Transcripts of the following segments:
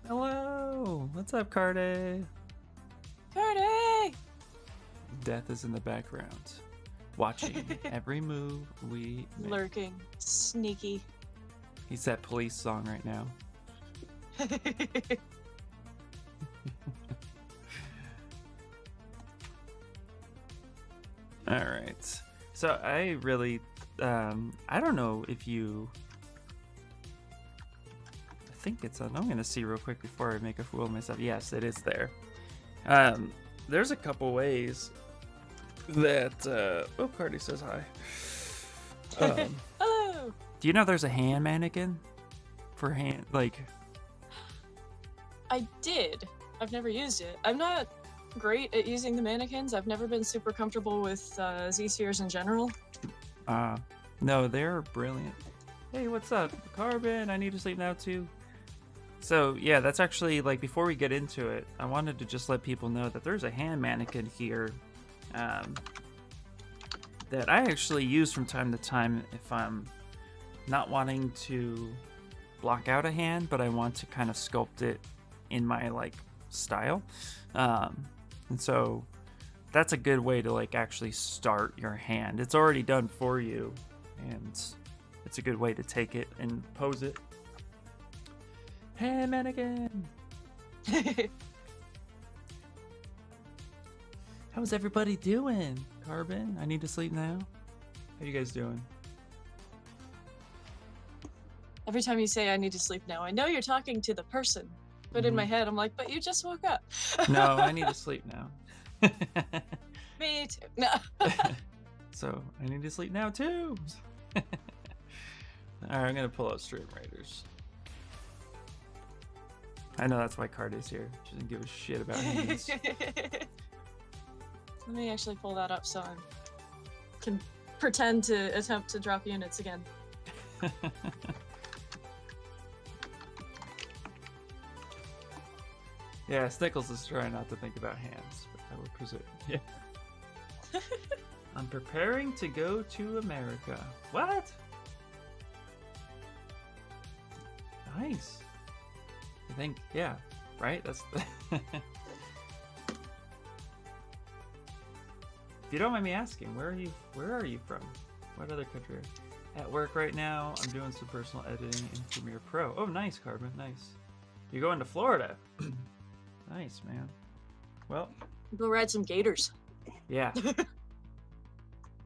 Hello! What's up, Carde? Cardi! Death is in the background, watching every move we make. Lurking. Sneaky. He's that police song right now. Alright. So I really, I don't know if you... I think it's on. I'm going to see real quick before I make a fool of myself. Yes, it is there. There's a couple ways that... oh, Cardi says hi. Hello! Do you know there's a hand mannequin? For hand, like... I did. I've never used it. I'm not great at using the mannequins. I've never been super comfortable with Z-spheres in general. No, they're brilliant. Hey, what's up? Carbon, I need to sleep now too. So, yeah, that's actually, like, before we get into it, I wanted to just let people know that there's a hand mannequin here that I actually use from time to time if I'm not wanting to block out a hand, but I want to kind of sculpt it in my, like, style. And so that's a good way to, like, actually start your hand. It's already done for you, and it's a good way to take it and pose it. Hand mannequin! How's everybody doing? Carbon, I need to sleep now. How you guys doing? Every time you say I need to sleep now, I know you're talking to the person. But in my head, I'm like, but you just woke up. No, I need to sleep now. Me too. No. So, I need to sleep now too. Alright, I'm gonna pull out Stream Raiders. I know that's why Cardi's here. She doesn't give a shit about hands. Let me actually pull that up so I can pretend to attempt to drop units again. Yeah, Snickles is trying not to think about hands, but I would presume. Yeah. I'm preparing to go to America. What? Nice. I think, yeah, right? That's the... If you don't mind me asking, where are you from? What other country? At work right now, I'm doing some personal editing in Premiere Pro. Oh, nice, Carbon, nice. You're going to Florida. Nice, man. Well, Go ride some gators. yeah.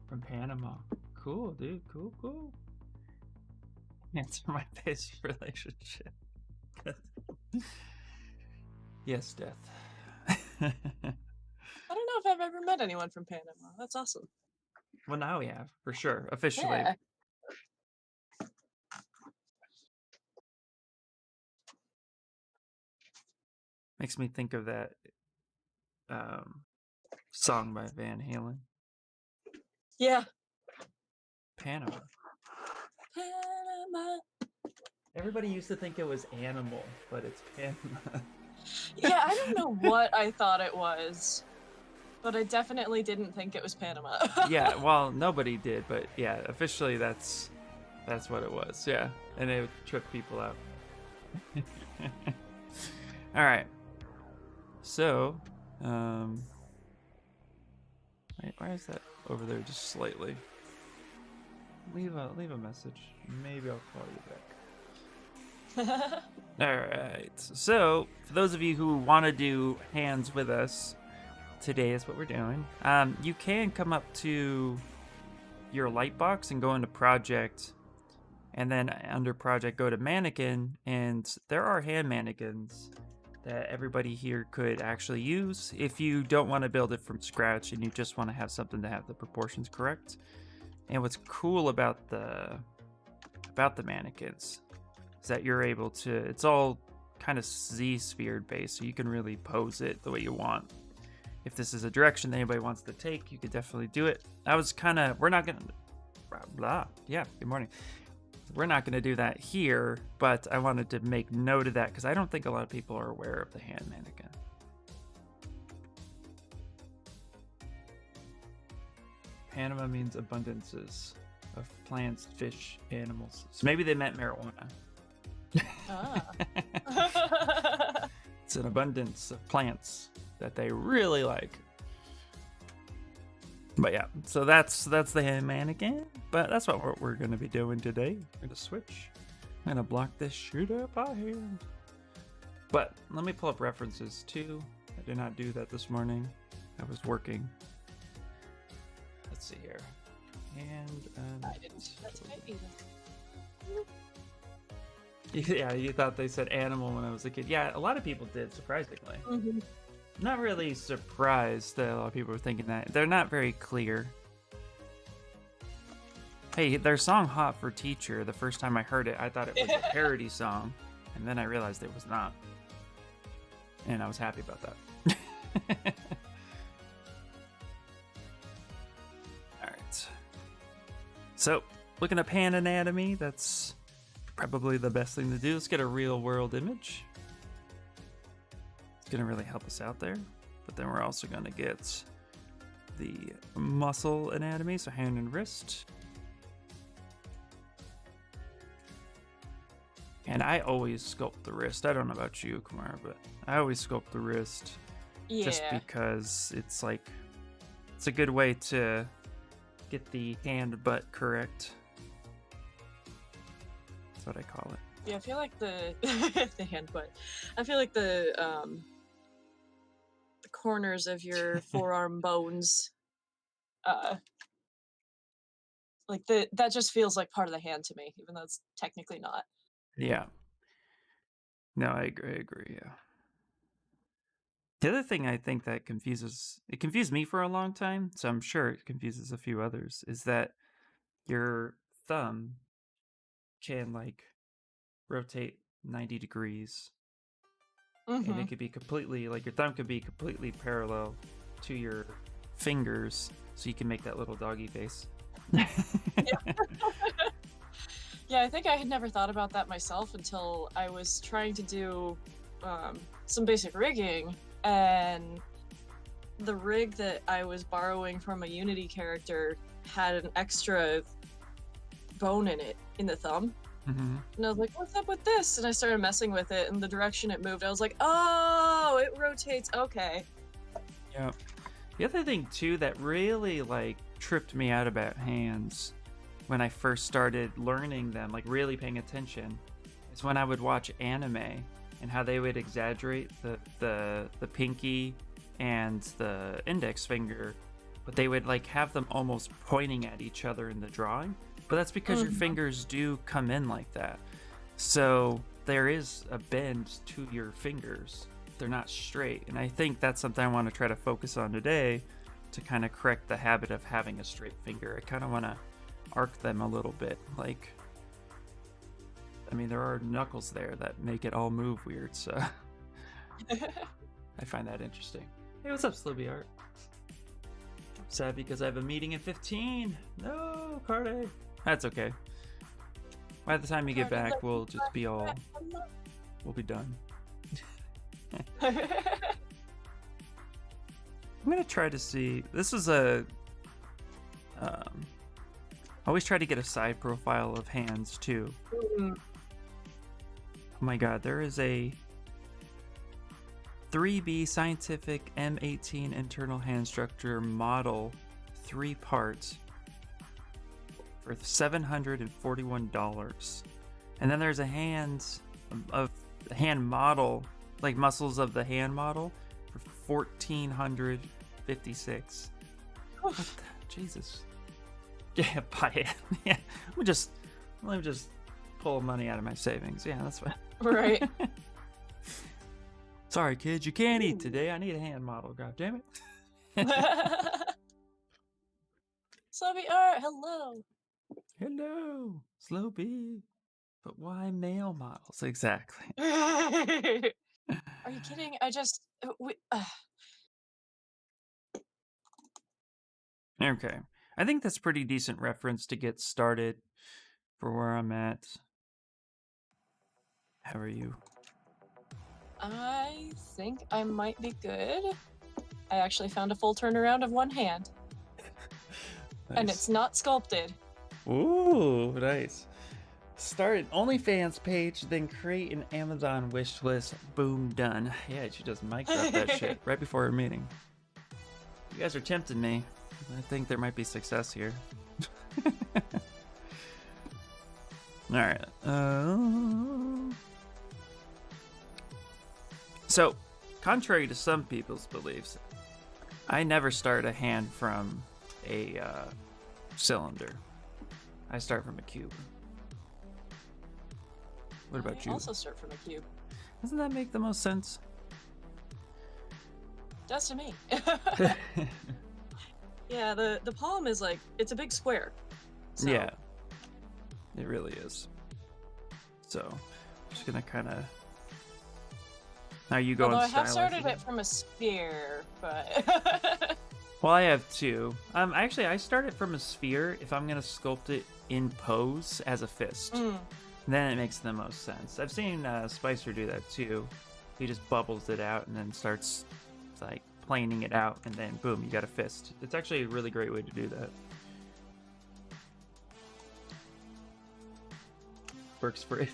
From Panama. Cool, dude. Cool, cool. Answer my basic relationship. Yes, Death. I don't know if I've ever met anyone from Panama. That's awesome. Well, now we have, for sure. Officially. Yeah. Makes me think of that song by Van Halen. Yeah. Panama. Panama. Everybody used to think it was Animal, but it's Panama. Yeah, I don't know what I thought it was, but I definitely didn't think it was Panama. Yeah, well, nobody did, but yeah, officially that's what it was. Yeah, and it would trip people out. All right. So, wait, why is that over there just slightly? Leave a message. Maybe I'll call you back. All right. So, for those of you who want to do hands with us, today is what we're doing. You can come up to your lightbox and go into project, and then under project go to mannequin, and there are hand mannequins that everybody here could actually use if you don't want to build it from scratch and you just want to have something to have the proportions correct. And what's cool about the mannequins is that you're able to, it's all kind of Z-sphere based, so you can really pose it the way you want. If this is a direction that anybody wants to take, you could definitely do it. We're not gonna, yeah, good morning. We're not going to do that here, but I wanted to make note of that because I don't think a lot of people are aware of the hand mannequin. Panama means abundances of plants, fish, animals. So maybe they meant marijuana. Ah. It's an abundance of plants that they really like. But yeah, so that's the hand mannequin. But that's what we're gonna be doing today. We're gonna switch. I'm gonna block this shoot up out here. But let me pull up references too. I did not do that this morning. I was working. Let's see here. And I didn't see that today either. yeah, you thought they said animal when I was a kid. Yeah, a lot of people did, surprisingly. Mm-hmm. Not really surprised that a lot of people were thinking that. They're not very clear. Hey, their song Hot for Teacher, the first time I heard it, I thought it was a parody song. And then I realized it was not. And I was happy about that. Alright. So, looking up hand anatomy, that's probably the best thing to do. Let's get a real world image. It's going to really help us out there. But then we're also going to get the muscle anatomy, so hand and wrist. And I always sculpt the wrist. I don't know about you, Kumar, but I always sculpt the wrist. Yeah. Just because it's like, it's a good way to get the hand butt correct. That's what I call it. Yeah, I feel like the the hand butt. I feel like the corners of your forearm bones, like that just feels like part of the hand to me, even though it's technically not. Yeah. No, I agree, yeah. The other thing I think that it confused me for a long time, so I'm sure it confuses a few others, is that your thumb can like rotate 90 degrees. Mm-hmm. And it could be completely, like your thumb could be completely parallel to your fingers, so you can make that little doggy face. Yeah, I think I had never thought about that myself until I was trying to do some basic rigging, and the rig that I was borrowing from a Unity character had an extra bone in it, in the thumb. Mm-hmm. And I was like, what's up with this? And I started messing with it, and the direction it moved, I was like, oh, it rotates, okay. Yeah. The other thing too that really like tripped me out about hands when I first started learning them, like really paying attention, is when I would watch anime and how they would exaggerate the pinky and the index finger, but they would like have them almost pointing at each other in the drawing. But that's because your fingers do come in like that. So there is a bend to your fingers. They're not straight. And I think that's something I want to try to focus on today to kind of correct the habit of having a straight finger. I kind of want to arc them a little bit. Like, I mean, there are knuckles there that make it all move weird. So I find that interesting. Hey, what's up, Slibby Art? I'm sad because I have a meeting at 15. No, Carde. That's okay. By the time you get back, we'll just be all... We'll be done. I'm gonna try to see... This is a... I always try to get a side profile of hands, too. Oh my god, there is a 3B Scientific M18 internal hand structure model, 3 parts, for $741. And then there's a hand model, like muscles of the hand model, for $1,456. What the, Jesus. Yeah, buy it. Yeah, let me just pull money out of my savings. Yeah, that's fine. Right. Sorry, kids, you can't eat today. I need a hand model. God damn it. Slobby Art, hello. Hello, Slow B. But why male models exactly? Are you kidding? I just Okay, I think that's pretty decent reference to get started for where I'm at. How are you? I think I might be good. I actually found a full turnaround of one hand. Nice. And it's not sculpted. Ooh, nice. Start an OnlyFans page, then create an Amazon wish list. Boom, done. Yeah, she just mic dropped that shit right before her meeting. You guys are tempting me. I think there might be success here. Alright. So, contrary to some people's beliefs, I never start a hand from a cylinder. I start from a cube. What about you? I also start from a cube. Doesn't that make the most sense? Does to me. Yeah, the palm is like, it's a big square. So. Yeah, it really is. So, I'm just gonna kind of. Now you go. Although I have started it from a sphere, but. Well, I have two. Actually, I start it from a sphere if I'm gonna sculpt it in pose as a fist. Then it makes the most sense. I've seen Spicer do that too. He just bubbles it out and then starts like planing it out, and then boom, you got a fist. It's actually a really great way to do that. Works for it.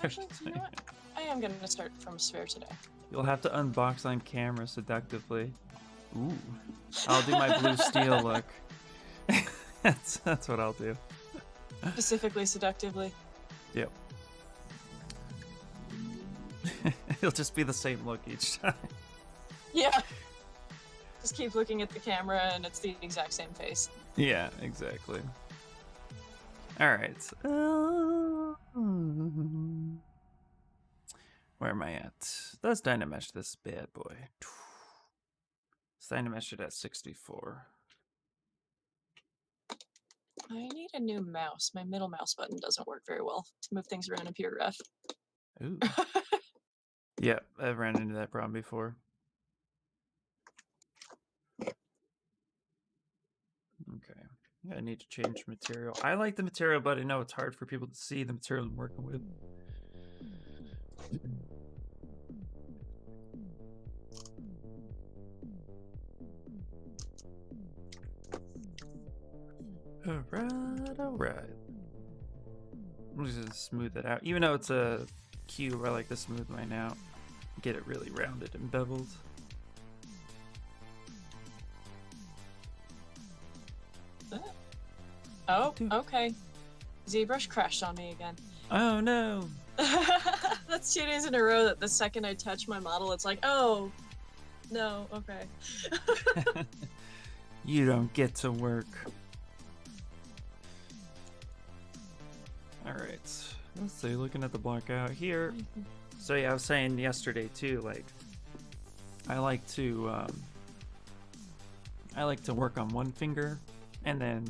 Actually, you know what? I am gonna start from a sphere today. You'll have to unbox on camera seductively. Ooh, I'll do my blue steel look. That's what I'll do. Specifically seductively. Yep. It'll just be the same look each time. Yeah. Just keep looking at the camera and it's the exact same face. Yeah, exactly. Alright. Where am I at? Let's Dynamesh this bad boy. Let's Dynamesh it at 64. I need a new mouse. My middle mouse button doesn't work very well to move things around in PureRef. Ooh. Yeah, I've ran into that problem before. Okay. Yeah, I need to change material. I like the material, but I know it's hard for people to see the material I'm working with. Alright. I'm just gonna smooth it out. Even though it's a cube, I like to smooth mine out. Get it really rounded and beveled. Oh, okay. ZBrush crashed on me again. Oh no! That's 2 days in a row that the second I touch my model, it's like, oh, no, okay. You don't get to work. Alright, let's see, looking at the block out here. So yeah, I was saying yesterday too, like, I like to work on one finger, and then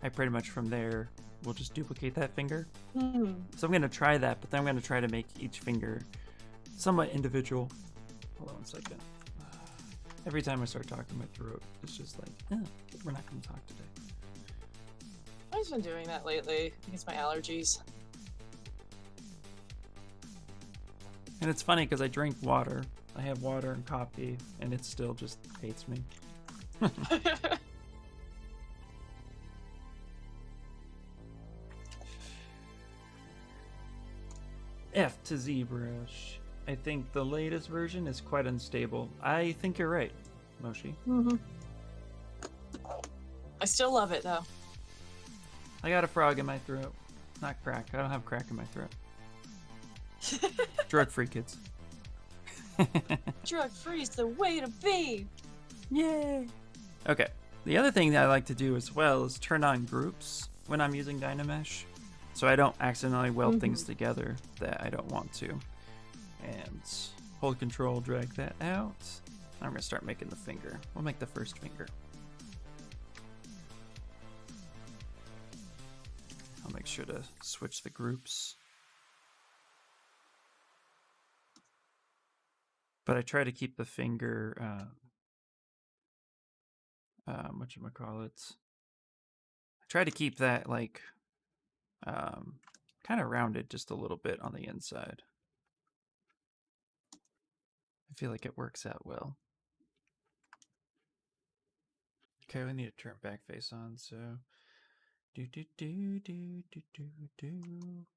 I pretty much from there will just duplicate that finger. So I'm gonna try that, but then I'm gonna try to make each finger somewhat individual. Hold on 1 second. Every time I start talking, my throat is just like, oh, we're not gonna talk today. I've been doing that lately. I think it's my allergies. And it's funny because I drink water. I have water and coffee, and it still just hates me. F to ZBrush. I think the latest version is quite unstable. I think you're right, Moshi. I still love it though. I got a frog in my throat. Not crack. I don't have crack in my throat. Drug-free, kids. Drug-free is the way to be! Yay! Okay. The other thing that I like to do as well is turn on groups when I'm using Dynamesh, so I don't accidentally weld things together that I don't want to. And hold control, drag that out. I'm gonna start making the finger. We'll make the first finger. I'll make sure to switch the groups. But I try to keep the finger, whatchamacallit? I try to keep that like, kind of rounded just a little bit on the inside. I feel like it works out well. Okay, we need to turn back face on, so Do, do, do, do, do, do, do.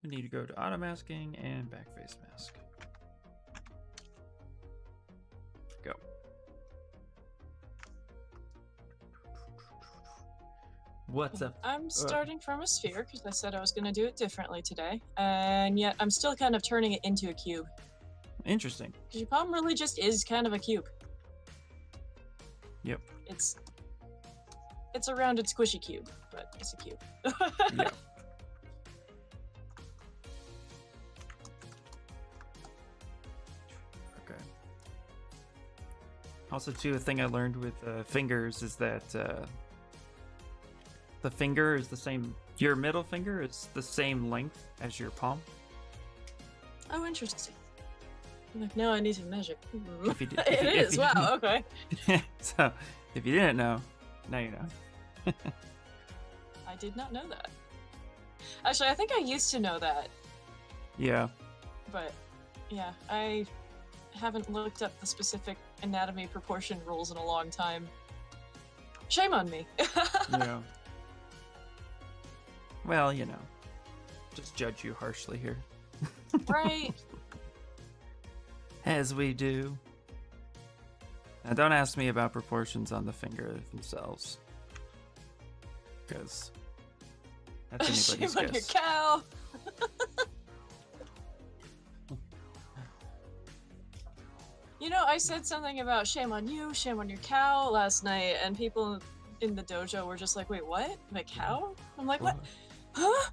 We need to go to auto masking and back face mask. Go. What's up? I'm starting from a sphere because I said I was going to do it differently today, and yet I'm still kind of turning it into a cube. Interesting. Because your palm really just is kind of a cube. Yep. It's a rounded, squishy cube, but it's a cube. Yeah. Okay. Also, too, a thing I learned with fingers is that the finger is the same. Your middle finger is the same length as your palm. Oh, interesting. I'm like, no, I need to measure. It is. Wow. Okay. So, if you didn't know, now you know. I did not know that. Actually, I think I used to know that. Yeah. But yeah, I haven't looked up the specific anatomy proportion rules in a long time. Shame on me. Yeah. Well, you know, just judge you harshly here. Right. As we do. Now, don't ask me about proportions on the finger themselves. Because that's anybody's Shame on your guess. cow. You know, I said something about shame on you, shame on your cow last night, and people in the dojo were just like, wait, what? My cow? I'm like, what? Huh?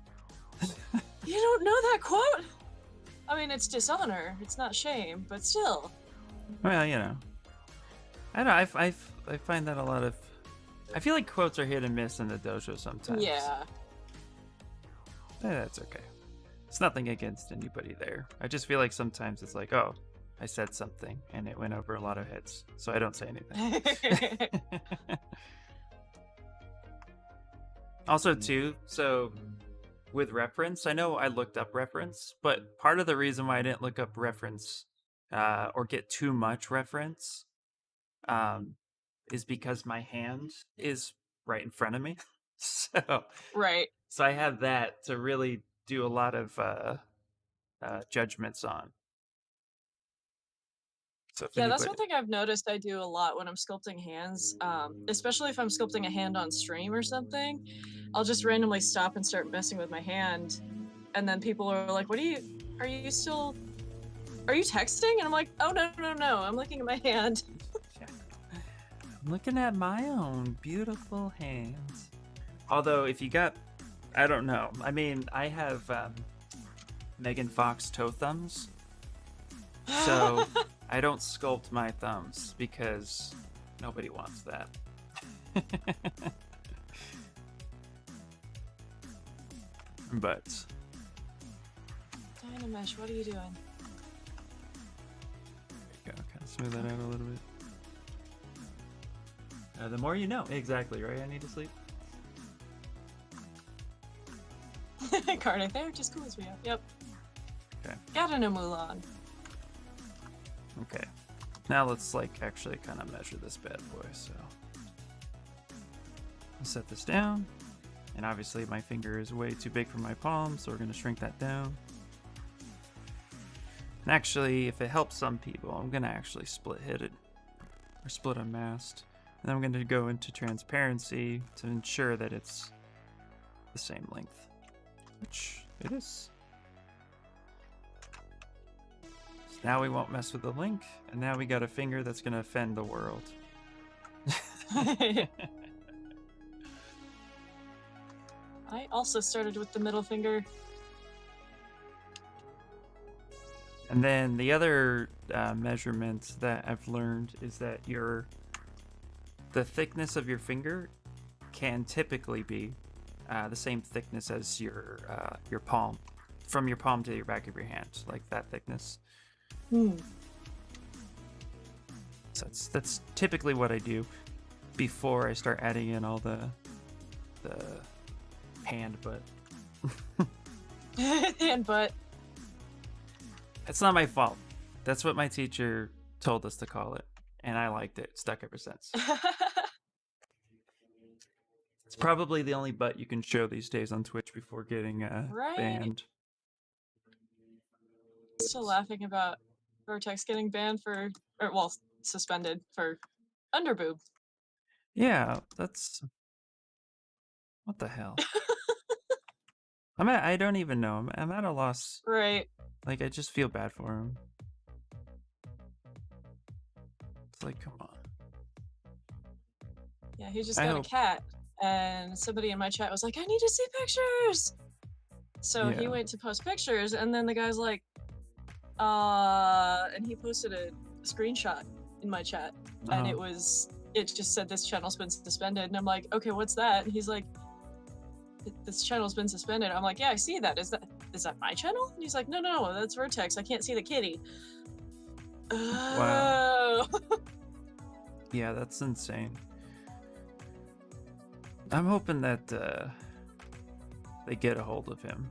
You don't know that quote? I mean, it's dishonor. It's not shame, but still. Well, you know. I don't know. I find that a lot of... I feel like quotes are hit and miss in the dojo sometimes. Yeah. That's okay. It's nothing against anybody there. I just feel like sometimes it's like, oh, I said something and it went over a lot of heads, so I don't say anything. Also, too, so with reference, I know I looked up reference, but part of the reason why I didn't look up reference or get too much reference is because my hand is right in front of me. Right. So I have that to really do a lot of judgments on. So Yeah, that's one thing I've noticed I do a lot when I'm sculpting hands, especially if I'm sculpting a hand on stream or something. I'll just randomly stop and start messing with my hand, and then people are like, are you texting? And I'm like, oh, no, I'm looking at my hand. I'm looking at my own beautiful hands. Although, if you got, I don't know. I mean, I have Megan Fox toe thumbs, so I don't sculpt my thumbs because nobody wants that. But Dynamesh, what are you doing? there you go. Kind of smooth that out a little bit. The more you know. Exactly, right? I need to sleep. Card right there just cools me up. Yep. Okay. Got an Mulan. Okay. Now let's actually kind of measure this bad boy. So I'll set this down. And obviously my finger is way too big for my palm, so we're going to shrink that down. And actually, if it helps some people, I'm going to actually split hit it. Or split unmasked. And then I'm going to go into transparency to ensure that it's the same length. Which it is. So now we won't mess with the link, and now we got a finger that's going to offend the world. I also started with the middle finger. And then the other measurement that I've learned is that the thickness of your finger can typically be the same thickness as your palm, from your palm to your back of your hand, like that thickness. So that's typically what I do before I start adding in all the hand butt. Hand butt. It's not my fault. That's what my teacher told us to call it, and I liked it. Stuck ever since. It's probably the only butt you can show these days on Twitch before getting Right? banned. Still laughing about Vertex getting banned for, or well, suspended for underboob. Yeah, that's what the hell. I don't even know. I'm at a loss. Right. Like, I just feel bad for him. It's like, come on. Yeah, he just I got hope. a cat, and somebody in my chat was like, I need to see pictures. So he Yeah. went to post pictures, and then the guy's like, and he posted a screenshot in my chat, and it just said this channel's been suspended, and I'm like, okay, what's that? And he's like, this channel's been suspended. I'm like, yeah, I see that. Is that my channel? And he's like, no, that's Vertex. I can't see the kitty. Wow. Yeah, that's insane. I'm hoping that they get a hold of him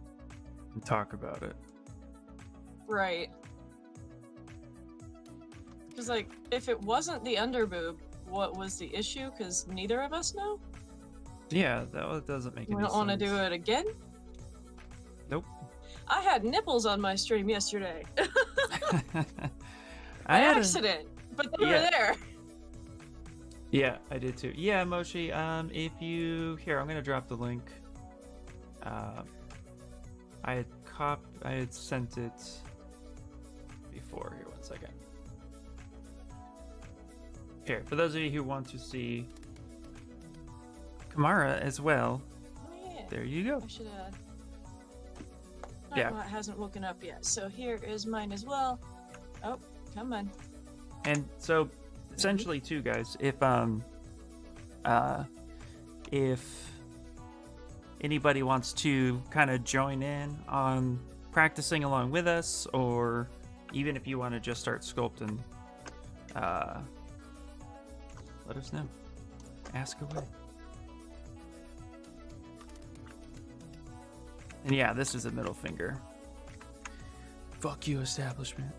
and talk about it. Right. Because, like, if it wasn't the underboob, what was the issue? Because neither of us know? Yeah, that doesn't make any sense. We don't want to do it again? Nope. I had nipples on my stream yesterday. I had accident, but they were there. Yeah, I did too. Yeah, Moshi, if you... Here, I'm going to drop the link. I had sent it before. Here, one second. Here, for those of you who want to see Kamara as well, there you go. I should add. Yeah. It hasn't woken up yet, so here is mine as well. Oh, come on. And so, essentially, too, guys, if anybody wants to kind of join in on practicing along with us, or even if you want to just start sculpting, let us know. Ask away. And yeah, this is a middle finger. Fuck you, establishment.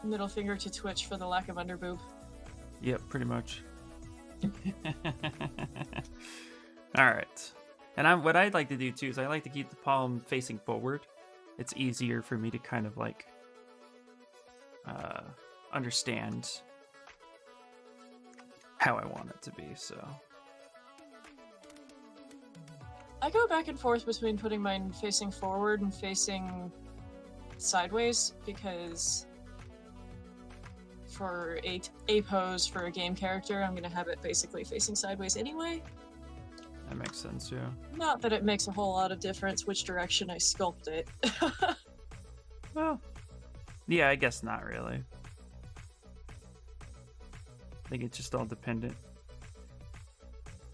Middle finger to Twitch for the lack of underboob. Yep, pretty much. All right. And what I'd like to do too is I like to keep the palm facing forward. It's easier for me to kind of like understand how I want it to be, so. I go back and forth between putting mine facing forward and facing sideways, because for a pose for a game character, I'm gonna have it basically facing sideways anyway. That makes sense, yeah. Not that it makes a whole lot of difference which direction I sculpt it. Well, yeah, I guess not really. I think it's just all dependent.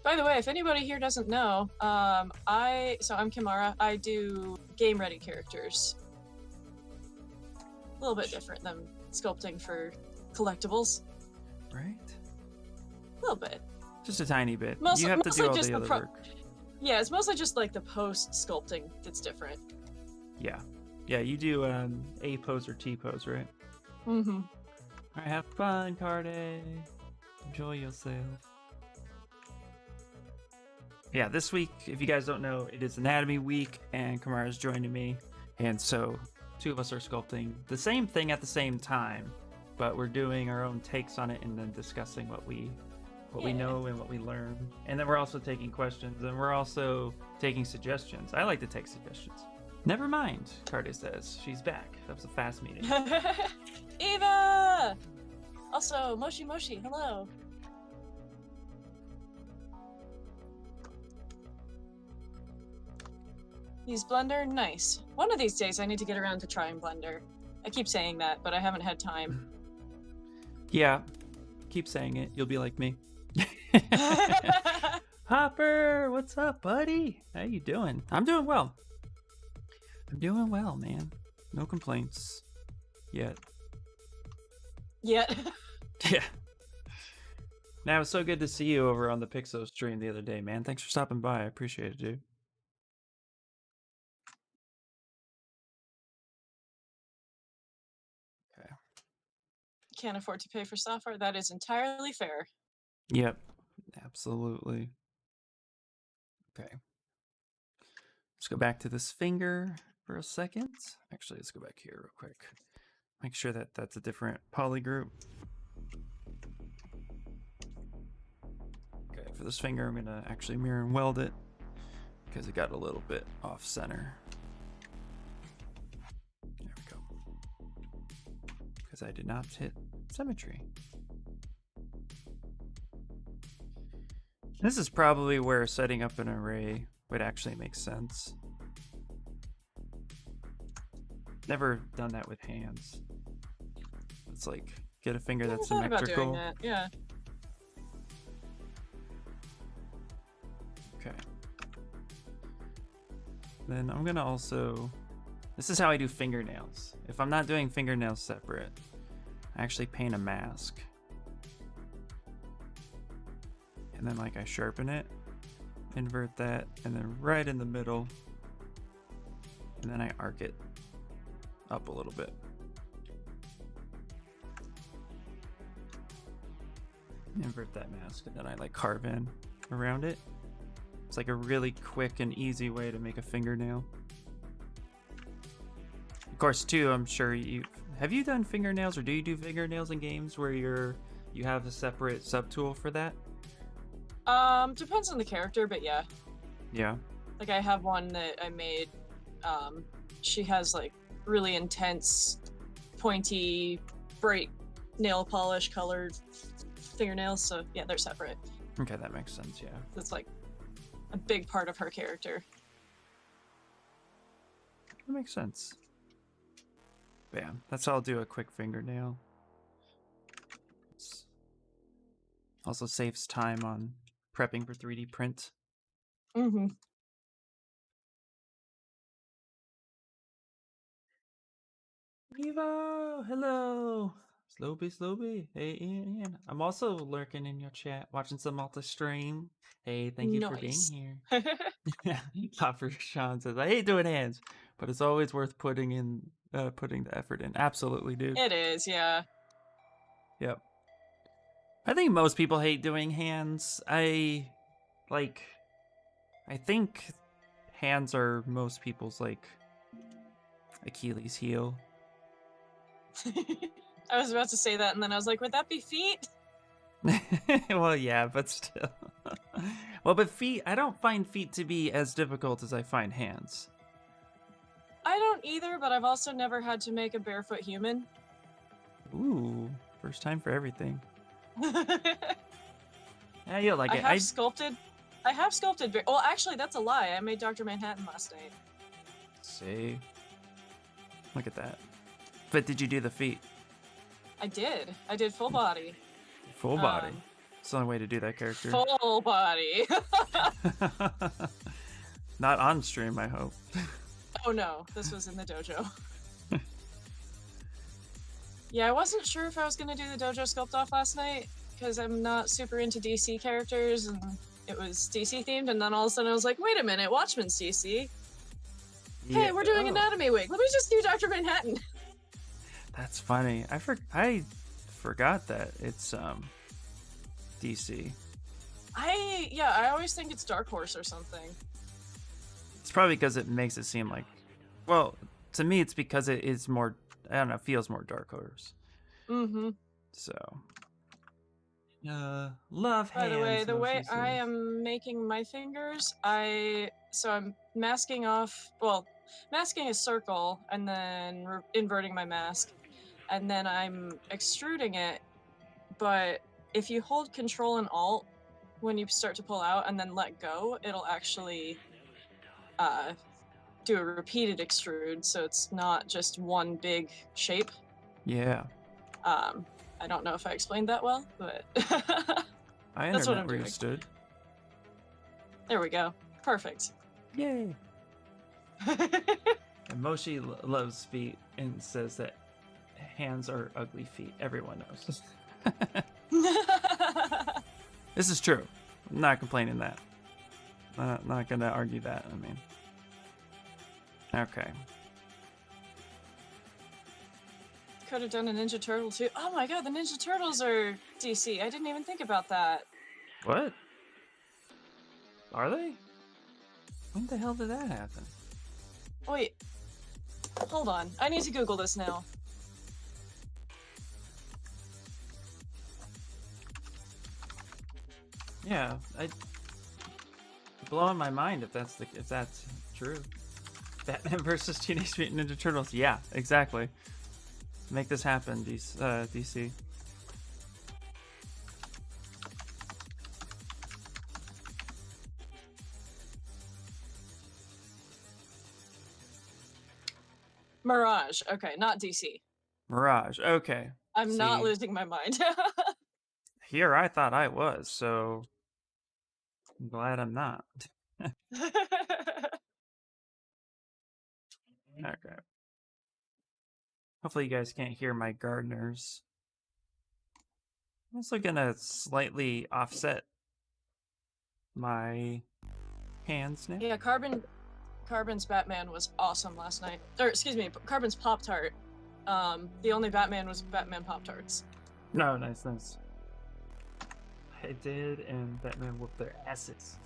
By the way, if anybody here doesn't know, I'm Kimara. I do game ready characters. A little bit different than sculpting for collectibles. Right? A little bit. Just a tiny bit. You have to do all the other work. Yeah, it's mostly just like the post sculpting that's different. Yeah. Yeah, you do A pose or T pose, right? Mm-hmm. All right, have fun, Carde. Enjoy yourself. Yeah, this week, if you guys don't know, it is Anatomy Week, and Kamara's joining me. And so, two of us are sculpting the same thing at the same time, but we're doing our own takes on it and then discussing what we know and what we learn. And then we're also taking questions, and we're also taking suggestions. I like to take suggestions. Never mind, Carde says. She's back. That was a fast meeting. Eva! Also, Moshi, hello. Use Blender? Nice. One of these days I need to get around to trying Blender. I keep saying that, but I haven't had time. Yeah, keep saying it. You'll be like me. Hopper, what's up, buddy? How you doing? I'm doing well. I'm doing well, man. No complaints. Yet. Yet. Yeah. Now, it was so good to see you over on the Pixo stream the other day, man. Thanks for stopping by. I appreciate it, dude. Okay. can't afford to pay for software. That is entirely fair. Yep, absolutely. Okay. Let's go back to this finger for a second. Actually, let's go back here real quick. Make sure that that's a different poly group. Okay, for this finger, I'm gonna actually mirror and weld it because it got a little bit off center. There we go. Because I did not hit symmetry. This is probably where setting up an array would actually make sense. Never done that with hands. It's like, get a finger that's I thought about symmetrical. doing that, yeah. Okay. Then I'm gonna also, this is how I do fingernails. If I'm not doing fingernails separate, I actually paint a mask. And then like I sharpen it, invert that, and then right in the middle, and then I arc it up a little bit. Invert that mask, and then I like carve in around it. It's like a really quick and easy way to make a fingernail. Of course, too, I'm sure have you done fingernails, or do you do fingernails in games where you have a separate subtool for that? Depends on the character, but yeah. Yeah. Like I have one that I made. She has like really intense, pointy, bright nail polish colored fingernails. So yeah, they're separate. Okay, that makes sense. Yeah. It's like a big part of her character. That makes sense. Bam. That's how I'll do a quick fingernail. Also saves time on prepping for 3D print. Mm-hmm. Evo, hello. Slowby. Hey, Ian. I'm also lurking in your chat, watching some Malta stream. Hey, thank you for being here. Copper Sean says, I hate doing hands, but it's always worth putting the effort in. Absolutely, dude. It is, yeah. Yep. I think most people hate doing hands. I think hands are most people's like Achilles heel. I was about to say that, and then I was like, would that be feet? Well, yeah, but still. Well, but feet, I don't find feet to be as difficult as I find hands. I don't either, but I've also never had to make a barefoot human. Ooh, first time for everything. Yeah, you'll like it. I have sculpted. Well, actually, that's a lie. I made Dr. Manhattan last night. See. Look at that. But did you do the feet? I did. I did full body. Full body. It's the only way to do that character. Full body. Not on stream, I hope. Oh no, this was in the dojo. Yeah, I wasn't sure if I was going to do the dojo sculpt off last night, because I'm not super into DC characters, and it was DC themed, and then all of a sudden I was like, wait a minute, Watchmen's DC. Yeah. Hey, we're doing Anatomy Week. Let me just do Dr. Manhattan. That's funny. I forgot that it's DC. I always think it's Dark Horse or something. It's probably because it makes it seem like, well, to me it's because it is more, I don't know, feels more Dark Horse. Mm-hmm. So love hands. By the way I am making my fingers, so I'm masking off, well, masking a circle and then inverting my mask, and then I'm extruding it, but if you hold Control and Alt when you start to pull out and then let go, it'll actually do a repeated extrude, so it's not just one big shape. Yeah. I don't know if I explained that well, but that's what I'm doing. Understood. There we go. Perfect. Yay. And Moshi loves feet and says that hands are ugly feet. Everyone knows. This is true. I'm not complaining that. Not gonna argue that. I mean, okay. could have done a Ninja Turtle too. Oh my god, the Ninja Turtles are DC. I didn't even think about that. What? Are they? When the hell did that happen? Wait. Hold on. I need to Google this now. Yeah, blowing my mind if that's true. Batman versus Teenage Mutant Ninja Turtles. Yeah, exactly. Make this happen, DC. Mirage. Okay, not DC. Mirage. Okay. I'm not losing my mind. Here I thought I was, so I'm glad I'm not. Okay. Hopefully you guys can't hear my gardeners. I'm also gonna slightly offset my hands now. Yeah, Carbon's Batman was awesome last night. Or excuse me, Carbon's Pop-Tart. The only Batman was Batman Pop-Tarts. No, nice. I did, and Batman whooped their asses.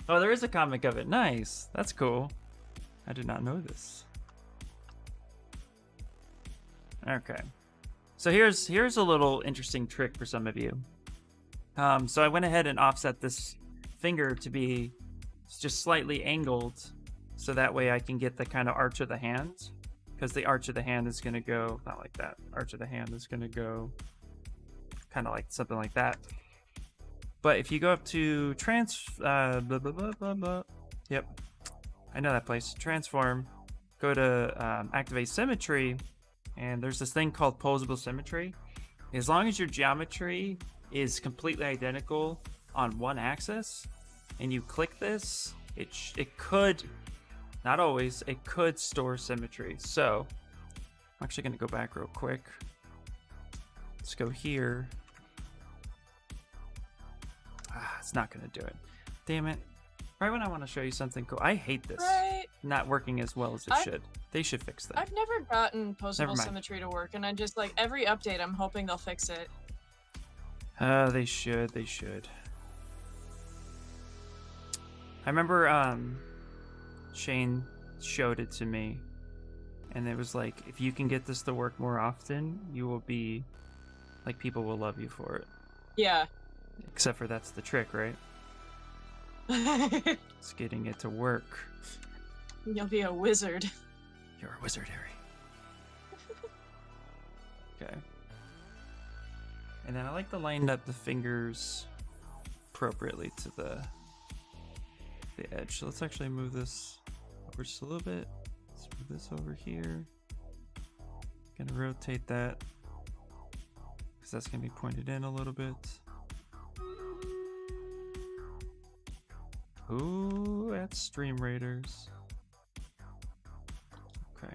Oh, there is a comic of it. Nice. That's cool. I did not know this. Okay. So here's a little interesting trick for some of you. So I went ahead and offset this finger to be just slightly angled, so that way I can get the kind of arch of the hand, because the arch of the hand is going to go, not like that. Arch of the hand is going to go kind of like something like that. But if you go up to yep, I know that place. Transform, go to activate symmetry, and there's this thing called Posable Symmetry. As long as your geometry is completely identical on one axis, and you click this, it could, not always, it could store symmetry. So I'm actually going to go back real quick. Let's go here. It's not going to do it. Damn it. Right when I want to show you something cool. I hate this. Right. Not working as well as it should. They should fix that. I've never gotten Posable Symmetry to work, and I'm just like, every update I'm hoping they'll fix it. They should. I remember Shane showed it to me, and it was like, if you can get this to work more often, you will be, like, people will love you for it. Yeah. Except for that's the trick, right? It's getting it to work. You'll be a wizard. You're a wizard, Harry. Okay. And then I like to line up the fingers appropriately to the edge. So let's actually move this over just a little bit. Let's move this over here. Gonna rotate that, because that's gonna be pointed in a little bit. Ooh, that's Stream Raiders. Okay.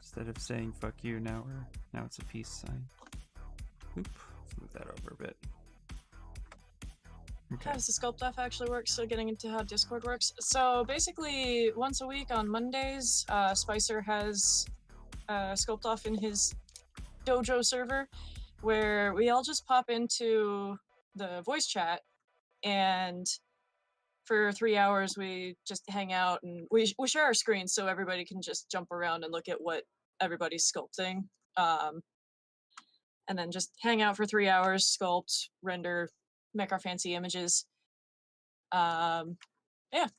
Instead of saying fuck you, now it's a peace sign. Oop, let's move that over a bit. Okay. How does the sculpt off actually work? So getting into how Discord works. So basically, once a week on Mondays, Spicer has sculpt off in his dojo server, where we all just pop into the voice chat, and for 3 hours we just hang out, and we share our screens so everybody can just jump around and look at what everybody's sculpting, and then just hang out for 3 hours, sculpt, render, make our fancy images. Yeah. Yep.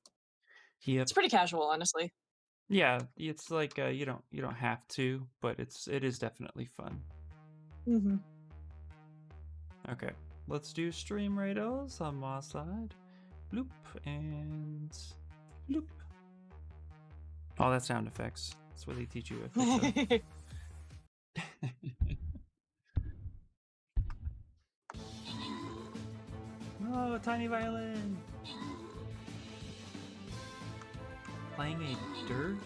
It's pretty casual, honestly. Yeah, it's like you don't have to, but it is definitely fun. Mm-hmm. Okay, let's do Stream Raiders on my side. Loop and loop. All that sound effects. That's what they teach you. Oh, a tiny violin. Playing a dirge?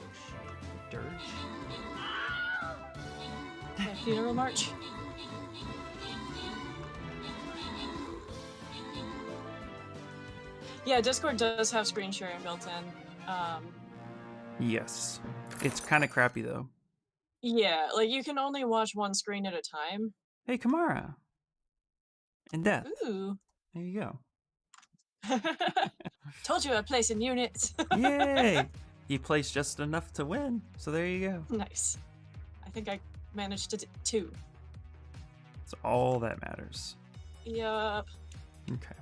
Dirge? Yeah, funeral march. Yeah, Discord does have screen sharing built in. Yes. It's kind of crappy though. Yeah, like you can only watch one screen at a time. Hey, Kamara. In death. Ooh. There you go. Told you I'd place in units. Yay! He placed just enough to win, so there you go. Nice. I think I managed to 2. That's all that matters. Yup. Okay.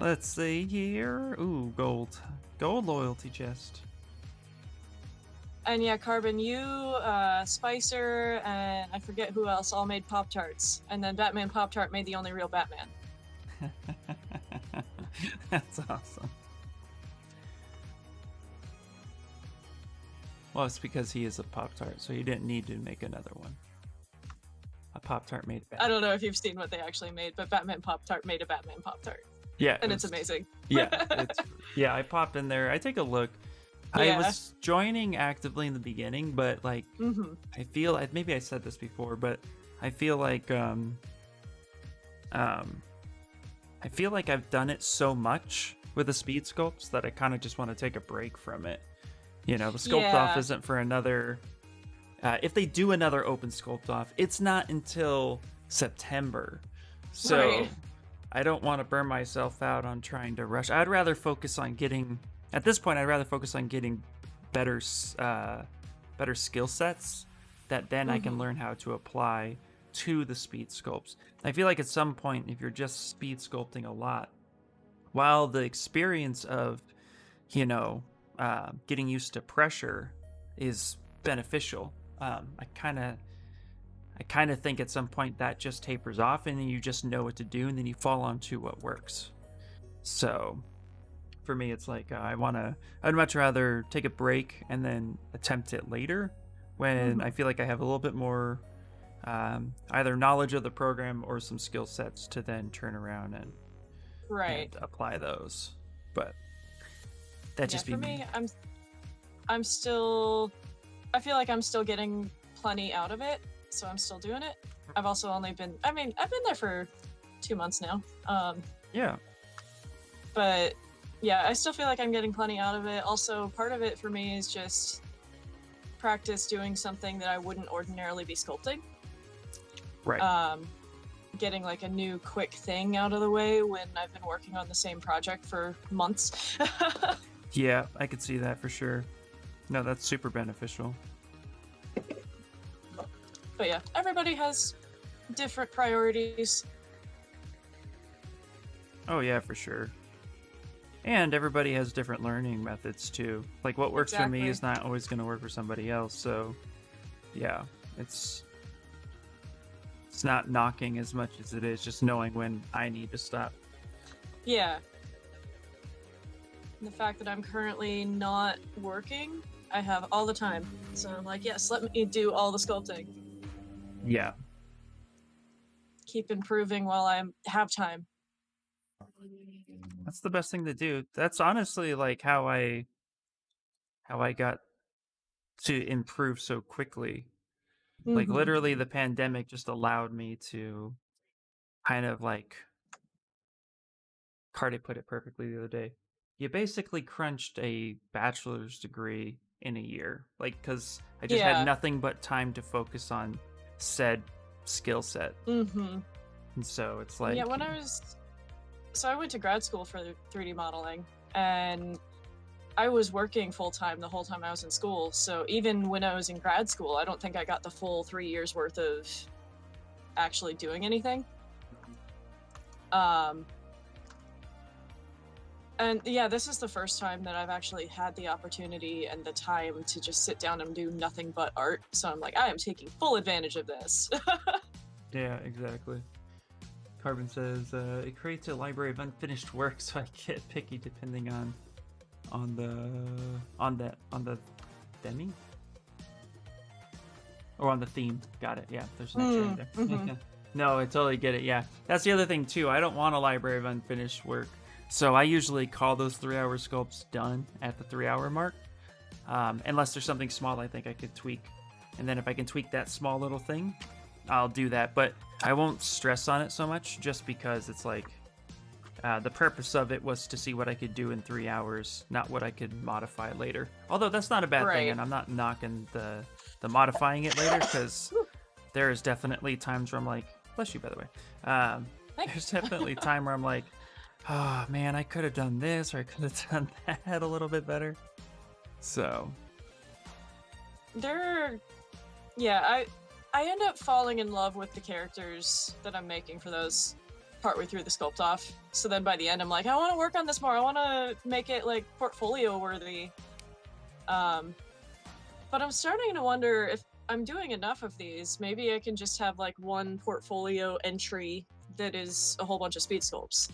Let's see here. Ooh, gold. Gold loyalty chest. And yeah, Carbon, you, Spicer, and I forget who else all made Pop-Tarts. And then Batman Pop-Tart made the only real Batman. That's awesome. Well, it's because he is a Pop-Tart, so you didn't need to make another one. A Pop-Tart made Batman. I don't know if you've seen what they actually made, but Batman Pop-Tart made a Batman Pop-Tart. Yeah. And it's amazing. Yeah. Yeah, I popped in there. I take a look. Yeah. I was joining actively in the beginning, but like, I feel, maybe I said this before, but I feel like, I feel like I've done it so much with the speed sculpts that I kind of just want to take a break from it. You know, the sculpt off isn't for another. If they do another open sculpt off, it's not until September. So Right. I don't want to burn myself out on trying to rush. I'd rather focus on getting, at this point, I'd rather focus on getting better skill sets that then I can learn how to apply to the speed sculpts. I feel like at some point, if you're just speed sculpting a lot, while the experience of, you know, getting used to pressure is beneficial, I kind of think at some point that just tapers off, and then you just know what to do, and then you fall onto what works. So for me, it's like I'd much rather take a break and then attempt it later when I feel like I have a little bit more either knowledge of the program or some skill sets to then turn around and apply those. But that just for me, I'm still, I feel like I'm still getting plenty out of it, so I'm still doing it. I've also only been, I've been there for 2 months now. Yeah. But yeah, I still feel like I'm getting plenty out of it. Also, part of it for me is just practice doing something that I wouldn't ordinarily be sculpting. Right. Getting like a new quick thing out of the way when I've been working on the same project for months. Yeah, I could see that for sure. No, that's super beneficial. But yeah, everybody has different priorities. Oh yeah, for sure. And everybody has different learning methods too. Like what works for me is not always going to work for somebody else. So yeah, it's not knocking as much as it is just knowing when I need to stop. Yeah. And the fact that I'm currently not working, I have all the time. So I'm like, yes, let me do all the sculpting. Yeah. Keep improving while I have time. That's the best thing to do. That's honestly like how I got to improve so quickly. Like literally the pandemic just allowed me to kind of like, Cardi put it perfectly the other day. You basically crunched a bachelor's degree in a year. Like, because I just had nothing but time to focus on said skill set. And so it's like... Yeah, So I went to grad school for 3D modeling, and I was working full-time the whole time I was in school. So even when I was in grad school, I don't think I got the full 3 years worth of actually doing anything. And yeah, this is the first time that I've actually had the opportunity and the time to just sit down and do nothing but art. So I'm like, I am taking full advantage of this. Yeah, exactly. Carbon says, it creates a library of unfinished work, so I get picky depending on the theme? Or on the theme. Got it. Yeah, there's an extra in there. No, I totally get it. Yeah, that's the other thing too. I don't want a library of unfinished work, so I usually call those 3-hour sculpts done at the 3-hour mark, unless there's something small I think I could tweak, and then if I can tweak that small little thing, I'll do that. But I won't stress on it so much, just because it's like The purpose of it was to see what I could do in 3 hours, not what I could modify later. Although that's not a bad thing, Right. and I'm not knocking the modifying it later, because there is definitely times where I'm like, bless you, by the way. There's definitely time where I'm like, oh man, I could have done this, or I could have done that a little bit better. So I end up falling in love with the characters that I'm making for those partway through the sculpt off. So then by the end, I'm like, I want to work on this more. I want to make it like portfolio worthy. But I'm starting to wonder if I'm doing enough of these. Maybe I can just have like one portfolio entry that is a whole bunch of speed sculpts.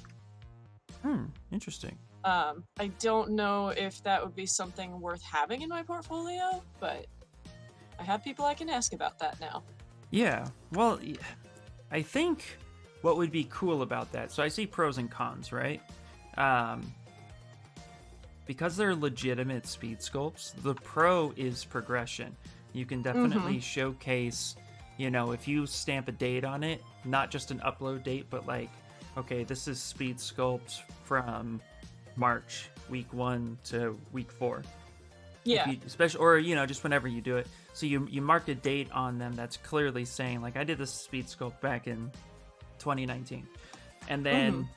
Interesting. I don't know if that would be something worth having in my portfolio, but I have people I can ask about that now. Yeah, well, I think what would be cool about that, so I see pros and cons, right? Because they're legitimate speed sculpts, the pro is progression. You can definitely showcase, if you stamp a date on it, not just an upload date, but like, okay, this is speed sculpt from March, week 1 to week 4. Yeah. Especially, or, just whenever you do it. So you mark a date on them that's clearly saying, like, I did this speed sculpt back in 2019. And then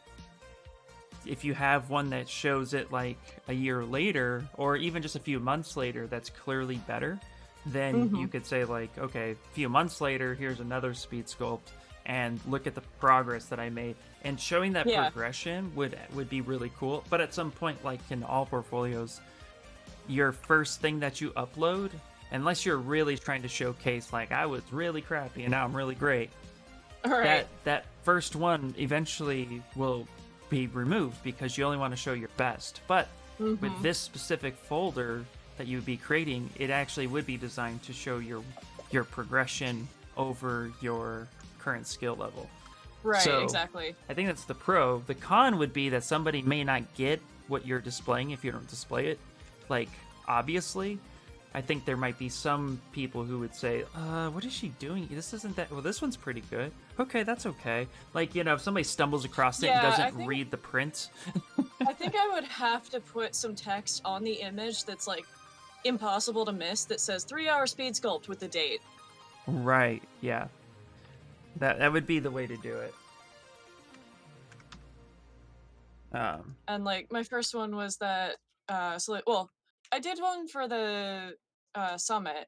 if you have one that shows it like a year later, or even just a few months later, that's clearly better, then you could say like, okay, a few months later, here's another speed sculpt, and look at the progress that I made. And showing that progression would be really cool. But at some point, like in all portfolios, your first thing that you upload, unless you're really trying to showcase like, I was really crappy and now I'm really great, right. that first one eventually will be removed because you only want to show your best. But with this specific folder that you would be creating, it actually would be designed to show your progression over your current skill level. Right, so exactly. I think that's the pro. The con would be that somebody may not get what you're displaying if you don't display it. Like, obviously, I think there might be some people who would say, what is she doing? This isn't that... Well, this one's pretty good. Okay, that's okay. Like, if somebody stumbles across it and doesn't read the print... I think I would have to put some text on the image that's, like, impossible to miss, that says 3-hour speed sculpt with the date. Right, yeah. That would be the way to do it. And, like, my first one was that... I did one for the summit,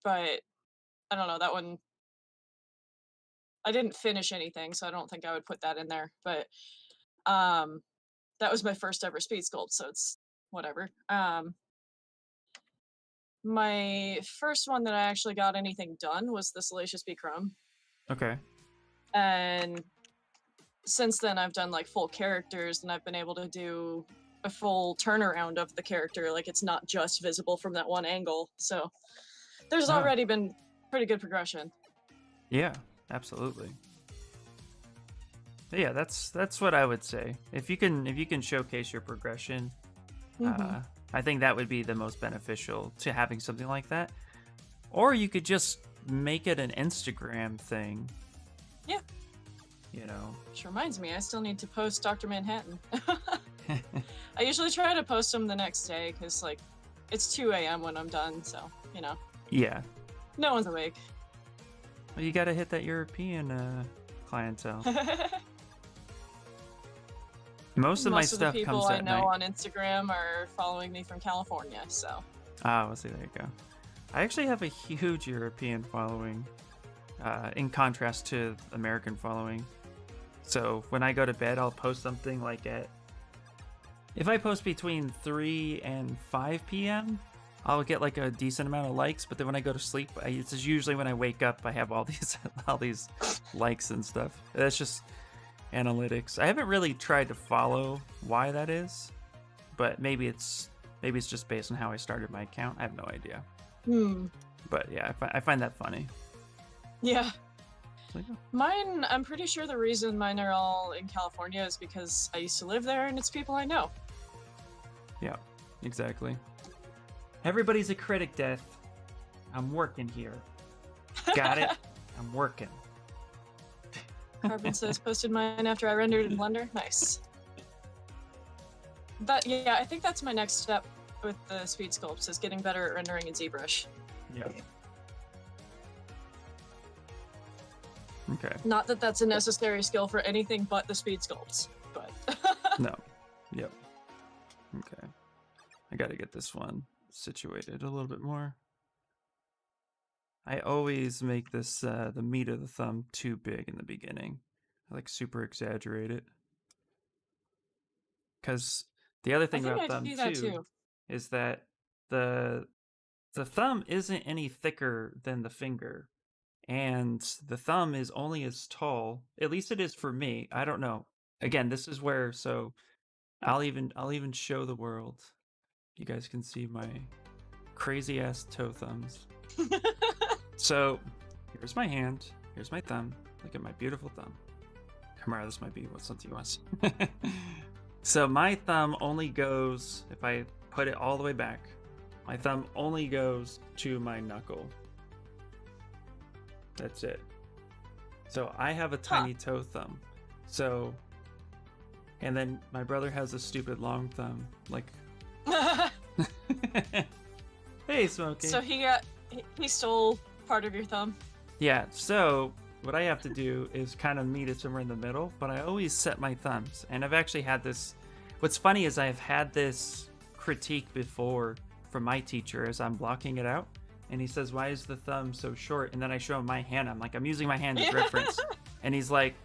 but I don't know, that one, I didn't finish anything, so I don't think I would put that in there. But that was my first ever speed sculpt, so it's whatever. My first one that I actually got anything done was the Salacious Bee Crumb. Okay. And since then, I've done like full characters, and I've been able to do a full turnaround of the character. Like, it's not just visible from that one angle. So there's already been pretty good progression. Yeah, absolutely. Yeah, that's what I would say. If you can showcase your progression, I think that would be the most beneficial to having something like that. Or you could just make it an Instagram thing. Yeah. Which reminds me, I still need to post Dr. Manhattan. I usually try to post them the next day because, like, it's 2 a.m. when I'm done, so, Yeah. No one's awake. Well, you gotta hit that European clientele. Most of my stuff comes that night. Most of the people I know on Instagram are following me from California, so. Well, see, there you go. I actually have a huge European following, in contrast to American following. So when I go to bed, I'll post something like if I post between 3 and 5 p.m., I'll get like a decent amount of likes. But then when I go to sleep, it's usually when I wake up, I have all these likes and stuff. That's just analytics. I haven't really tried to follow why that is, but maybe it's just based on how I started my account. I have no idea. But yeah, I find that funny. Yeah. Mine, I'm pretty sure the reason mine are all in California is because I used to live there and it's people I know. Yeah, exactly. Everybody's a critic, Death. I'm working here. Got it? I'm working. Carbon says posted mine after I rendered in Blender. Nice. But yeah, I think that's my next step with the speed sculpts is getting better at rendering in ZBrush. Yeah. Okay. Not that that's a necessary skill for anything but the speed sculpts, but No. Yep. Okay. I gotta get this one situated a little bit more. I always make this the meat of the thumb too big in the beginning. I like super exaggerate it. Because the other I thing think about I thumb do that too. is that the thumb isn't any thicker than the finger, and the thumb is only as tall. At least it is for me. I don't know. Again, this is where I'll even show the world. You guys can see my crazy ass toe thumbs. So here's my hand. Here's my thumb. Look at my beautiful thumb. Kamara, this might be what something you want. So my thumb only goes, if I put it all the way back, my thumb only goes to my knuckle. That's it. So I have a tiny toe thumb. So, and then my brother has a stupid long thumb. Like, hey, Smokey. So he stole part of your thumb. Yeah, so what I have to do is kind of meet it somewhere in the middle, but I always set my thumbs. And I've actually had this, what's funny is I've had this critique before from my teacher as I'm blocking it out. And he says, why is the thumb so short? And then I show him my hand. I'm like, I'm using my hand as reference. And he's like,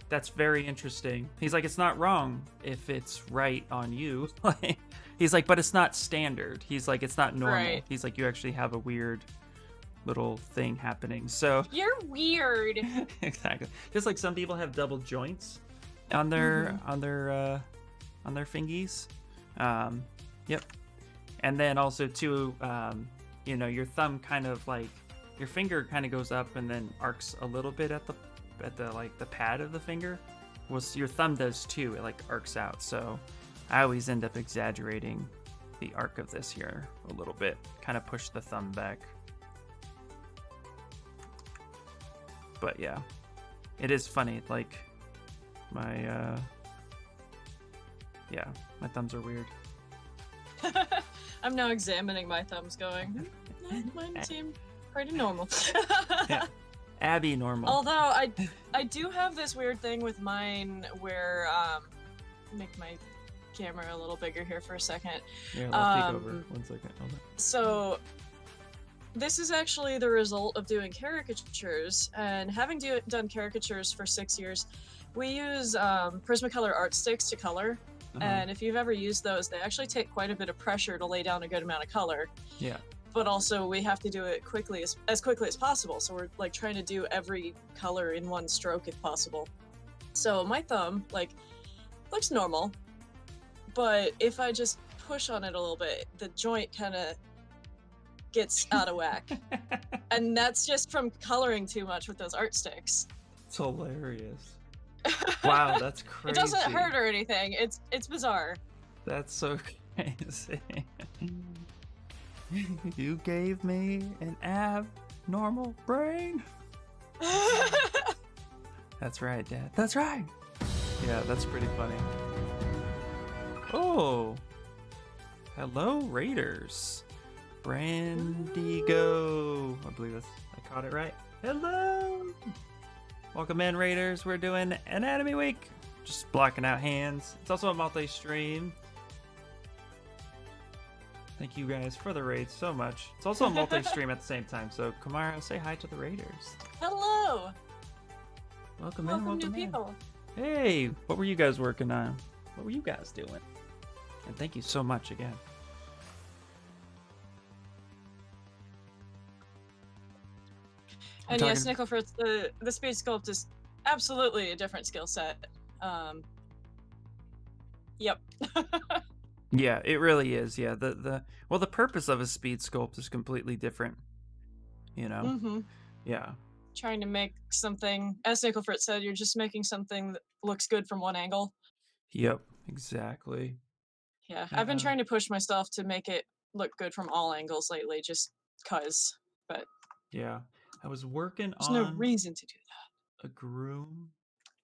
that's very interesting. He's like, it's not wrong if it's right on you. He's like, but it's not standard. He's like, it's not normal. Right. He's like, you actually have a weird little thing happening. So you're weird. Exactly. Just like some people have double joints on their fingies. Yep. And then also too, your thumb kind of like your finger kind of goes up and then arcs a little bit at the like the pad of the finger. Well, your thumb does too. It like arcs out. So I always end up exaggerating the arc of this here a little bit. Kind of push the thumb back. But yeah, it is funny. Like my thumbs are weird. I'm now examining my thumbs, going, mine seem pretty normal. Yeah, Abby normal. Although I do have this weird thing with mine where make my camera a little bigger here for a second. Yeah, I'll peek over. 1 second. Hold on. So this is actually the result of doing caricatures, and having done caricatures for 6 years, we use Prismacolor art sticks to color. And if you've ever used those, they actually take quite a bit of pressure to lay down a good amount of color. Yeah. But also we have to do it as quickly as possible. So we're like trying to do every color in one stroke if possible. So my thumb looks normal, but if I just push on it a little bit, the joint kind of gets out of whack. And that's just from coloring too much with those art sticks. It's hilarious. Wow, that's crazy. It doesn't hurt or anything. It's bizarre. That's so crazy. You gave me an abnormal brain. That's right, Dad. That's right. Yeah, that's pretty funny. Oh, hello, Raiders. Brandigo. I believe I caught it right. Hello. Welcome in, Raiders. We're doing Anatomy Week. Just blocking out hands. It's also a multi-stream. Thank you guys for the raid so much. It's also a multi-stream at the same time. So, Kamara, say hi to the Raiders. Hello. Welcome in. Welcome new people. Hey, what were you guys working on? What were you guys doing? And thank you so much again. And yes, Nickelfritz, the speed sculpt is absolutely a different skill set. Yep. Yeah, it really is. Yeah, the purpose of a speed sculpt is completely different. Yeah. Trying to make something, as Nickelfritz said, you're just making something that looks good from one angle. Yep, exactly. Yeah, I've been trying to push myself to make it look good from all angles lately, just cause. But yeah, I was working there's no reason to do a groom.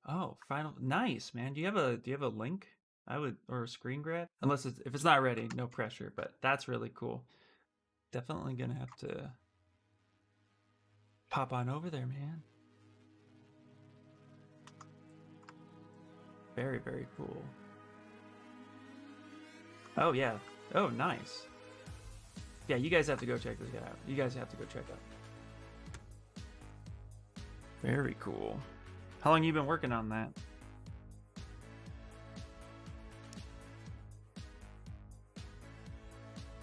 Oh, final. Nice, man. Do you have a link? I would, or a screen grab? Unless if it's not ready, no pressure. But that's really cool. Definitely gonna have to pop on over there, man. Very, very cool. Oh yeah. Oh, nice. Yeah, you guys have to go check this guy out. You guys have to go check out. Very cool. How long you been working on that?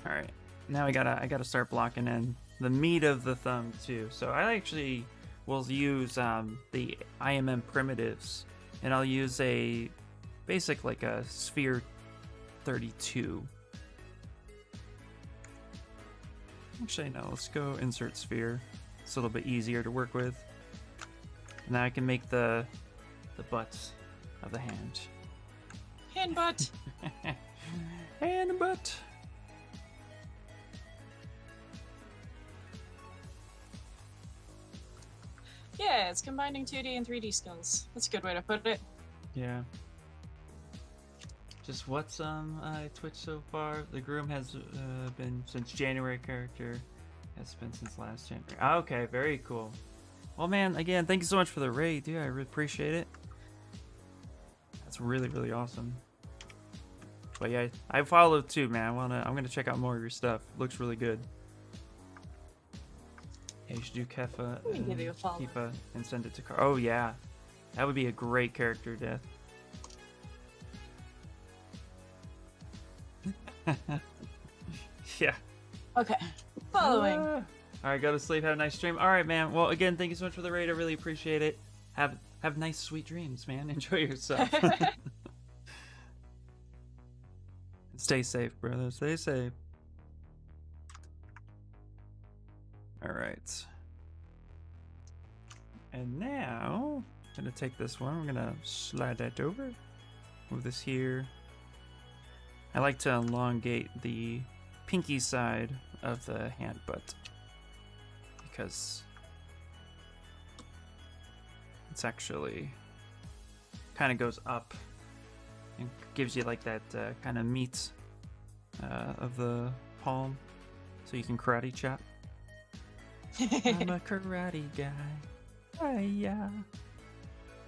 All right. Now I gotta start blocking in the meat of the thumb too. So I actually will use the IMM primitives, and I'll use a basic like a sphere 32. Actually, no. Let's go insert sphere. It's a little bit easier to work with. Now I can make the butts of the hand. Hand butt. Hand butt. Yeah, it's combining 2D and 3D skills. That's a good way to put it. Yeah. Just what's Twitch so far? The groom has been since January. Character has been since last January. Okay, very cool. Well, man, again, thank you so much for the raid, dude. I really appreciate it. That's really, really awesome. But yeah, I follow too, man. I'm gonna check out more of your stuff. Looks really good. Yeah, you should do Kefa and give you a follow. Kifa and send it to Car. Oh yeah, that would be a great character death. Yeah. Okay. Following. All right, go to sleep. Have a nice stream. All right, man. Well, again, thank you so much for the raid. I really appreciate it. Have nice, sweet dreams, man. Enjoy yourself. Stay safe, brother. Stay safe. All right. And now, I'm gonna take this one. I'm gonna slide that over. Move this here. I like to elongate the pinky side of the hand butt because it's actually kind of goes up and gives you like that kind of meat of the palm, so you can karate chop. I'm a karate guy. Oh yeah.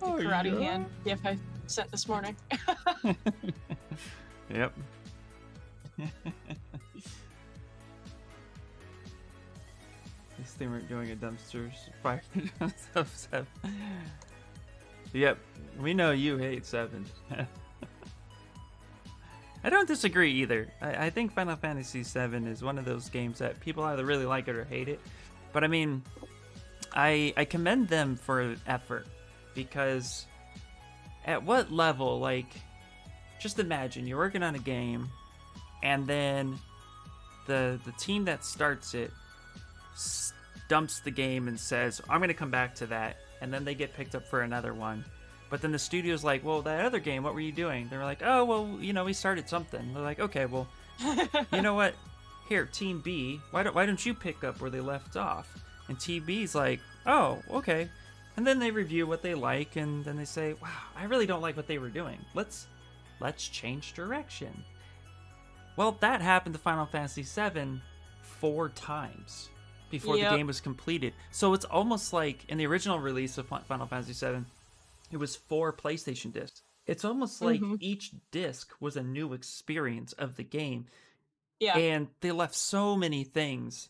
The karate hand gift I sent this morning. Yep. This thing we're doing a dumpster fire. Yep, we know you hate 7. I don't disagree either. I think Final Fantasy VII is one of those games that people either really like it or hate it. But I mean, I commend them for effort, because at what level, like, just imagine you're working on a game and then the team that starts it dumps the game and says, I'm going to come back to that, and then they get picked up for another one. But then the studio's like, well, that other game, what were you doing? They're like, oh, well, you know, we started something. They're like, okay, well, you know what? Here, Team B, why don't you pick up where they left off? And Team B's like, oh, okay. And then they review what they like, and then they say, wow, I really don't like what they were doing. Let's change direction. Well, that happened to Final Fantasy VII 4 times before the game was completed. So it's almost like in the original release of Final Fantasy VII, it was 4 PlayStation discs. It's almost like each disc was a new experience of the game. Yeah. And they left so many things,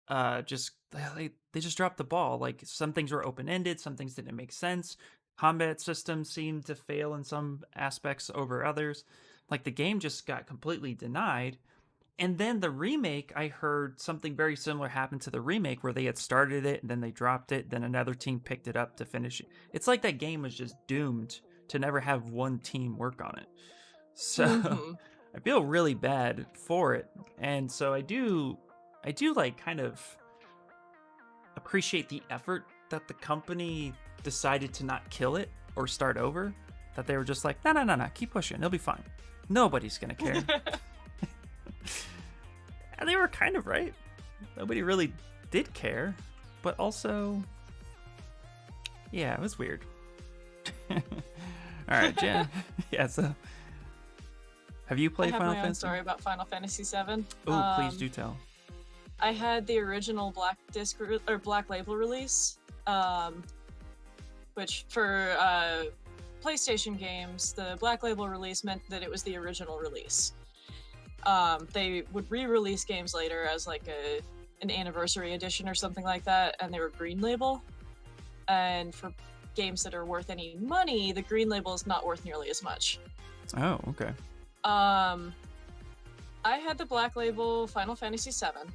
they just dropped the ball. Like, some things were open-ended, some things didn't make sense. Combat systems seemed to fail in some aspects over others. Like, the game just got completely denied. And then the remake, I heard something very similar happened to the remake, where they had started it and then they dropped it, then another team picked it up to finish it. It's like that game was just doomed to never have one team work on it. So I feel really bad for it. And so I do like kind of appreciate the effort that the company decided to not kill it or start over. That they were just like, no, keep pushing, it'll be fine. Nobody's gonna care. And they were kind of right. Nobody really did care. But also, Yeah, it was weird. All right, Jen. Yeah, so have you played Final I have my own Fantasy? story about Final Fantasy VII. Oh, please do tell. I had the original Black Disc or Black Label release, which for PlayStation games, the Black Label release meant that it was the original release. They would re-release games later as like an anniversary edition or something like that, and they were Green Label. And for games that are worth any money, the Green Label is not worth nearly as much. Oh, okay. I had the Black Label Final Fantasy VII,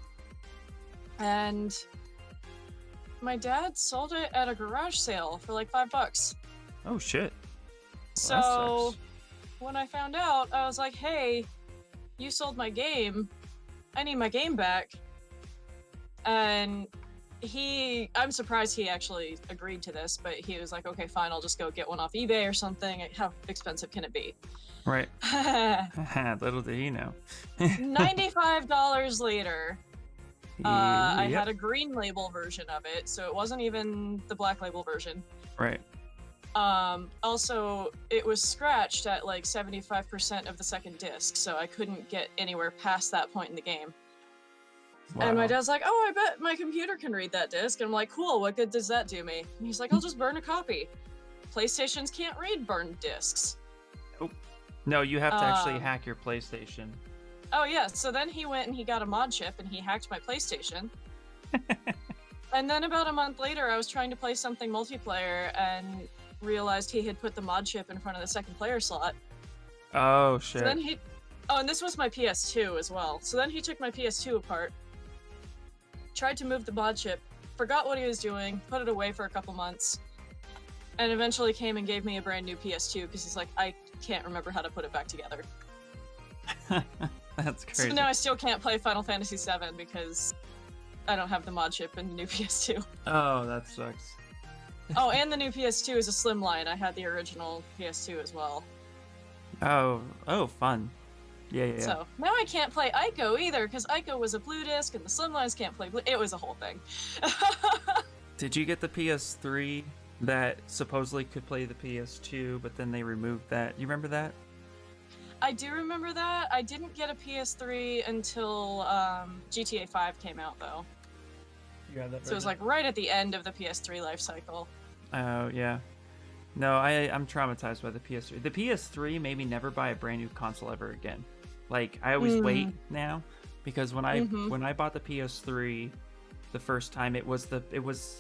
and my dad sold it at a garage sale for like $5. Oh shit. So Well, when I found out, I was like, hey, you sold my game. I need my game back. And I'm surprised he actually agreed to this, but he was like, okay, fine, I'll just go get one off eBay or something. How expensive can it be? right. Little did he know. $95 later, I Yep. had a Green Label version of it, so it wasn't even the Black Label version. Right. Also, it was scratched at like 75% of the second disc, so I couldn't get anywhere past that point in the game. Wow. And my dad's like, oh, I bet my computer can read that disc. And I'm like, cool, what good does that do me? And he's like, I'll just burn a copy. PlayStations can't read burned discs. No, you have to actually hack your PlayStation. Oh, yeah, so then he went and he got a mod chip and he hacked my PlayStation. And then about a month later, I was trying to play something multiplayer and realized he had put the mod chip in front of the second player slot. Oh, shit. So then and this was my PS2 as well. So then he took my PS2 apart, tried to move the mod chip, forgot what he was doing, put it away for a couple months, and eventually came and gave me a brand new PS2 because he's like, I can't remember how to put it back together. That's crazy. So now I still can't play Final Fantasy VII because I don't have the mod chip in the new PS2. Oh, that sucks. Oh, and the new PS2 is a slimline. I had the original PS2 as well. Oh, fun. Yeah. So now I can't play Ico either because Ico was a blue disc and the slimlines can't play blue. It was a whole thing. Did you get the PS3 that supposedly could play the PS2, but then they removed that? You remember that? I do remember that. I didn't get a PS3 until GTA 5 came out, though. You got that. So it was like right at the end of the PS3 life cycle. Oh, yeah. No, I'm traumatized by the PS3. The PS3 made me never buy a brand new console ever again. Like, I always wait now, because when I bought the PS3 the first time, it was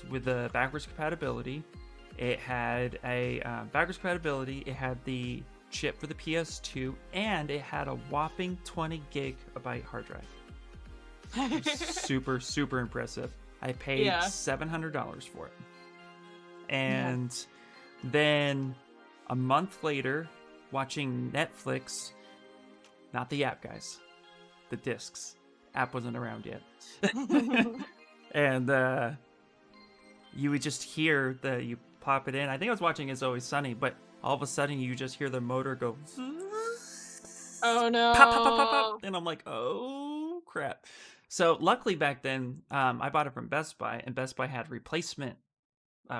with the backwards compatibility. It had a backwards compatibility. It had the chip for the PS2, and it had a whopping 20 gigabyte hard drive. Super impressive. I paid $700 for it. And then a month later, watching Netflix, not the app, guys, the discs. App wasn't around yet. And you would just hear you pop it in. I think I was watching It's Always Sunny, but all of a sudden you just hear the motor go. Oh no! Pop, pop, pop, pop, pop. And I'm like, oh crap. So luckily back then, I bought it from Best Buy, and Best Buy had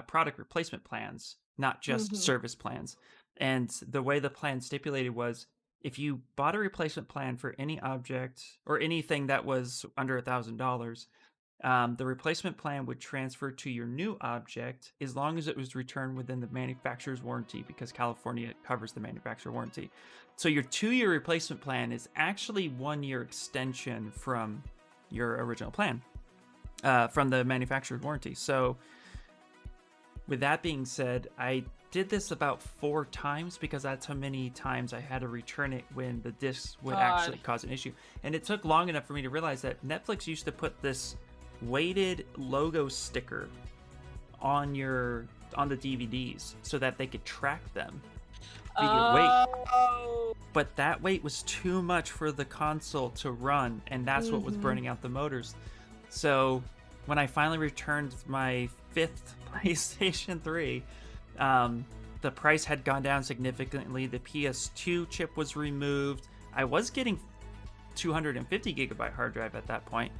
product replacement plans, not just service plans. And the way the plan stipulated was, if you bought a replacement plan for any object or anything that was under $1,000, the replacement plan would transfer to your new object as long as it was returned within the manufacturer's warranty, because California covers the manufacturer warranty. So your 2-year replacement plan is actually 1-year extension from your original plan, from the manufacturer's warranty. So with that being said, I did this about 4 times because that's how many times I had to return it when the discs would actually cause an issue. And it took long enough for me to realize that Netflix used to put this weighted logo sticker on the DVDs so that they could track them via weight. But that weight was too much for the console to run, and that's what was burning out the motors. So when I finally returned my 5th PlayStation 3, the price had gone down significantly. The PS2 chip was removed. I was getting 250 gigabyte hard drive at that point,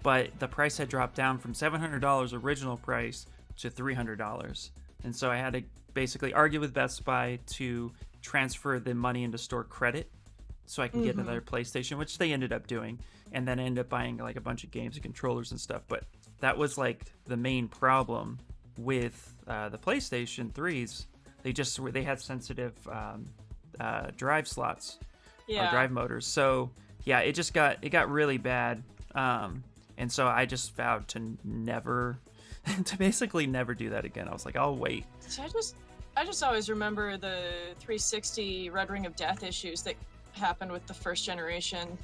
but the price had dropped down from $700 original price to $300. And so I had to basically argue with Best Buy to transfer the money into store credit so I can get another PlayStation, which they ended up doing. And then I ended up buying like a bunch of games and controllers and stuff. But that was like the main problem with the PlayStation 3s. They had sensitive drive slots, or drive motors. So yeah, it got really bad. And so I just vowed to basically never do that again. I was like, I'll wait. See, I just always remember the 360 Red Ring of Death issues that happened with the first generation,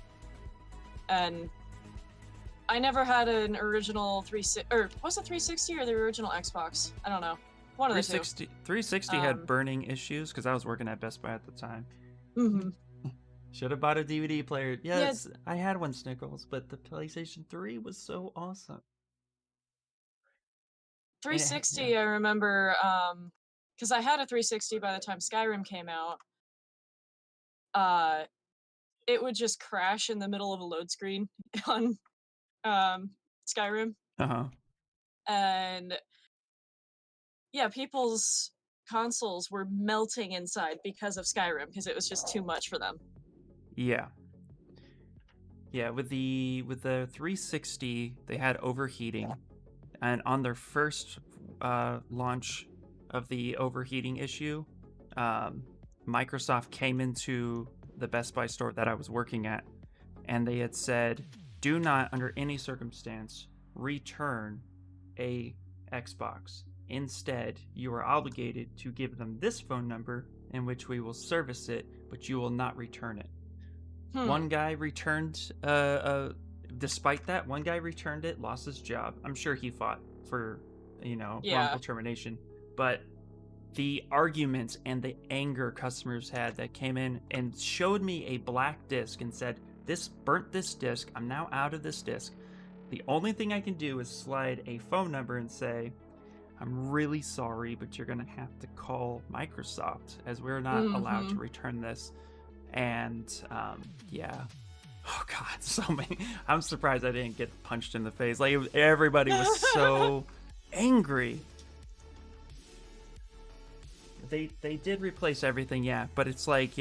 and I never had an original 360, or was it 360 or the original Xbox? I don't know. One of the two. 360 had burning issues because I was working at Best Buy at the time. Mm-hmm. Should have bought a DVD player. Yes, yeah. I had one, Snickles, but the PlayStation 3 was so awesome. 360, I remember, because I had a 360 by the time Skyrim came out. It would just crash in the middle of a load screen on Skyrim. And yeah, people's consoles were melting inside because of Skyrim, because it was just too much for them. Yeah, with the 360, they had overheating, and on their first launch of the overheating issue, Microsoft came into the Best Buy store that I was working at, and they had said, do not under any circumstance return a Xbox. Instead, you are obligated to give them this phone number in which we will service it, but you will not return it. One guy returned, despite that, one guy returned it, lost his job. I'm sure he fought for, wrongful termination. But the arguments and the anger customers had that came in and showed me a black disc and said, this burnt this disc, I'm now out of this disc. The only thing I can do is slide a phone number and say, I'm really sorry, but you're going to have to call Microsoft as we're not allowed to return this. And yeah, oh god, so many. I'm surprised I didn't get punched in the face. Like, everybody was so angry. They did replace everything, yeah, but it's like,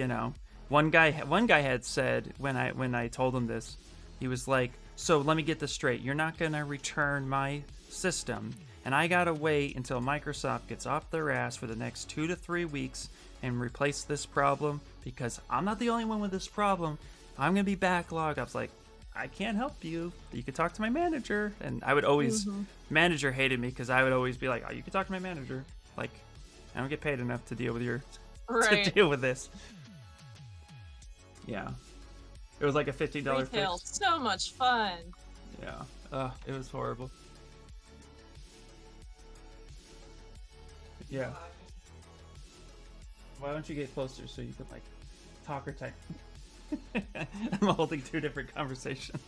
one guy had said when I told him this, he was like, so let me get this straight, you're not gonna return my system, and I gotta wait until Microsoft gets off their ass for the next 2 to 3 weeks and replace this problem, because I'm not the only one with this problem. I'm gonna be backlogged. I was like, I can't help you. You could talk to my manager. And I would always, manager hated me because I would always be like, oh, you can talk to my manager. Like, I don't get paid enough to deal with to deal with this. Yeah, it was like a $15 Retail, fix. so much fun. Yeah, it was horrible. Yeah. Why don't you get closer so you can like talk or type? I'm holding 2 different conversations.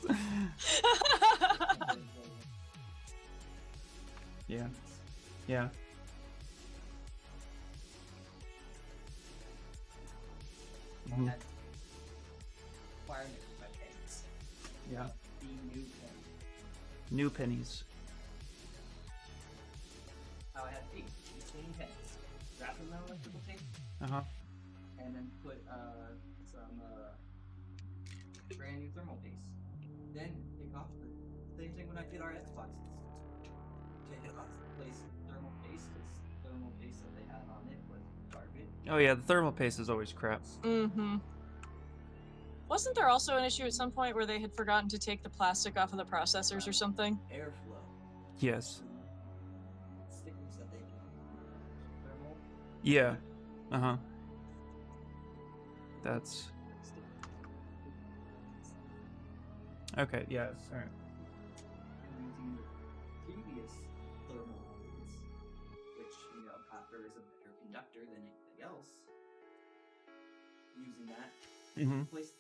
Yeah. Mm-hmm. Yeah. New pennies. I had 8 clean pennies. Wrap them in electrical tape. And then put some brand new thermal paste. Then take off the same thing when I did our Xboxes. Take it off, replace thermal paste, because thermal paste that they had on it was garbage. Oh yeah, the thermal paste is always crap. Wasn't there also an issue at some point where they had forgotten to take the plastic off of the processors or something? Airflow. Yes. Stickers that they thermal. Yeah. That's okay. Yeah. All right. Using the previous thermal ones, which copper is a better conductor than anything else. Using that, replace.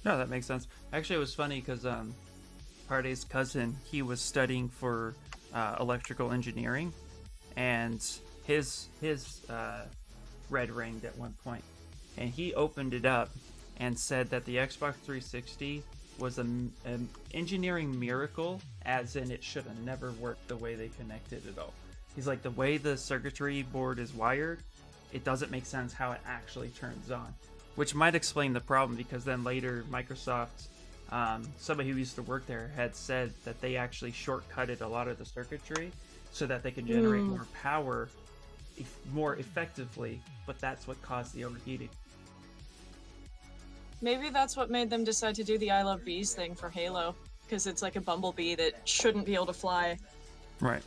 No, that makes sense. Actually, it was funny because Parday's cousin, he was studying for electrical engineering, and his red ringed at one point, and he opened it up and said that the Xbox 360 was an engineering miracle, as in it should have never worked the way they connected it all. He's like, the way the circuitry board is wired, it doesn't make sense how it actually turns on, which might explain the problem, because then later Microsoft, somebody who used to work there had said that they actually shortcutted a lot of the circuitry so that they could generate more power more effectively, but that's what caused the overheating. Maybe that's what made them decide to do the I Love Bees thing for Halo, because it's like a bumblebee that shouldn't be able to fly. Right.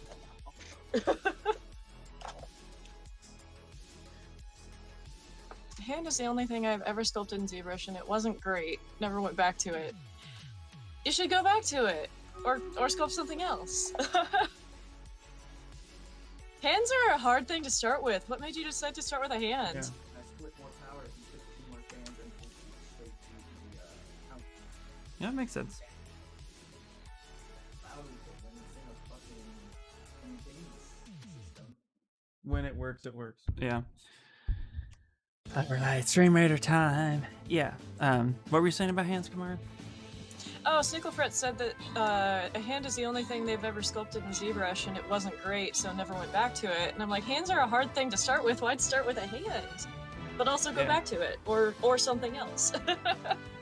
Hand is the only thing I've ever sculpted in ZBrush, and it wasn't great. Never went back to it. You should go back to it, or sculpt something else. Hands are a hard thing to start with. What made you decide to start with a hand? Yeah. I split more power and put 2 more fans and pull straight to the counter. Yeah, that makes sense. When it works, it works. Yeah. Alright, Stream Raider time. Yeah. What were you saying about hands, Kamara? Oh, Snicklefret said that a hand is the only thing they've ever sculpted in ZBrush, and it wasn't great, so never went back to it. And I'm like, hands are a hard thing to start with. Why'd start with a hand? But also go back to it, or something else.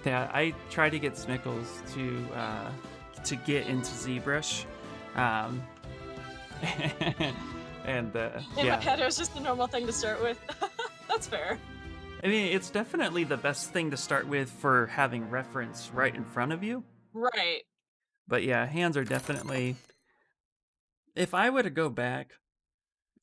Yeah, I tried to get Snickles to get into ZBrush, and In my head, it was just a normal thing to start with. That's fair. I mean, it's definitely the best thing to start with for having reference right in front of you. Right. But yeah, hands are definitely... If I were to go back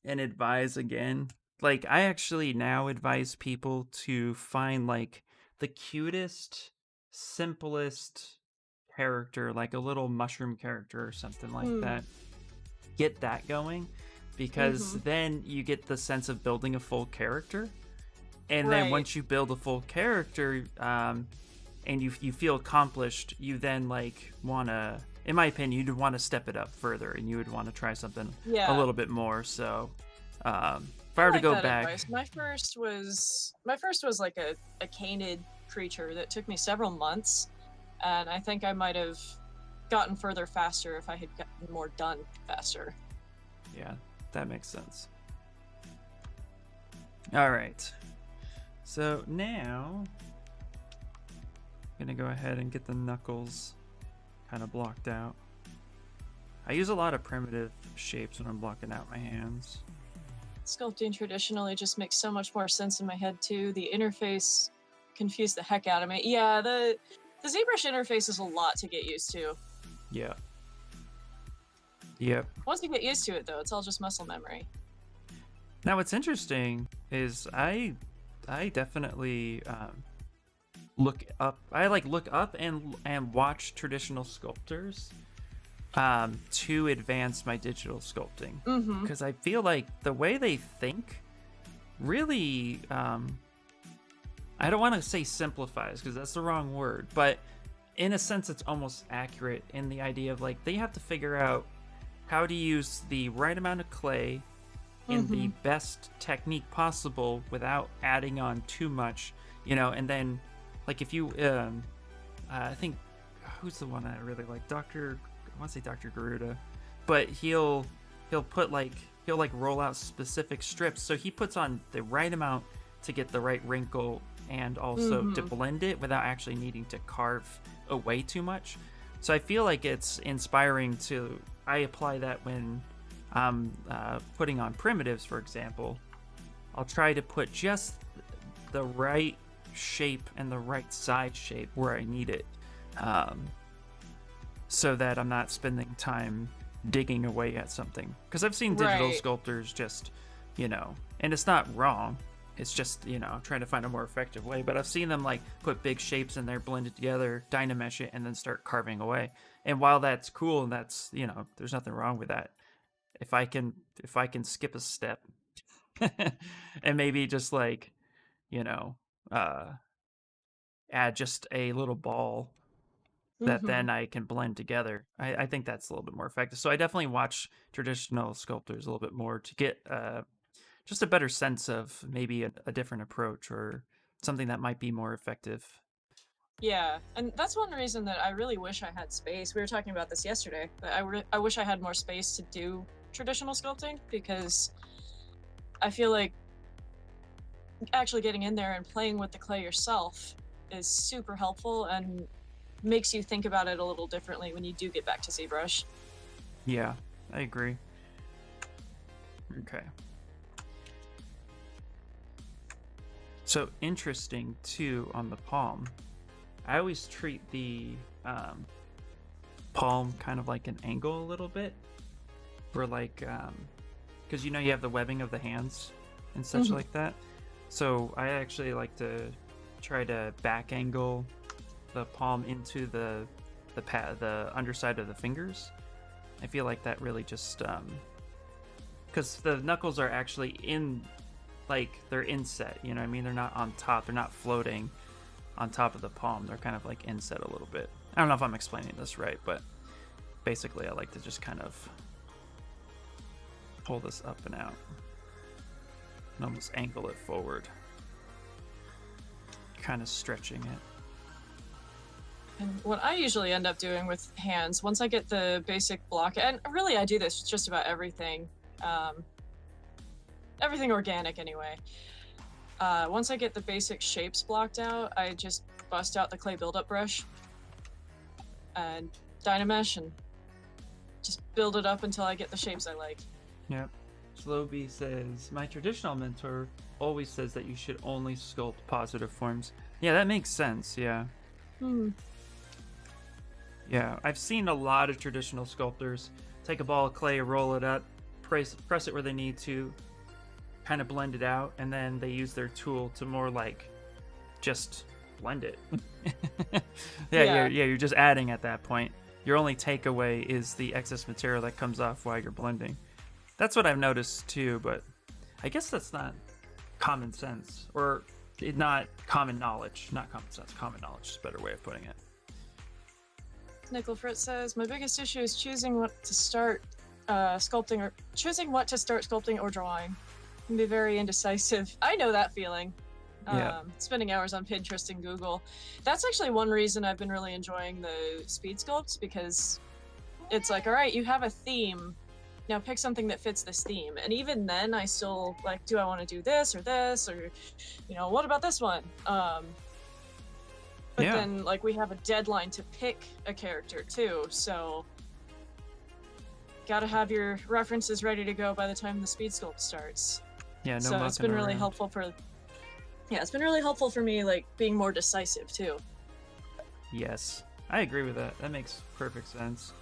and advise again, like, I actually now advise people to find, like, the cutest, simplest character, like a little mushroom character or something like that. Get that going, because then you get the sense of building a full character. And then once you build a full character, and you feel accomplished, you then, like, want to, in my opinion, you'd want to step it up further, and you would want to try something a little bit more. So, if I were to go back... Advice. My first was like a canid creature that took me several months, and I think I might have gotten further faster if I had gotten more done faster. Yeah, that makes sense. All right. So now, I'm gonna go ahead and get the knuckles kind of blocked out. I use a lot of primitive shapes when I'm blocking out my hands. Sculpting traditionally just makes so much more sense in my head too. The interface confused the heck out of me. Yeah, the ZBrush interface is a lot to get used to. Yeah. Yep. Once you get used to it, though, it's all just muscle memory. Now, what's interesting is I definitely look up. I look up and watch traditional sculptors to advance my digital sculpting, because I feel like the way they think really, I don't want to say simplifies, because that's the wrong word, but in a sense it's almost accurate in the idea of, like, they have to figure out how to use the right amount of clay in the best technique possible without adding on too much, and then, like, if you I think, who's the one I really like, I want to say Dr. Garuda, but he'll roll out specific strips, so he puts on the right amount to get the right wrinkle, and also to blend it without actually needing to carve away too much. So I feel like it's inspiring to... I apply that when I'm putting on primitives, for example. I'll try to put just the right shape and the right side shape where I need it, so that I'm not spending time digging away at something. Because I've seen digital sculptors just, and it's not wrong. It's just, trying to find a more effective way. But I've seen them, like, put big shapes in there, blend it together, dynamesh it, and then start carving away. And while that's cool, and that's, there's nothing wrong with that. If I can skip a step and maybe just, like, add just a little ball that then I can blend together, I think that's a little bit more effective. So I definitely watch traditional sculptors a little bit more to get just a better sense of maybe a different approach or something that might be more effective. Yeah, and that's one reason that I really wish I had space. We were talking about this yesterday, but I wish I had more space to do traditional sculpting, because I feel like actually getting in there and playing with the clay yourself is super helpful and makes you think about it a little differently when you do get back to ZBrush. Yeah, I agree. Okay. So interesting too on the palm. I always treat the palm kind of like an angle a little bit. Where like, because you have the webbing of the hands and such like that. So I actually like to try to back angle the palm into the underside of the fingers. I feel like that really just because the knuckles are actually in, like, they're inset, you know what I mean? They're not on top, they're not floating on top of the palm, they're kind of like inset a little bit. I don't know if I'm explaining this right, but basically I like to just kind of pull this up and out and almost angle it forward, kind of stretching it. And what I usually end up doing with hands, once I get the basic block, and really I do this with just about everything, everything organic anyway. Once I get the basic shapes blocked out, I just bust out the clay buildup brush and Dynamesh and just build it up until I get the shapes I like. Yep. Slowbee says, my traditional mentor always says that you should only sculpt positive forms. Yeah, that makes sense, yeah. Yeah, I've seen a lot of traditional sculptors take a ball of clay, roll it up, press it where they need to, kind of blend it out, and then they use their tool to more like just blend it. You're just adding at that point. Your only takeaway is the excess material that comes off while you're blending. That's what I've noticed too, but I guess that's not common sense, or not common knowledge. Not common sense, common knowledge is a better way of putting it. Nickel Fritz says, my biggest issue is choosing what to start sculpting or drawing. It can be very indecisive. I know that feeling. Spending hours on Pinterest and Google. That's actually one reason I've been really enjoying the speed sculpts, because it's like, all right, you have a theme. Now pick something that fits this theme. And even then I still like, do I want to do this, or what about this one? But then, like, we have a deadline to pick a character too, so gotta have your references ready to go by the time the speed sculpt starts. Yeah, no. So it's been really helpful for. Yeah, it's been really helpful for me, like, being more decisive too. Yes, I agree with that. That makes perfect sense.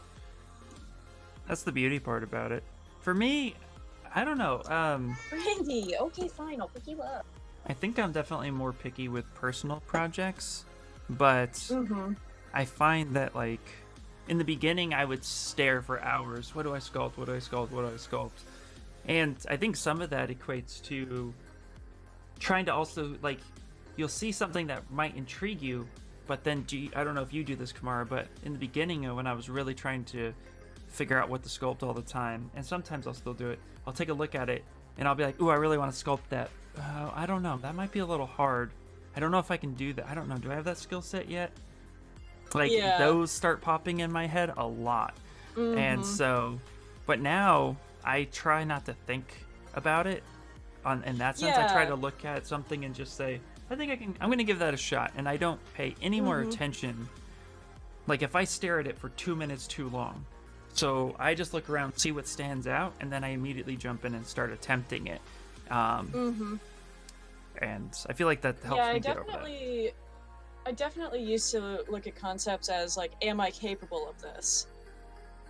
That's the beauty part about it. For me, I don't know. Randy, okay, fine, I'll pick you up. I think I'm definitely more picky with personal projects. But I find that, like, in the beginning, I would stare for hours. What do I sculpt? What do I sculpt? What do I sculpt? And I think some of that equates to trying to also, like, you'll see something that might intrigue you, but then I don't know if you do this, Kamara, but in the beginning when I was really trying to figure out what to sculpt all the time, and sometimes I'll still do it, I'll take a look at it, and I'll be like, ooh, I really want to sculpt that. I don't know. That might be a little hard. I don't know if I can do that. I don't know. Do I have that skill set yet? Like, those start popping in my head a lot. And so, but now I try not to think about it in that sense. I try to look at something and just say, I'm going to give that a shot. And I don't pay any more attention. Like, if I stare at it for 2 minutes too long. So I just look around, see what stands out, and then I immediately jump in and start attempting it. And I feel like that helps me get over that. I definitely used to look at concepts as, like, am I capable of this?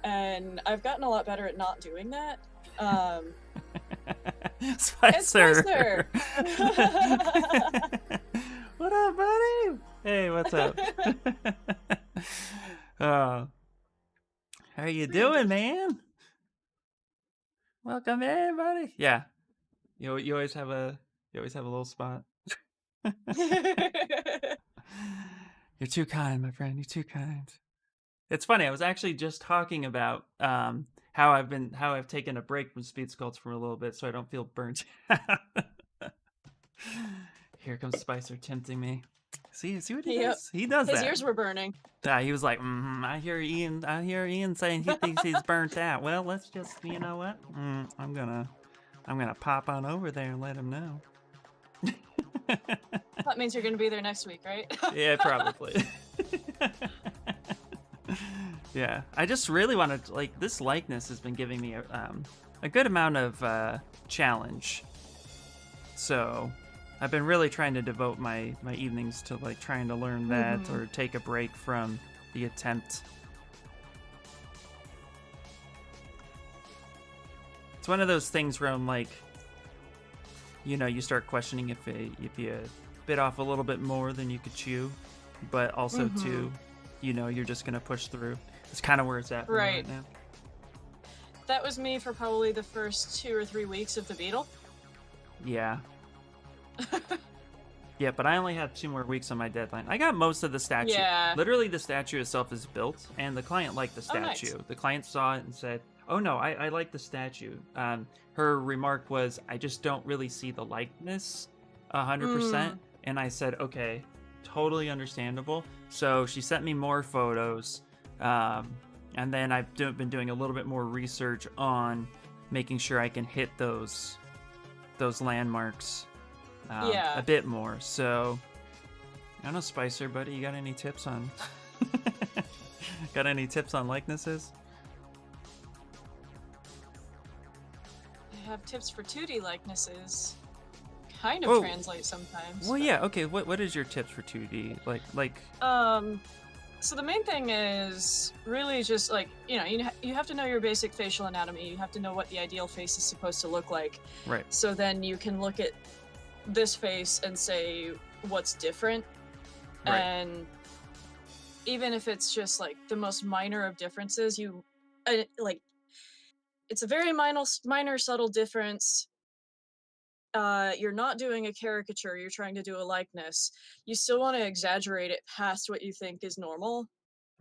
And I've gotten a lot better at not doing that. Spicer! What up, buddy? Hey, what's up? How you doing, man? Welcome, everybody. Yeah, you always have a little spot. You're too kind, my friend. You're too kind. It's funny. I was actually just talking about how I've taken a break from speed sculpts for a little bit, so I don't feel burnt out. Here comes Spicer tempting me. See what he Yep. does? He does His that. ears were burning. Yeah, he was like, I hear Ian saying he thinks he's burnt out. Well, let's just, you know what? I'm gonna pop on over there and let him know. That means you're gonna be there next week, right? Yeah, probably. Yeah, I just really wanted to, like, this likeness has been giving me a good amount of challenge. So I've been really trying to devote my evenings to like trying to learn that or take a break from the attempt. It's one of those things where I'm like, you know, you start questioning if you bit off a little bit more than you could chew, but also too, you know, you're just gonna push through. It's kind of where it's at for me right now. That was me for probably the first 2 or 3 weeks of the Beetle. Yeah. Yeah, but I only have 2 more weeks on my deadline. I got most of the statue. Yeah. Literally, the statue itself is built, and the client liked the statue. Nice. The client saw it and said, "Oh no, I like the statue." Her remark was, "I just don't really see the likeness 100%." And I said, "Okay, totally understandable." So she sent me more photos, and then I've been doing a little bit more research on making sure I can hit those landmarks. A bit more. So I don't know, Spicer, buddy, you got any tips on likenesses? I have tips for 2D likenesses. Kind of translate sometimes. Well, yeah, okay. What is your tips for 2D? Like so the main thing is really just like, you know, you have to know your basic facial anatomy. You have to know what the ideal face is supposed to look like. Right. So then you can look at this face and say what's different. Right. And even if it's just like the most minor of differences, like it's a very minor subtle difference. You're not doing a caricature, you're trying to do a likeness. You still want to exaggerate it past what you think is normal.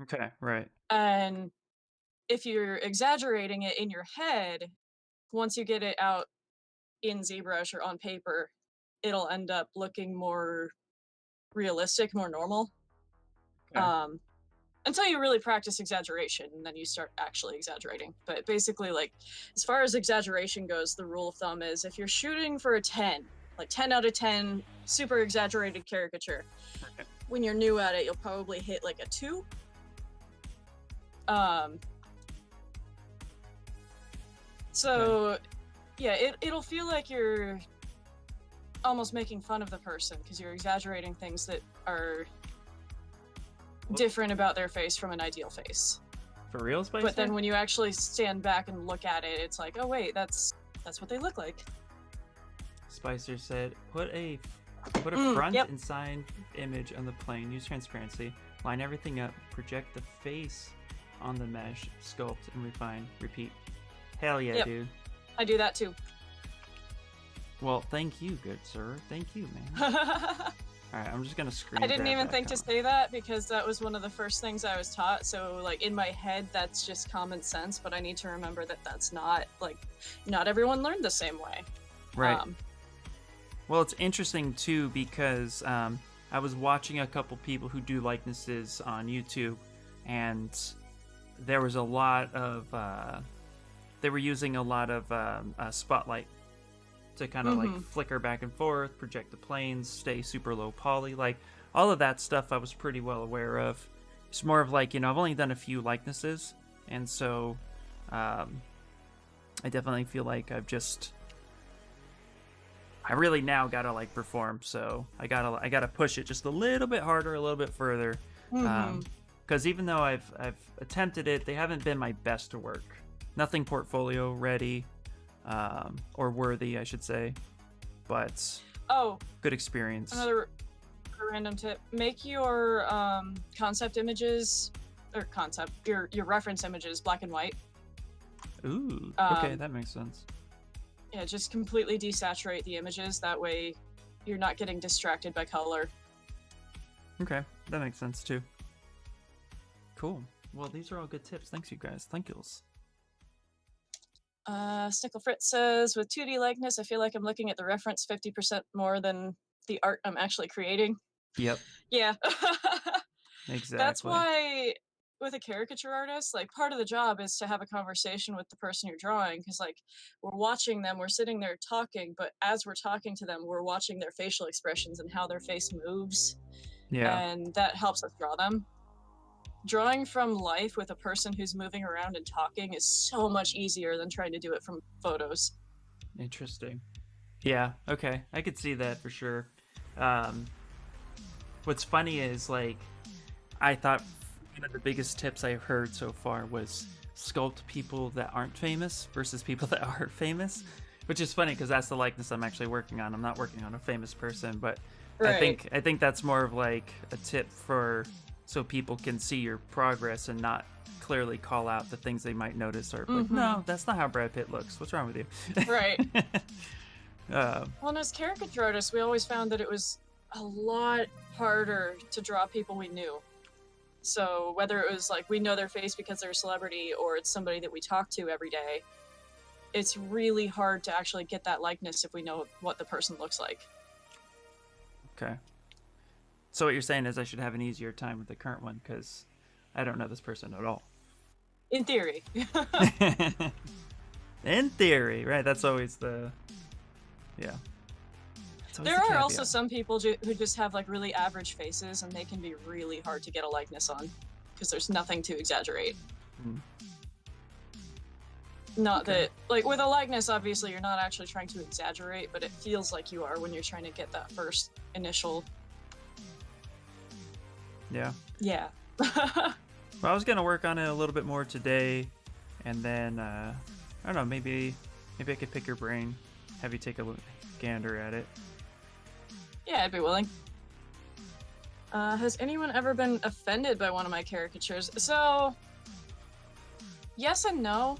Okay, right. And if you're exaggerating it in your head, once you get it out in ZBrush or on paper, it'll end up looking more realistic, more normal. Okay. Until you really practice exaggeration, and then you start actually exaggerating. But basically, like, as far as exaggeration goes, the rule of thumb is if you're shooting for a 10, like 10 out of 10, super exaggerated caricature, when you're new at it, you'll probably hit like a 2. So, yeah, it'll feel like you're almost making fun of the person because you're exaggerating things that are different about their face from an ideal face. For real, Spicer? But then when you actually stand back and look at it, it's like, oh wait, that's what they look like. Spicer said, put a front and side image on the plane, use transparency, line everything up, project the face on the mesh, sculpt and refine, repeat. Hell yeah, dude. I do that too. Well, thank you, good sir. Thank you, man. Alright, I'm just gonna screen. I didn't even think to say that because that was one of the first things I was taught. So, like, in my head, that's just common sense, but I need to remember that that's not, like, not everyone learned the same way. Right. Well, it's interesting, too, because I was watching a couple people who do likenesses on YouTube, and there was a lot of, they were using a lot of spotlight to kind of like flicker back and forth, project the planes, stay super low poly, like all of that stuff I was pretty well aware of. It's more of like, you know, I've only done a few likenesses, and so I definitely feel like I really now gotta like perform, so I gotta push it just a little bit harder, a little bit further, because even though I've attempted it, they haven't been my best work. Nothing portfolio ready. Or worthy, I should say, but good experience. Another random tip: make your concept images or your reference images black and white. Ooh, okay, that makes sense. Yeah, just completely desaturate the images. That way, you're not getting distracted by color. Okay, that makes sense too. Cool. Well, these are all good tips. Thanks, you guys. Thank yous. Snickle Fritz says, with 2D likeness, I feel like I'm looking at the reference 50% more than the art I'm actually creating. Yep. Yeah. That's Exactly. why with a caricature artist, like part of the job is to have a conversation with the person you're drawing because like we're watching them, we're sitting there talking, but as we're talking to them, we're watching their facial expressions and how their face moves, Yeah. and that helps us draw them. Drawing from life with a person who's moving around and talking is so much easier than trying to do it from photos. Interesting. Yeah. Okay. I could see that for sure. Um, what's funny is like I thought one of the biggest tips I've heard so far was sculpt people that aren't famous versus people that are famous, which is funny because that's the likeness I'm actually working on. I'm not working on a famous person, but Right. I think that's more of like a tip for so people can see your progress and not clearly call out the things they might notice or like, no, that's not how Brad Pitt looks. What's wrong with you? Right. uh, Well, and as caricature artists, we always found that it was a lot harder to draw people we knew. So whether it was like we know their face because they're a celebrity or it's somebody that we talk to every day, it's really hard to actually get that likeness if we know what the person looks like. okay. So what you're saying is I should have an easier time with the current one because I don't know this person at all. In theory. In theory, right? That's always the There are also some people who just have like really average faces and they can be really hard to get a likeness on because there's nothing to exaggerate. Not that, like with a likeness, obviously you're not actually trying to exaggerate, but it feels like you are when you're trying to get that first initial. Yeah. Yeah. Well, I was gonna work on it a little bit more today, and then I don't know, maybe I could pick your brain, have you take a gander at it. Yeah, I'd be willing. Has anyone ever been offended by one of my caricatures? So, yes and no.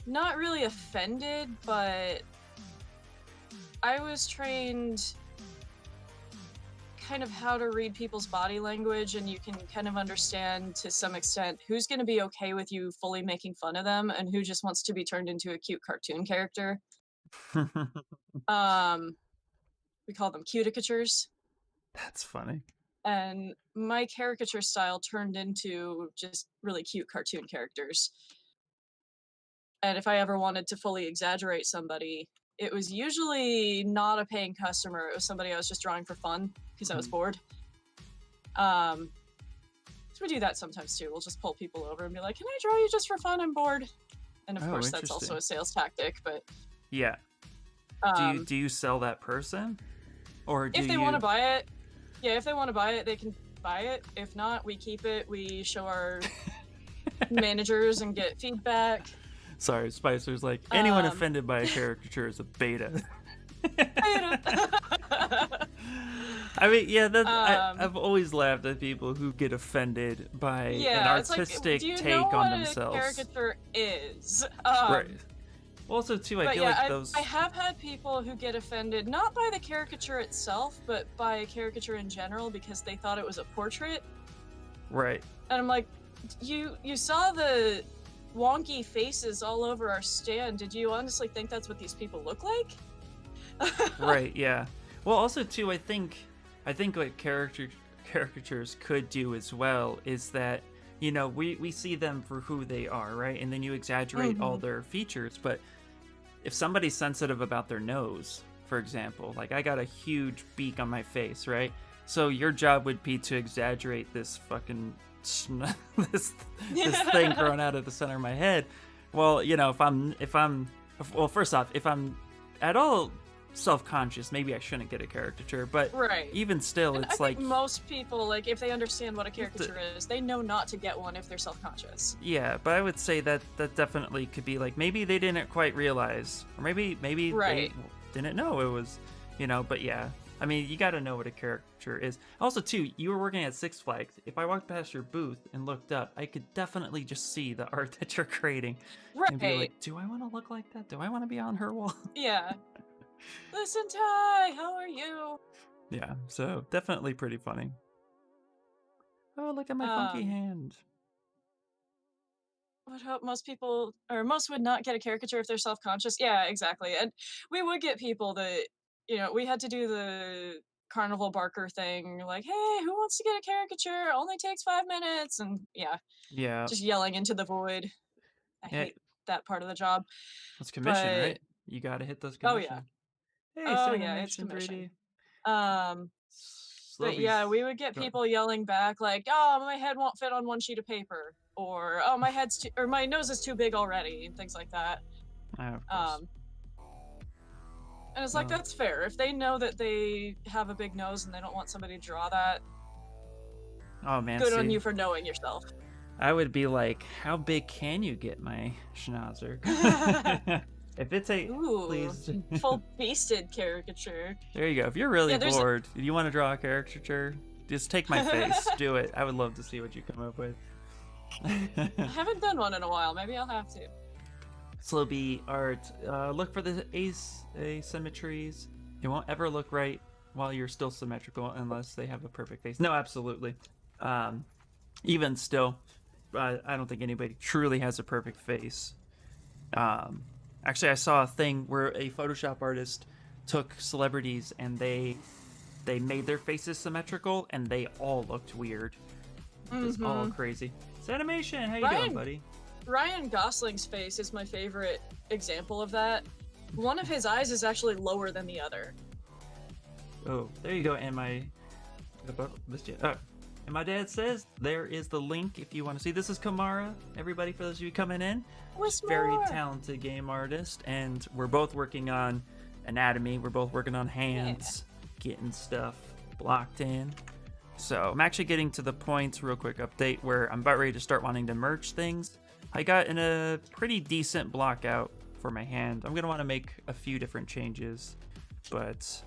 Not really offended, but I was trained kind of how to read people's body language, and you can kind of understand to some extent who's going to be okay with you fully making fun of them and who just wants to be turned into a cute cartoon character. We call them cuticatures. That's funny. And my caricature style turned into just really cute cartoon characters. And if I ever wanted to fully exaggerate somebody, it was usually not a paying customer. It was somebody I was just drawing for fun because I was bored. So we do that sometimes too. We'll just pull people over and be like, "Can I draw you just for fun? I'm bored." And of course, that's also a sales tactic. But yeah, do you sell that person, or do if they want to buy it? Yeah, if they want to buy it, they can buy it. If not, we keep it. We show our managers and get feedback. Sorry, Spicer's like, anyone offended by a caricature is a beta. I mean, yeah, I've always laughed at people who get offended by an artistic take on themselves. What a caricature is. Right. Also, too, I feel like those. I have had people who get offended not by the caricature itself, but by a caricature in general because they thought it was a portrait. Right. And I'm like, you saw the wonky faces all over our stand. Did you honestly think that's what these people look like? Right. Yeah. Well, also too, I think what caricatures could do as well is that, you know, we see them for who they are, right? And then you exaggerate all their features. But if somebody's sensitive about their nose, for example, like I got a huge beak on my face, right? So your job would be to exaggerate this fucking this thing growing out of the center of my head. Well, you know, well, first off, if I'm at all self-conscious, maybe I shouldn't get a caricature, but even still, and it's I think most people, like, if they understand what a caricature is, they know not to get one if they're self-conscious. Yeah, but I would say that definitely could be like, maybe they didn't quite realize, or maybe they didn't know it was, you know. But yeah, I mean, you got to know what a caricature is. Also, too, you were working at Six Flags. If I walked past your booth and looked up, I could definitely just see the art that you're creating and be like, do I want to look like that? Do I want to be on her wall? Yeah. Listen, Ty, how are you? Yeah, so definitely pretty funny. Oh, look at my funky hand. I would hope most would not get a caricature if they're self-conscious. Yeah, exactly. And we would get people that, we had to do the carnival barker thing, like, hey, who wants to get a caricature? Only takes 5 minutes. And Yeah. just yelling into the void. I hate that part of the job. It's commission, But right? You got to hit those oh yeah, commission. Hey, it's animation commission. 3D. But yeah, we would get people yelling back like, "Oh, my head won't fit on one sheet of paper," or "Oh, my nose is too big already," and things like that. Of course. And it's like, that's fair. If they know that they have a big nose and they don't want somebody to draw that, oh man, good on you for knowing yourself. I would be like, how big can you get my schnauzer? If it's a please full beasted caricature. There you go. If you're really bored and you want to draw a caricature, just take my face. Do it. I would love to see what you come up with. I haven't done one in a while. Maybe I'll have to. Slow beat art. Look for the asymmetries. It won't ever look right while you're still symmetrical unless they have a perfect face. No, absolutely. Even still, I don't think anybody truly has a perfect face. Actually, I saw a thing where a Photoshop artist took celebrities and they made their faces symmetrical and they all looked weird. It's all crazy. It's animation. How you doing, buddy? Ryan Gosling's face is my favorite example of that. One of his eyes is actually lower than the other. Oh, there you go. And my dad says there is the link if you want to see. This is Kamara, everybody, for those of you coming in. Very talented game artist, and we're both working on anatomy. We're both working on hands, getting stuff blocked in. So I'm actually getting to the point, real quick update, where I'm about ready to start wanting to merge things. I got in a pretty decent block out for my hand. I'm going to want to make a few different changes, but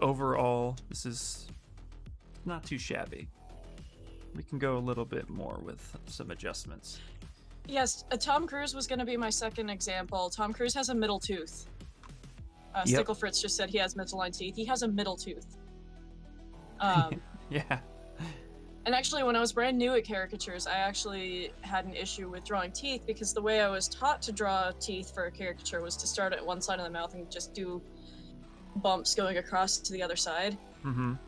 overall, this is not too shabby. We can go a little bit more with some adjustments. Yes, Tom Cruise was going to be my second example. Tom Cruise has a middle tooth. Stickle Fritz just said he has Misaligned teeth. He has a middle tooth. Yeah. And actually, when I was brand new at caricatures, I actually had an issue with drawing teeth because the way I was taught to draw teeth for a caricature was to start at one side of the mouth and just do bumps going across to the other side.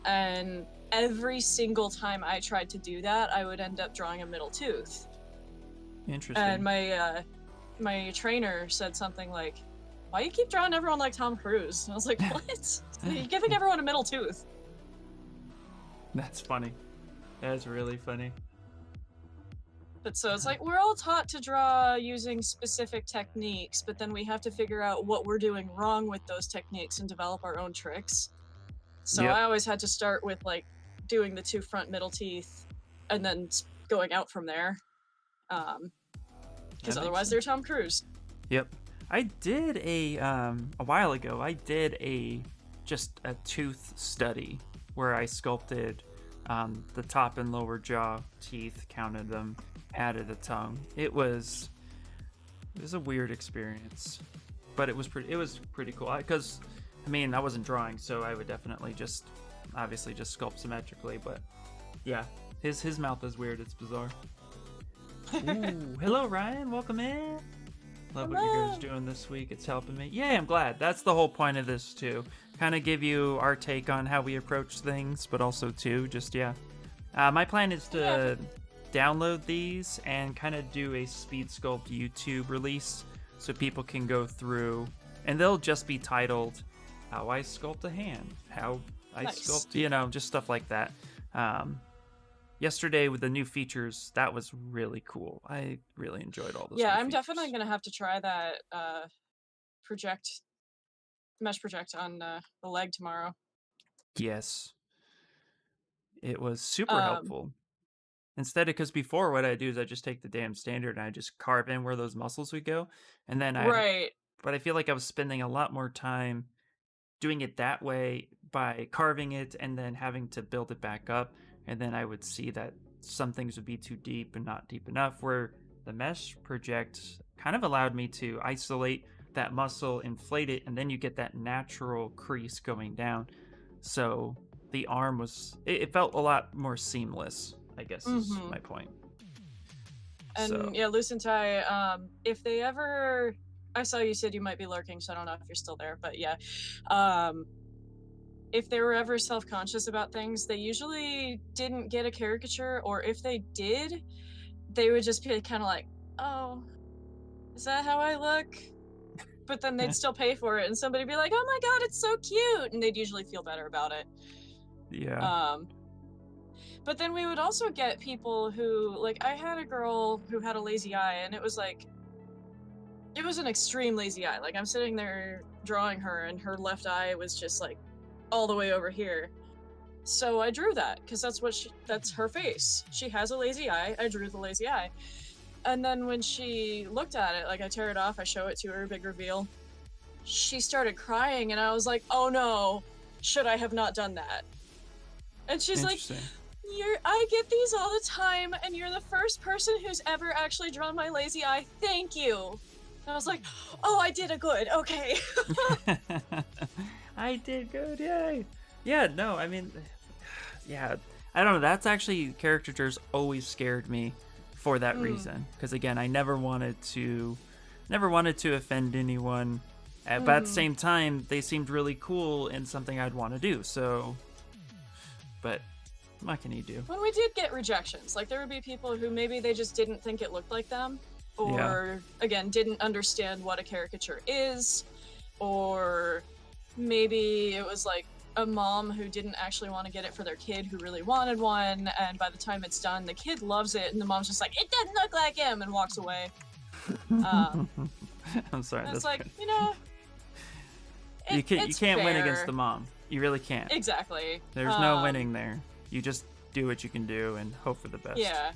And every single time I tried to do that, I would end up drawing a middle tooth. Interesting. And my trainer said something like, "Why do you keep drawing everyone like Tom Cruise?" And I was like, "What? You're giving everyone a middle tooth." That's funny. That's really funny. But so it's like, we're all taught to draw using specific techniques, but then we have to figure out what we're doing wrong with those techniques and develop our own tricks. So I always had to start with like doing the two front middle teeth and then going out from there. Because otherwise they're Tom Cruise. Yep. I did a while ago, I did just a tooth study where I sculpted the top and lower jaw teeth, counted them, added a tongue. It was a weird experience, but it was pretty cool. Because I mean, I wasn't drawing, so I would definitely obviously just sculpt symmetrically. But yeah, his mouth is weird. It's bizarre. Ooh, hello Ryan, welcome in. Love what you guys are doing this week. It's helping me. Yeah, I'm glad. That's the whole point of this too. Kind of give you our take on how we approach things, but also too, just my plan is to download these and kind of do a Speed Sculpt YouTube release so people can go through, and they'll just be titled "How I Sculpt a Hand," "How I Sculpt," just stuff like that. Yesterday with the new features, that was really cool. I really enjoyed all those. Yeah, I'm definitely gonna have to try that mesh project on the leg tomorrow. Yes, it was super helpful. Instead, because before what I do is I just take the damn standard and I just carve in where those muscles would go, and then but I feel like I was spending a lot more time doing it that way by carving it and then having to build it back up. And then I would see that some things would be too deep and not deep enough, where the mesh project kind of allowed me to isolate that muscle, inflate it, and then you get that natural crease going down. So the arm it felt a lot more seamless, I guess is my point. And Lucentai, if they ever I saw you said you might be lurking, so I don't know if you're still there, but yeah. If they were ever self-conscious about things, they usually didn't get a caricature, or if they did, they would just be kind of like, oh, is that how I look? But then they'd still pay for it, and somebody'd be like, oh my god, it's so cute, and they'd usually feel better about it. Yeah. But then we would also get people who, like, I had a girl who had a lazy eye, and it was like, it was an extreme lazy eye. Like, I'm sitting there drawing her, and her left eye was just like all the way over here. So I drew that because that's her face. She has a lazy eye. I drew the lazy eye. And then when she looked at it, like, I tear it off, I show it to her, big reveal. She started crying, and I was like, oh no, should I have not done that? And she's like, I get these all the time, and you're the first person who's ever actually drawn my lazy eye. Thank you. And I was like, oh, I did a good. Okay. I did good. Yay. Yeah, no, I mean, yeah, I don't know. That's actually, caricatures always scared me for that reason. Because again, I never wanted to offend anyone. But at the same time, they seemed really cool and something I'd want to do. So, but what can you do? When we did get rejections, like, there would be people who maybe they just didn't think it looked like them, or again, didn't understand what a caricature is, or maybe it was like a mom who didn't actually want to get it for their kid who really wanted one, and by the time it's done, the kid loves it, and the mom's just like, it doesn't look like him, and walks away. I'm sorry. It's like, you know, you can't win against the mom. You really can't. Exactly. There's no winning there. You just do what you can do and hope for the best. Yeah.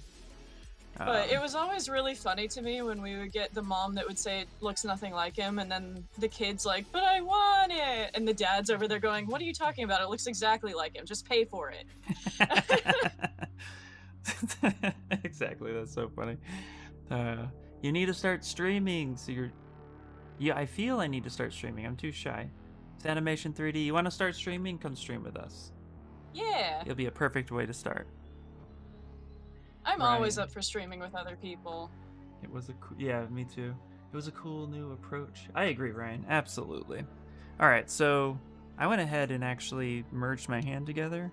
But it was always really funny to me when we would get the mom that would say it looks nothing like him, and then the kid's like, but I want it! And the dad's over there going, what are you talking about? It looks exactly like him. Just pay for it. Exactly. That's so funny. You need to start streaming. So I feel I need to start streaming. I'm too shy. It's Animation 3D. You want to start streaming? Come stream with us. Yeah. It'll be a perfect way to start. I'm always up for streaming with other people. It was yeah, me too. It was a cool new approach. I agree, Ryan. Absolutely. All right, so I went ahead and actually merged my hand together,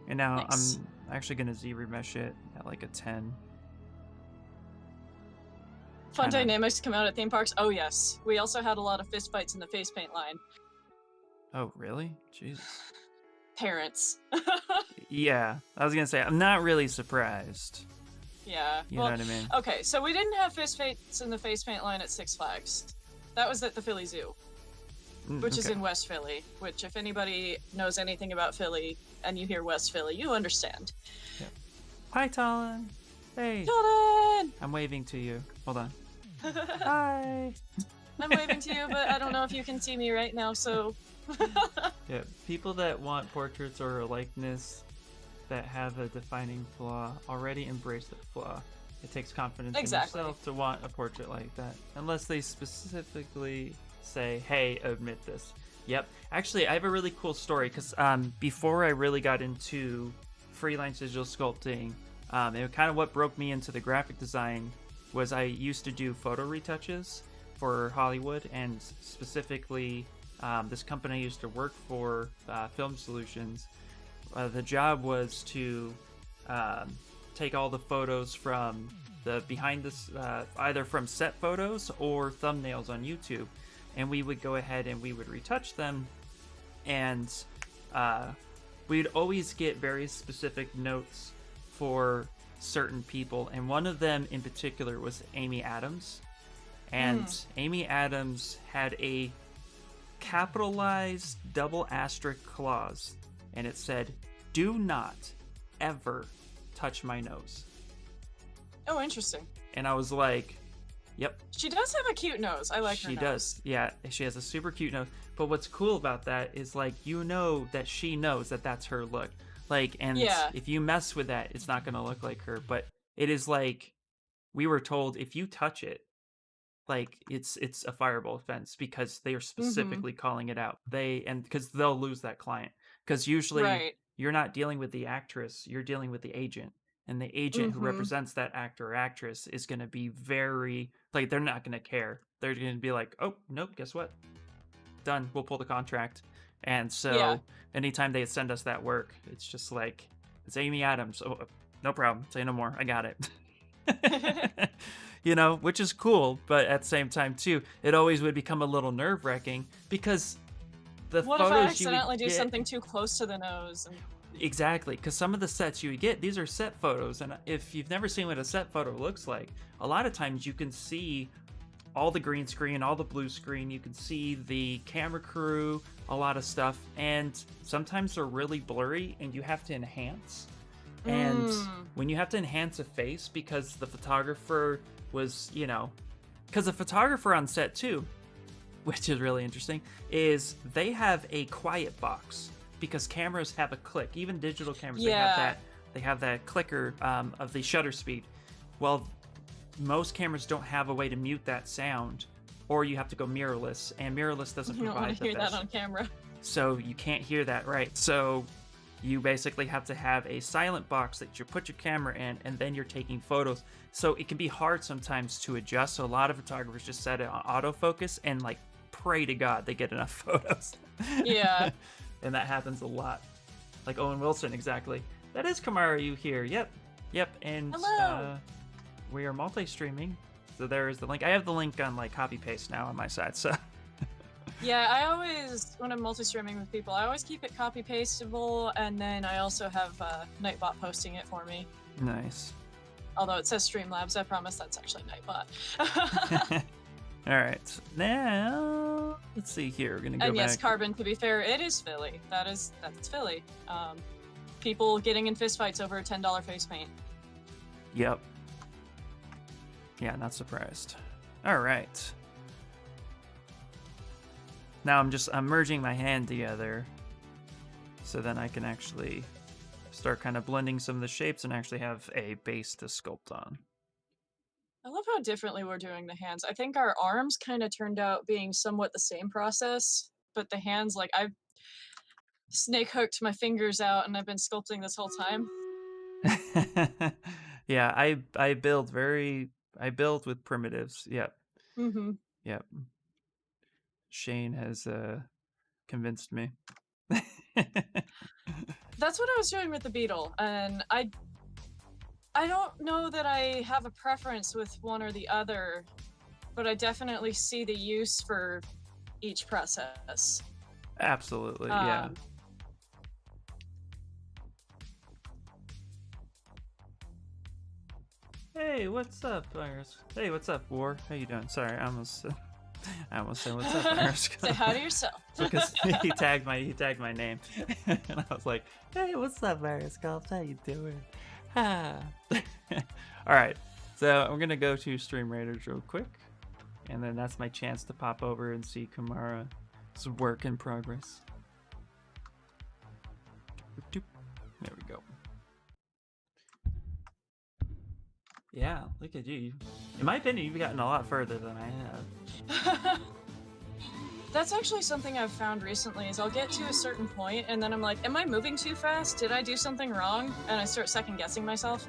and now nice. I'm actually gonna Z-remesh it at like a 10. Fun dynamics come out at theme parks. Oh yes, we also had a lot of fist fights in the face paint line. Oh really? Jesus. Parents. Yeah, I was gonna say I'm not really surprised. Yeah. You know what I mean? Okay, so we didn't have fist fights in the face paint line at Six Flags. That was at the Philly Zoo, which is in West Philly. Which, if anybody knows anything about Philly and you hear West Philly, you understand. Yeah. Hi, Talon. Hey. Talon! I'm waving to you. Hold on. Hi. I'm waving to you, but I don't know if you can see me right now, so... Yeah, people that want portraits or a likeness that have a defining flaw already embrace that flaw. It takes confidence in yourself to want a portrait like that, unless they specifically say, hey, admit this. Yep. Actually, I have a really cool story, because before I really got into freelance digital sculpting, it kind of what broke me into the graphic design was I used to do photo retouches for Hollywood, and specifically this company I used to work for, Film Solutions. The job was to take all the photos from the behind this, either from set photos or thumbnails on YouTube, and we would go ahead and we would retouch them, and we'd always get very specific notes for certain people, and one of them in particular was Amy Adams. And Amy Adams had a capitalized double asterisk clause, and it said, do not ever touch my nose. Oh, interesting. And I was like, yep. She does have a cute nose. I like her nose. She does. Yeah, she has a super cute nose. But what's cool about that is, like, you know that she knows that that's her look. Like, and if you mess with that, it's not going to look like her. But it is like, we were told if you touch it, like, it's a fireable offense, because they are specifically calling it out. Because they'll lose that client. Because usually you're not dealing with the actress, you're dealing with the agent. and the agent who represents that actor or actress is going to be very, like, they're not going to care. They're going to be like, oh, nope, guess what? Done. We'll pull the contract. And so anytime they send us that work, it's just like, it's Amy Adams. Oh, no problem. Say no more. I got it. You know, which is cool. But at the same time, too, it always would become a little nerve-wracking because the what photos if I you accidentally would do get, something too close to the nose? And... Exactly, because some of the sets you would get, these are set photos. And if you've never seen what a set photo looks like, a lot of times you can see all the green screen, all the blue screen, you can see the camera crew, a lot of stuff, and sometimes they're really blurry and you have to enhance. And when you have to enhance a face because the photographer was, you know, because the photographer on set too, which is really interesting, is they have a quiet box because cameras have a click. Even digital cameras, they have that clicker of the shutter speed. Well, most cameras don't have a way to mute that sound, or you have to go mirrorless, and mirrorless doesn't provide the best. You don't want to hear that on camera. So you can't hear that, right? So you basically have to have a silent box that you put your camera in, and then you're taking photos. So it can be hard sometimes to adjust. So a lot of photographers just set it on autofocus and like pray to God they get enough photos. Yeah. And that happens a lot. Like Owen Wilson, exactly. That is Kamara you here. Yep. And we are multi-streaming. So there is the link. I have the link on like copy paste now on my side. So yeah, I always, when I'm multi-streaming with people, I always keep it copy pastable, and then I also have Nightbot posting it for me. Nice. Although it says Streamlabs, I promise that's actually Nightbot. All right, now let's see here. We're gonna go and back. Yes, Carbon. To be fair, it is Philly. That's Philly. People getting in fistfights over $10 face paint. Yep. Yeah, not surprised. All right. Now I'm merging my hand together, so then I can actually start kind of blending some of the shapes and actually have a base to sculpt on. I love how differently we're doing the hands. I think our arms kind of turned out being somewhat the same process, but the hands, like I've snake hooked my fingers out and I've been sculpting this whole time. Yeah, I build with primitives. Yep. Yep. Shane has convinced me. That's what I was doing with the beetle, and I don't know that I have a preference with one or the other, but I definitely see the use for each process. Absolutely, yeah. Hey, what's up, Iris? Hey, what's up, War? How you doing? Sorry, I almost said what's up, Iris. Say hi to yourself. Because he tagged my name, and I was like, hey, what's up, Iris? How you doing? All right, so I'm gonna go to Stream Raiders real quick, and then that's my chance to pop over and see Kamara's work in progress. There we go. Yeah, look at you. In my opinion, you've gotten a lot further than I have. That's actually something I've found recently, is I'll get to a certain point and then I'm like, am I moving too fast? Did I do something wrong? And I start second guessing myself.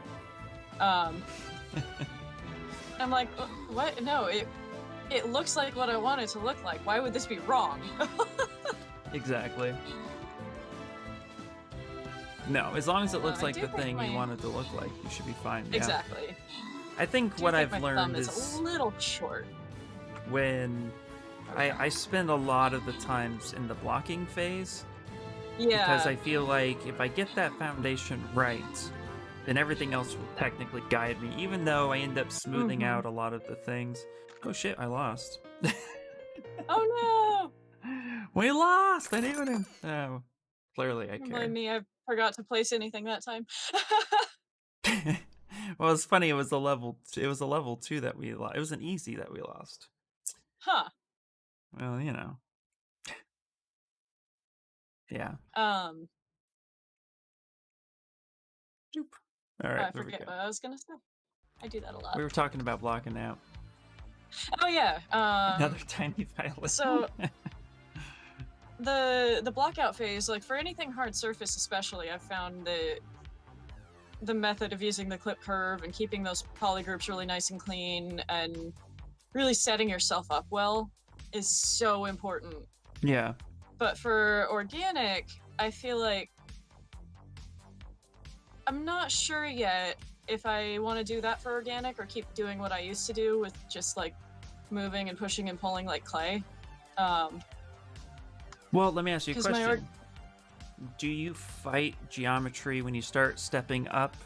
I'm like, what? No, it looks like what I want it to look like. Why would this be wrong? Exactly. No, as long as it looks like the thing you want it to look like, you should be fine. Yeah. Exactly. I think what I've learned is a little short. When I spend a lot of the times in the blocking phase. Yeah. Because I feel like if I get that foundation right, then everything else will technically guide me, even though I end up smoothing out a lot of the things. Oh shit, I lost. Oh no! We lost! I didn't even... Oh, clearly I care. Blame me, I forgot to place anything that time. Well, it's funny, it was a level 2 that we lost. It was an easy that we lost. Huh. Well, you know. Yeah. Doop. All right. I forget what I was gonna say. I do that a lot. We were talking about blocking out. Oh yeah. Another tiny violin. So the blockout phase, like for anything hard surface especially, I've found that the method of using the clip curve and keeping those polygroups really nice and clean and really setting yourself up well is so important. Yeah. But for organic, I feel like I'm not sure yet if I want to do that for organic or keep doing what I used to do with just like moving and pushing and pulling like clay. Well, let me ask you a question. Do you fight geometry when you start stepping up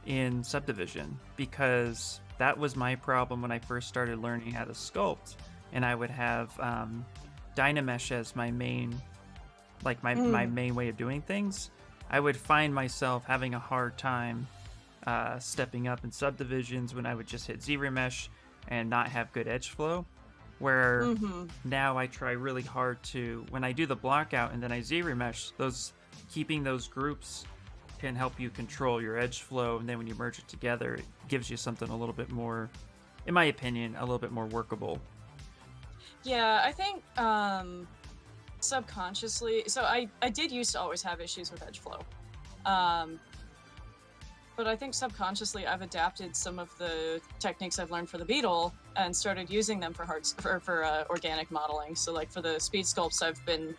in subdivision? Because that was my problem when I first started learning how to sculpt, and I would have Dynamesh as my main, like my main way of doing things. I would find myself having a hard time stepping up in subdivisions when I would just hit ZRemesh and not have good edge flow. Where now I try really hard to, when I do the block out and then I ZRemesh, keeping those groups can help you control your edge flow, and then when you merge it together, it gives you something a little bit more, in my opinion, a little bit more workable. Yeah, I think subconsciously, so I did used to always have issues with edge flow. But I think subconsciously I've adapted some of the techniques I've learned for the beetle and started using them for organic modeling. So like for the speed sculpts, I've been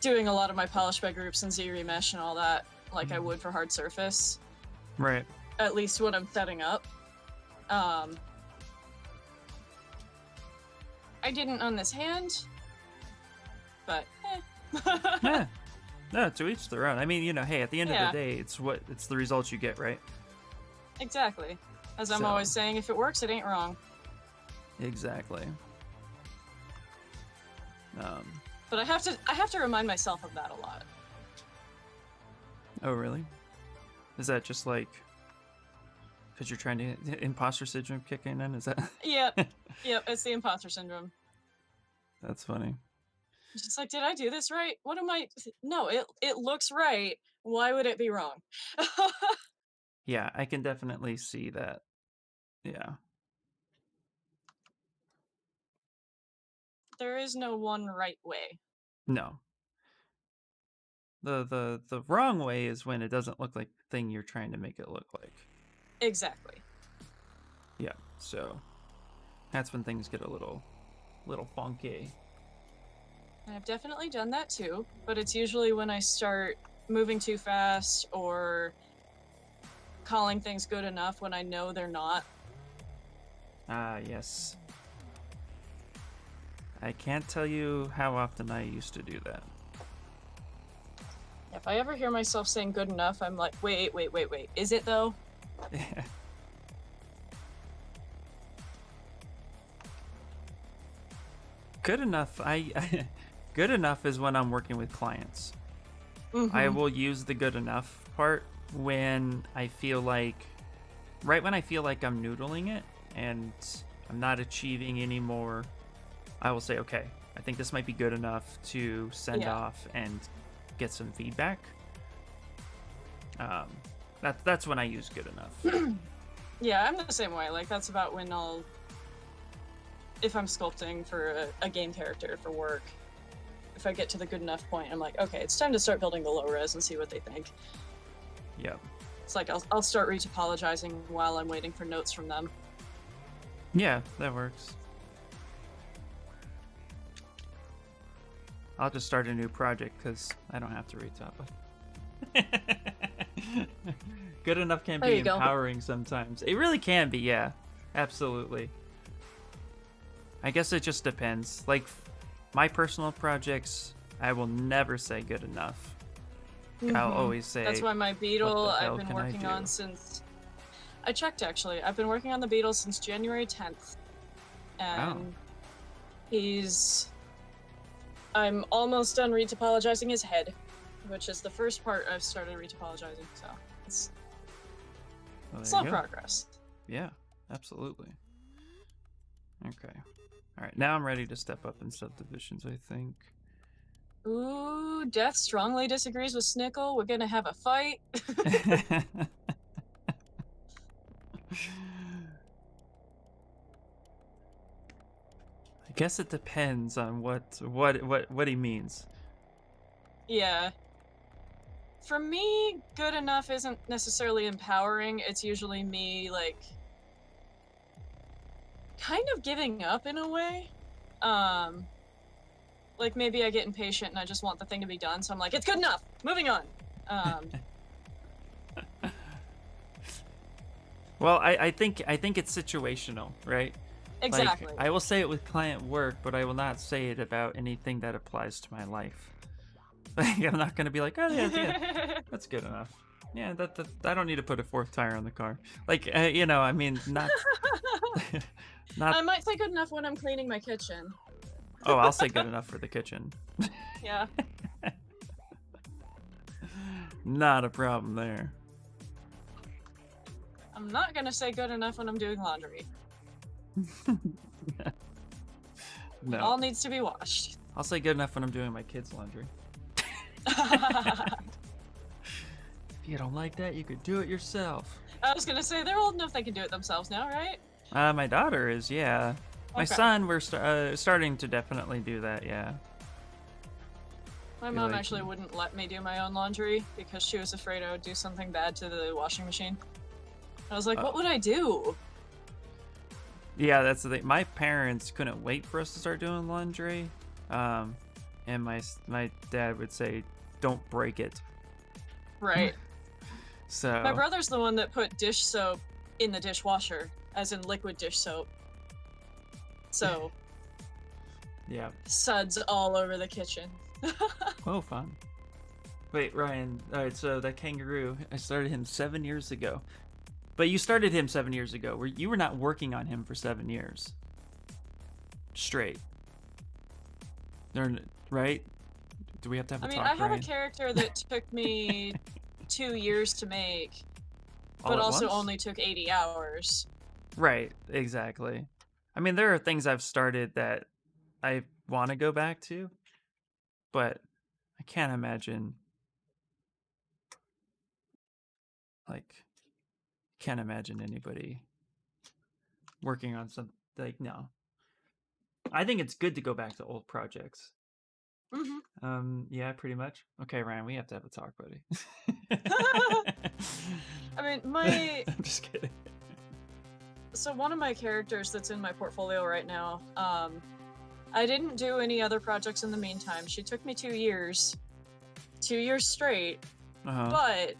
doing a lot of my polish bed groups and ZRemesh and all that like I would for hard surface. Right. At least when I'm setting up. I didn't on this hand, but Yeah. No, to each their own. I mean, you know, hey, at the end of the day, it's the results you get, right? Exactly. As I'm always saying, if it works, it ain't wrong. Exactly. But I have to remind myself of that a lot. Oh, really? Is that just like because you're trying to imposter syndrome kick in? Then is that? Yep. It's the imposter syndrome. That's funny. It's just like, did I do this right? What am I? No, it looks right. Why would it be wrong? Yeah, I can definitely see that. Yeah. There is no one right way. No. The wrong way is when it doesn't look like the thing you're trying to make it look like. Exactly. Yeah. So that's when things get a little funky. And I've definitely done that too, but it's usually when I start moving too fast or calling things good enough when I know they're not. Ah, yes. I can't tell you how often I used to do that. If I ever hear myself saying good enough, I'm like, wait. Is it though? Yeah. Good enough. Good enough is when I'm working with clients. I will use the good enough part when I feel like, right when I feel like I'm noodling it and I'm not achieving any more, I will say, okay, I think this might be good enough to send off and get some feedback. That's when I use good enough. Yeah, I'm the same way. Like that's about when if I'm sculpting for a game character for work, if I get to the good enough point, I'm like, okay, it's time to start building the low res and see what they think. Yep. It's like I'll start retopologizing while I'm waiting for notes from them. Yeah, that works. I'll just start a new project because I don't have to retop. Good enough can be empowering sometimes. It really can be, yeah. Absolutely. I guess it just depends. Like, my personal projects, I will never say good enough. I'll always say... That's why my beetle I've been working on since... I checked, actually. I've been working on the beetle since January 10th. And I'm almost done retopologizing his head, which is the first part I've started retopologizing, so it's slow progress. Yeah, absolutely. Okay. All right, now I'm ready to step up in subdivisions, I think. Ooh, Death strongly disagrees with Snickle. We're gonna have a fight. I guess it depends on what he means. Yeah. For me, good enough isn't necessarily empowering. It's usually me, like, kind of giving up in a way. Like, maybe I get impatient and I just want the thing to be done, so I'm like, it's good enough! Moving on! Well, I think it's situational, right? Exactly. Like, I will say it with client work, but I will not say it about anything that applies to my life. Like, I'm not gonna be like, oh yeah, that's good enough. Yeah, that I don't need to put a fourth tire on the car. Like, you know, I mean, not. I might say good enough when I'm cleaning my kitchen. Oh, I'll say good enough for the kitchen. Yeah. Not a problem there. I'm not gonna say good enough when I'm doing laundry. No. It all needs to be washed. I'll say good enough when I'm doing my kids' laundry. If you don't like that, you could do it yourself. I was gonna say, they're old enough they can do it themselves now, right? My daughter is, yeah. My son, we're starting to definitely do that, yeah. My mom actually wouldn't let me do my own laundry because she was afraid I would do something bad to the washing machine. I was like, what would I do? Yeah, that's the thing. My parents couldn't wait for us to start doing laundry. And my dad would say, don't break it. Right. So my brother's the one that put dish soap in the dishwasher, as in liquid dish soap. So yeah, suds all over the kitchen. Oh, fun. Wait, Ryan. All right, so that kangaroo, I started him 7 years ago. But you started him 7 years ago. Where you were not working on him for 7 years straight. Right? Do we have to have a talk, I have Ryan? a character that took me 2 years to make, All but at also once? only took 80 hours. Right, exactly. I mean, there are things I've started that I want to go back to, but I can't imagine, can't imagine anybody working on something, like, no. I think it's good to go back to old projects. Mm-hmm. Yeah, pretty much. Okay, Ryan, we have to have a talk, buddy. I mean, I'm just kidding. So one of my characters that's in my portfolio right now, I didn't do any other projects in the meantime. She took me 2 years. 2 years straight. But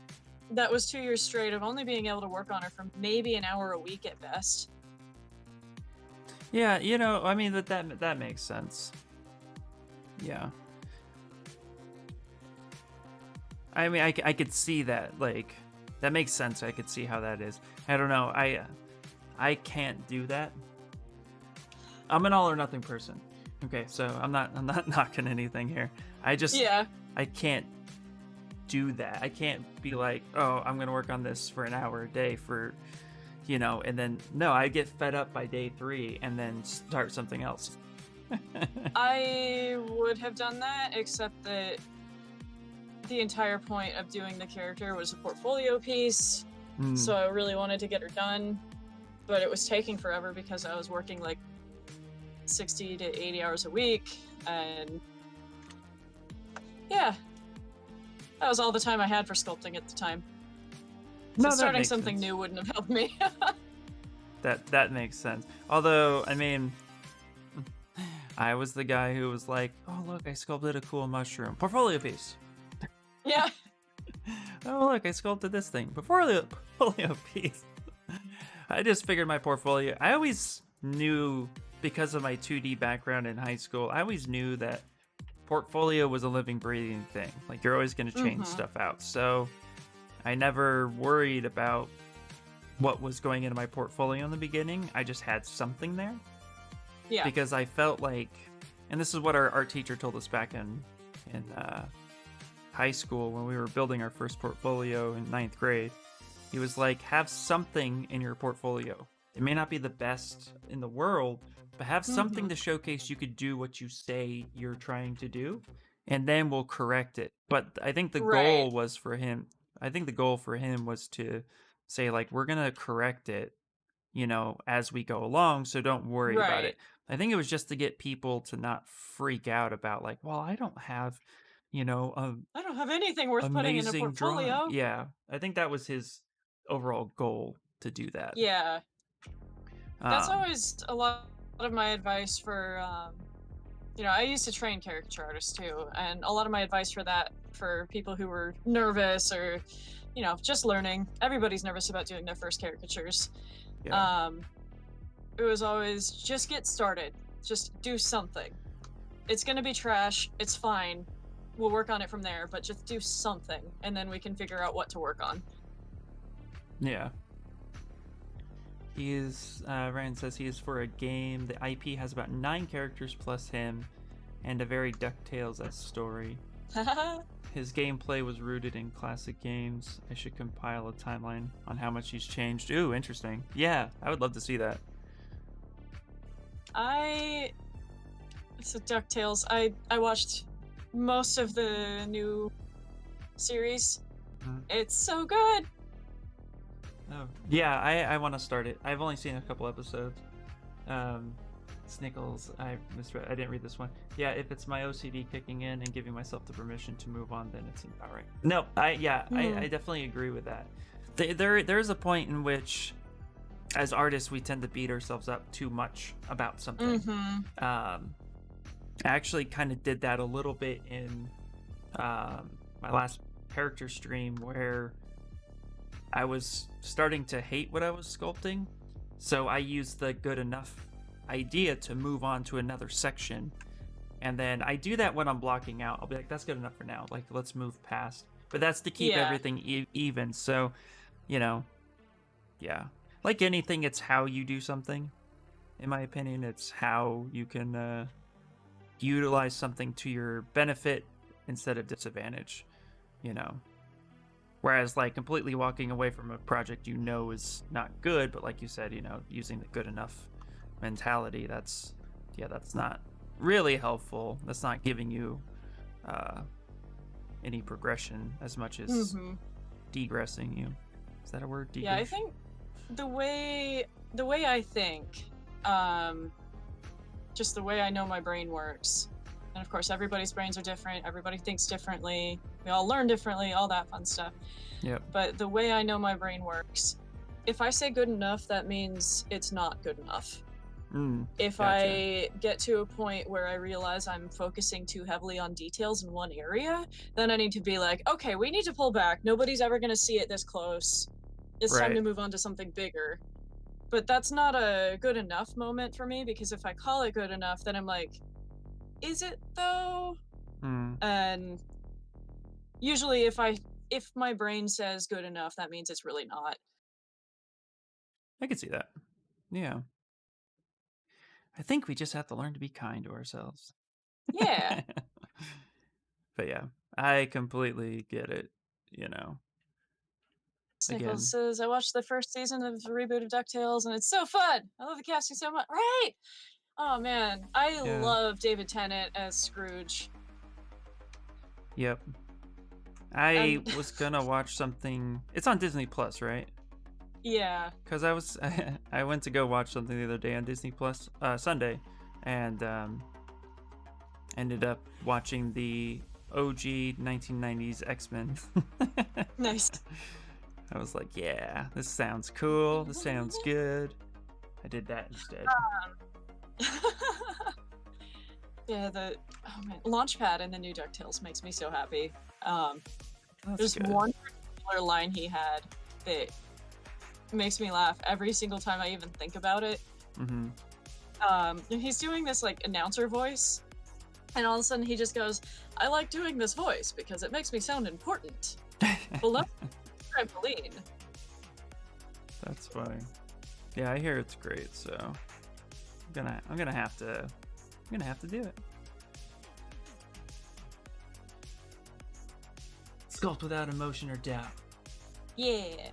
that was 2 years straight of only being able to work on her for maybe an hour a week at best. Yeah, you know, I mean, that makes sense. Yeah. I mean, I could see that, like, that makes sense. I could see how that is. I don't know. I can't do that. I'm an all or nothing person. Okay, so I'm not knocking anything here. I can't do that. I can't be like, oh, I'm gonna work on this for an hour a day for, you know, and then no, I get fed up by day 3 and then start something else. I would have done that, except that the entire point of doing the character was a portfolio piece, so I really wanted to get her done, but it was taking forever because I was working like 60 to 80 hours a week, and yeah, that was all the time I had for sculpting at the time. So starting something new wouldn't have helped me. That makes sense. Although, I mean, I was the guy who was like, oh, look, I sculpted a cool mushroom. Portfolio piece. Yeah. Oh, look, I sculpted this thing. Portfolio piece. I just figured my portfolio. I always knew, because of my 2D background in high school, I always knew that portfolio was a living, breathing thing. Like, you're always going to change stuff out. So I never worried about what was going into my portfolio in the beginning. I just had something there. Yeah. Because I felt like, and this is what our art teacher told us back in high school when we were building our first portfolio in 9th grade. He was like, have something in your portfolio. It may not be the best in the world, but have something to showcase you could do what you say you're trying to do, and then we'll correct it. But I think the goal was for him. I think the goal for him was to say, like, we're gonna correct it, you know, as we go along, so don't worry about it. I think it was just to get people to not freak out about, like, well, I don't have you know, I don't have anything worth putting in a amazing drawing. portfolio. Yeah, I think that was his overall goal to do that. Yeah, that's Um, always a lot of my advice for, I used to train caricature artists too, and a lot of my advice for that for people who were nervous or, just learning. Everybody's nervous about doing their first caricatures. yeah, Um, it was always just get started, just do something. It's gonna be trash. It's fine. We'll work on it from there, but just do something, and then we can figure out what to work on. yeah. He is, Ryan says he is for a game. The IP has about 9 characters plus him, and a very DuckTales-esque story. His gameplay was rooted in classic games. I should compile a timeline on how much he's changed. Ooh, interesting. Yeah, I would love to see that. It's a DuckTales. I watched most of the new series. It's so good. Oh, yeah, I want to start it. I've only seen a couple episodes. Snickles, I misread. I didn't read this one. Yeah, if it's my OCD kicking in and giving myself the permission to move on, then it seems about right. No, I definitely agree with that. There's a point in which, as artists, we tend to beat ourselves up too much about something. I actually kind of did that a little bit in my last character stream, where I was starting to hate what I was sculpting, so I used the good enough idea to move on to another section, and then I do that when I'm blocking out. I'll be like, that's good enough for now, like, let's move past. But that's to keep everything even. So, yeah, like anything, it's how you do something. In my opinion, it's how you can utilize something to your benefit instead of disadvantage, whereas like completely walking away from a project is not good, but like you said, using the good enough mentality, that's not really helpful. That's not giving you any progression as much as degressing you. Is that a word? Degress? Yeah, I think the way I think, just the way I know my brain works, and of course everybody's brains are different, everybody thinks differently, we all learn differently, all that fun stuff. Yep. But the way I know my brain works, if I say good enough, that means it's not good enough. If gotcha. I get to a point where I realize I'm focusing too heavily on details in one area, then I need to be like, okay, we need to pull back. Nobody's ever going to see it this close. It's time to move on to something bigger. But that's not a good enough moment for me, because if I call it good enough, then I'm like, is it though? And usually if my brain says good enough, that means it's really not. I can see that. Yeah. I think we just have to learn to be kind to ourselves. Yeah. But yeah, I completely get it, Snickles says, I watched the first season of the reboot of DuckTales, and it's so fun. I love the casting so much. Right? Oh, man. I love David Tennant as Scrooge. Yep. I was gonna watch something. It's on Disney Plus, right? Yeah. Because I went to go watch something the other day on Disney Plus, Sunday, and ended up watching the OG 1990s X-Men. Nice. I was like, yeah, this sounds cool. This sounds good. I did that instead. Yeah, Launchpad in the new DuckTales makes me so happy. There's good. one particular line he had that makes me laugh every single time I even think about it. He's doing this like announcer voice, and all of a sudden he just goes, I like doing this voice because it makes me sound important. Below trampoline. That's funny. Yeah, I hear it's great, so I'm gonna have to do it. Sculpt without emotion or doubt. Yeah.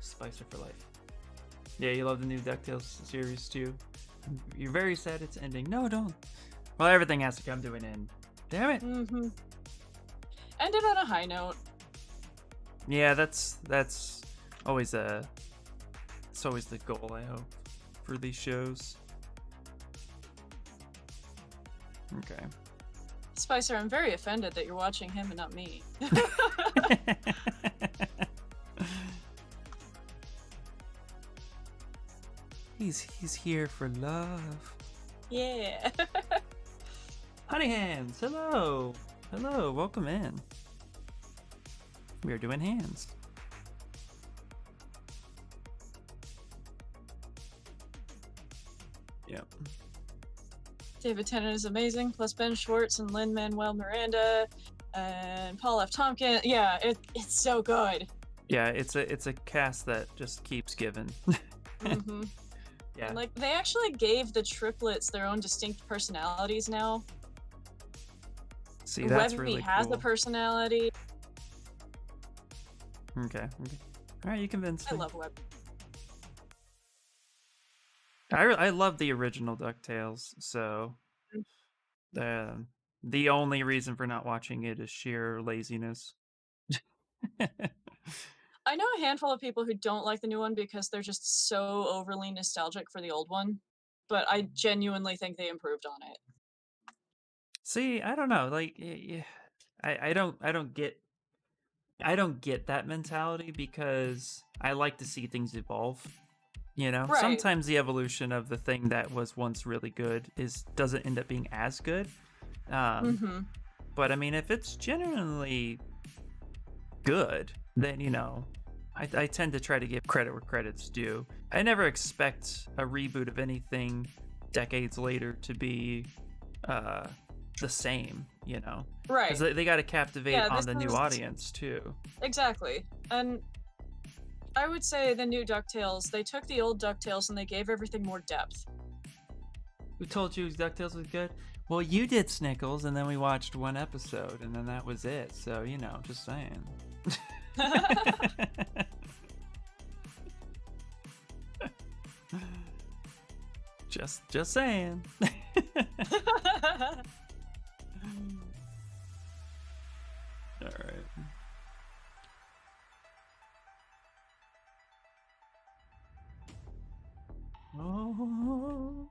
Spicer for life. Yeah, you love the new DuckTales series too. You're very sad it's ending. No, don't. Well, everything has to come to an end. Damn it. Ended on a high note. Yeah, that's always it's always the goal, I hope, for these shows. Okay. Spicer, I'm very offended that you're watching him and not me. He's here for love. Yeah. Honey Hands, hello. Hello, welcome in. We are doing hands. Yep. David Tennant is amazing, plus Ben Schwartz and Lin-Manuel Miranda and Paul F. Tompkins. Yeah, it's so good. Yeah, it's a cast that just keeps giving. Mm-hmm. Yeah. And, like, they actually gave the triplets their own distinct personalities now. See, that's Webby really has cool. a personality. Okay. All right, you convinced me. I love Webby. I love the original DuckTales, so the only reason for not watching it is sheer laziness. I know a handful of people who don't like the new one because they're just so overly nostalgic for the old one, but I genuinely think they improved on it. See, I don't know, like, I don't get that mentality because I like to see things evolve. You know, Right. sometimes the evolution of the thing that was once really good doesn't end up being as good. But I mean, if it's genuinely good, then, you know, I tend to try to give credit where credit's due. I never expect a reboot of anything decades later to be the same, you know? Right. Because they got to captivate on the new audience, too. Exactly. And I would say the new DuckTales, they took the old DuckTales and they gave everything more depth. Who told you DuckTales was good? Well, you did, Snickles, and then we watched one episode, and then that was it. So, you know, just saying. just saying. All right. Oh.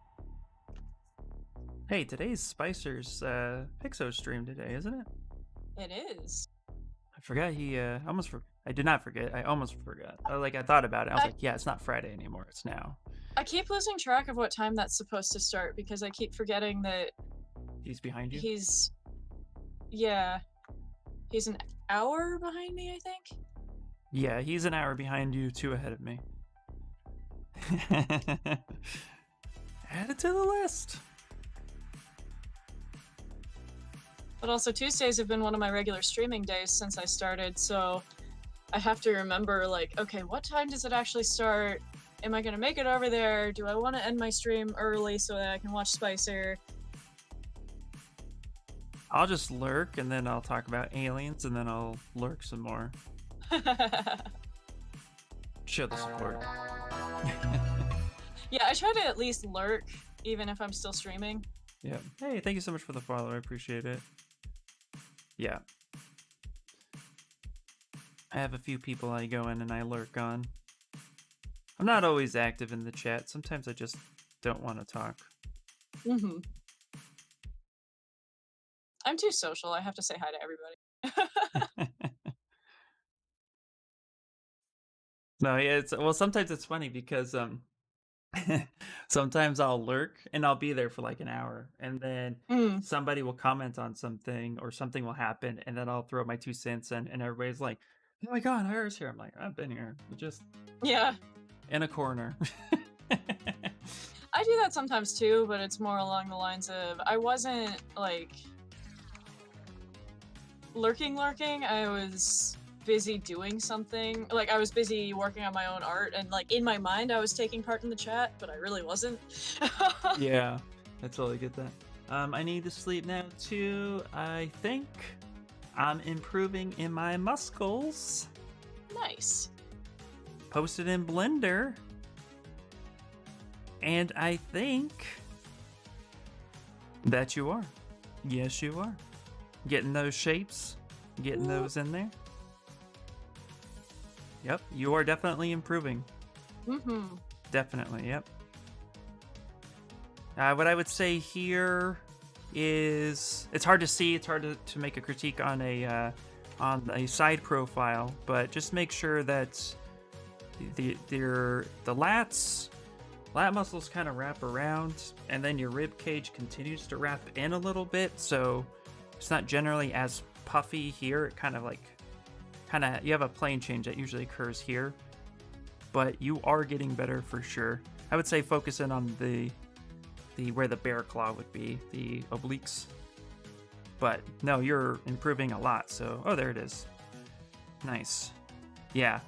Hey, today's Spicer's Pixo stream today, isn't it? It is. I forgot he I did not forget. I almost forgot. I thought about it. I was like, yeah, it's not Friday anymore. It's now. I keep losing track of what time that's supposed to start because I keep forgetting that He's behind you? He's an hour behind me, I think. Yeah, he's an hour behind you, 2 ahead of me. Add it to the list. But also Tuesdays have been one of my regular streaming days since I started, so I have to remember, like, okay, what time does it actually start? Am I gonna make it over there? Do I want to end my stream early so that I can watch Spicer? I'll just lurk, and then I'll talk about aliens, and then I'll lurk some more. Show the support. Yeah, I try to at least lurk, even if I'm still streaming. Yeah. Hey, thank you so much for the follow. I appreciate it. Yeah. I have a few people I go in and I lurk on. I'm not always active in the chat. Sometimes I just don't want to talk. Mm-hmm. I'm too social. I have to say hi to everybody. No, yeah, sometimes it's funny because sometimes I'll lurk and I'll be there for like an hour, and then somebody will comment on something or something will happen, and then I'll throw my 2 cents in, and everybody's like, "Oh my god, Ira's here!" I'm like, "I've been here, just in a corner." I do that sometimes too, but it's more along the lines of I wasn't like lurking. I was busy doing something. Like, I was busy working on my own art, and like in my mind I was taking part in the chat, but I really wasn't. Yeah, I totally get that. I need to sleep now too. I think I'm improving in my muscles. Nice. Posted in Blender. And I think that you are. Yes, you are. Getting those shapes, getting those in there. Yep, you are definitely improving. Definitely, yep. What I would say here is, it's hard to see. It's hard to make a critique on a side profile, but just make sure that the lat muscles kind of wrap around, and then your rib cage continues to wrap in a little bit, so it's not generally as puffy here. It kind of you have a plane change that usually occurs here, but you are getting better for sure. I would say focus in on the where the bear claw would be, the obliques. But no, you're improving a lot. So, oh, there it is. Nice. Yeah,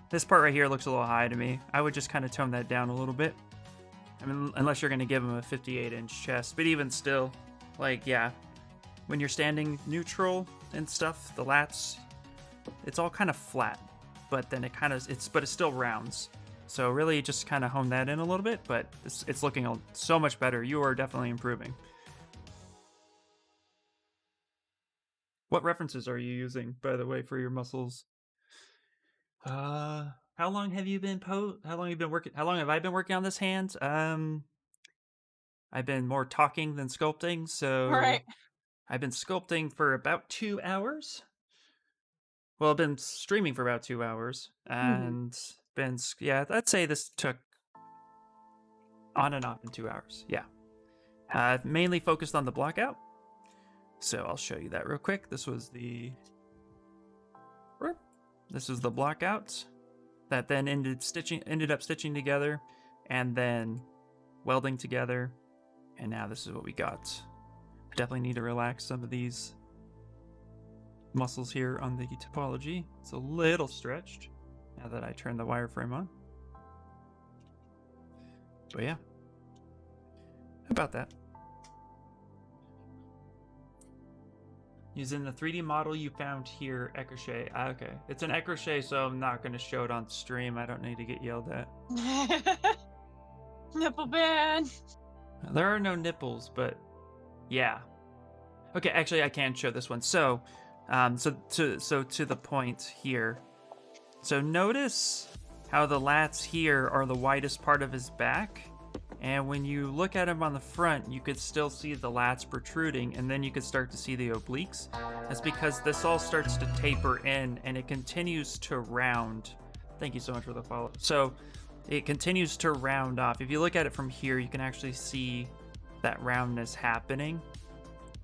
this part right here looks a little high to me. I would just kind of tone that down a little bit. I mean, unless you're going to give him a 58-inch chest. But even still, like, yeah, when you're standing neutral and stuff, the lats, it's all kind of flat. But then it still rounds. So really just kind of hone that in a little bit. But it's looking so much better. You are definitely improving. What references are you using, by the way, for your muscles? How long have you been How long have I been working on this hand? I've been more talking than sculpting, so Right. I've been sculpting for about 2 hours. Well, I've been streaming for about 2 hours, and I'd say this took on and off in 2 hours. Yeah, mainly focused on the blockout. So I'll show you that real quick. This was the blockout that then ended up stitching together and then welding together, and now this is what we got. Definitely need to relax some of these muscles here on the topology. It's a little stretched now that I turn the wireframe on. But yeah, about that. Using the 3D model you found here, Ecrochet. Okay, it's an Ecrochet, so I'm not going to show it on stream. I don't need to get yelled at. Nipple ban. There are no nipples, but yeah. Okay, actually, I can show this one. So, to the point here. So notice how the lats here are the widest part of his back. And when you look at him on the front, you could still see the lats protruding, and then you could start to see the obliques. That's because this all starts to taper in, and it continues to round. Thank you so much for the follow. So it continues to round off. If you look at it from here, you can actually see that roundness happening.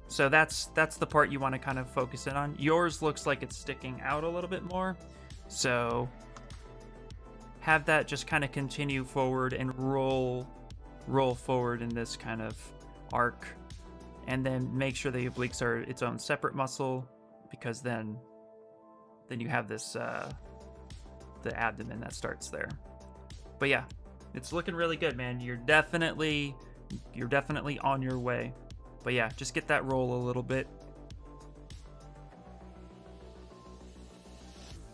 So that's the part you want to kind of focus in on. Yours looks like it's sticking out a little bit more. So have that just kind of continue forward and roll forward in this kind of arc, and then make sure the obliques are its own separate muscle, because then you have this the abdomen that starts there. But yeah, it's looking really good, man. You're definitely on your way. But yeah, just get that roll a little bit.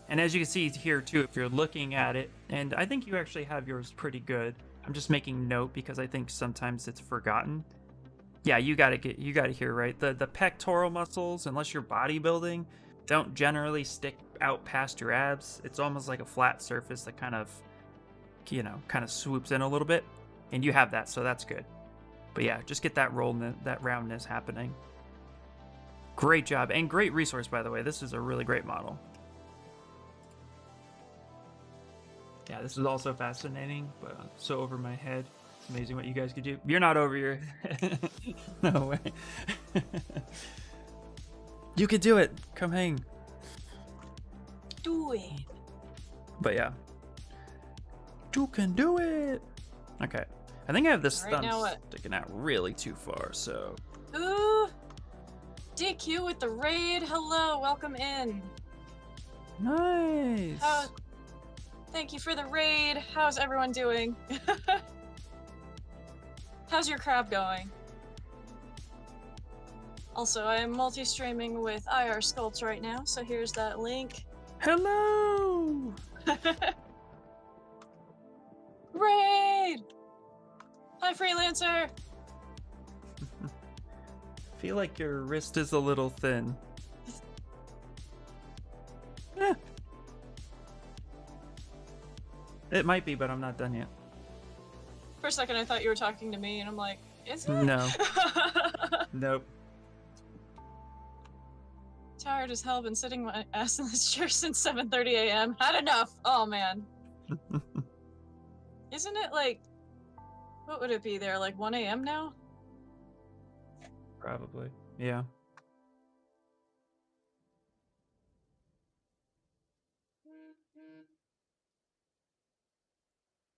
And as you can see here too, if you're looking at it, and I think you actually have yours pretty good. I'm just making note because I think sometimes it's forgotten. Yeah, you gotta hear right. The pectoral muscles, unless you're bodybuilding, don't generally stick out past your abs. It's almost like a flat surface that kind of swoops in a little bit, and you have that, so that's good. But yeah, just get that roll, that roundness happening. Great job, and great resource, by the way. This is a really great model. Yeah, this is also fascinating, but so over my head. It's amazing what you guys could do. You're not over your head. No way. You could do it. Come hang. Do it. But yeah. You can do it. Okay. I think I have this thumb sticking out really too far, so. Ooh. DQ with the raid. Hello, welcome in. Nice. Thank you for the raid. How's everyone doing? How's your crab going? Also, I am multi-streaming with IR Sculpts right now, so here's that link. Hello! Raid! Hi, Freelancer! Feel like your wrist is a little thin. Eh. It might be, but I'm not done yet. For a second, I thought you were talking to me, and I'm like, is it? No. Nope. Tired as hell, been sitting my ass in this chair since 7:30 a.m. Had enough. Oh man. Isn't it like, what would it be there, like 1 a.m. now? Probably. Yeah.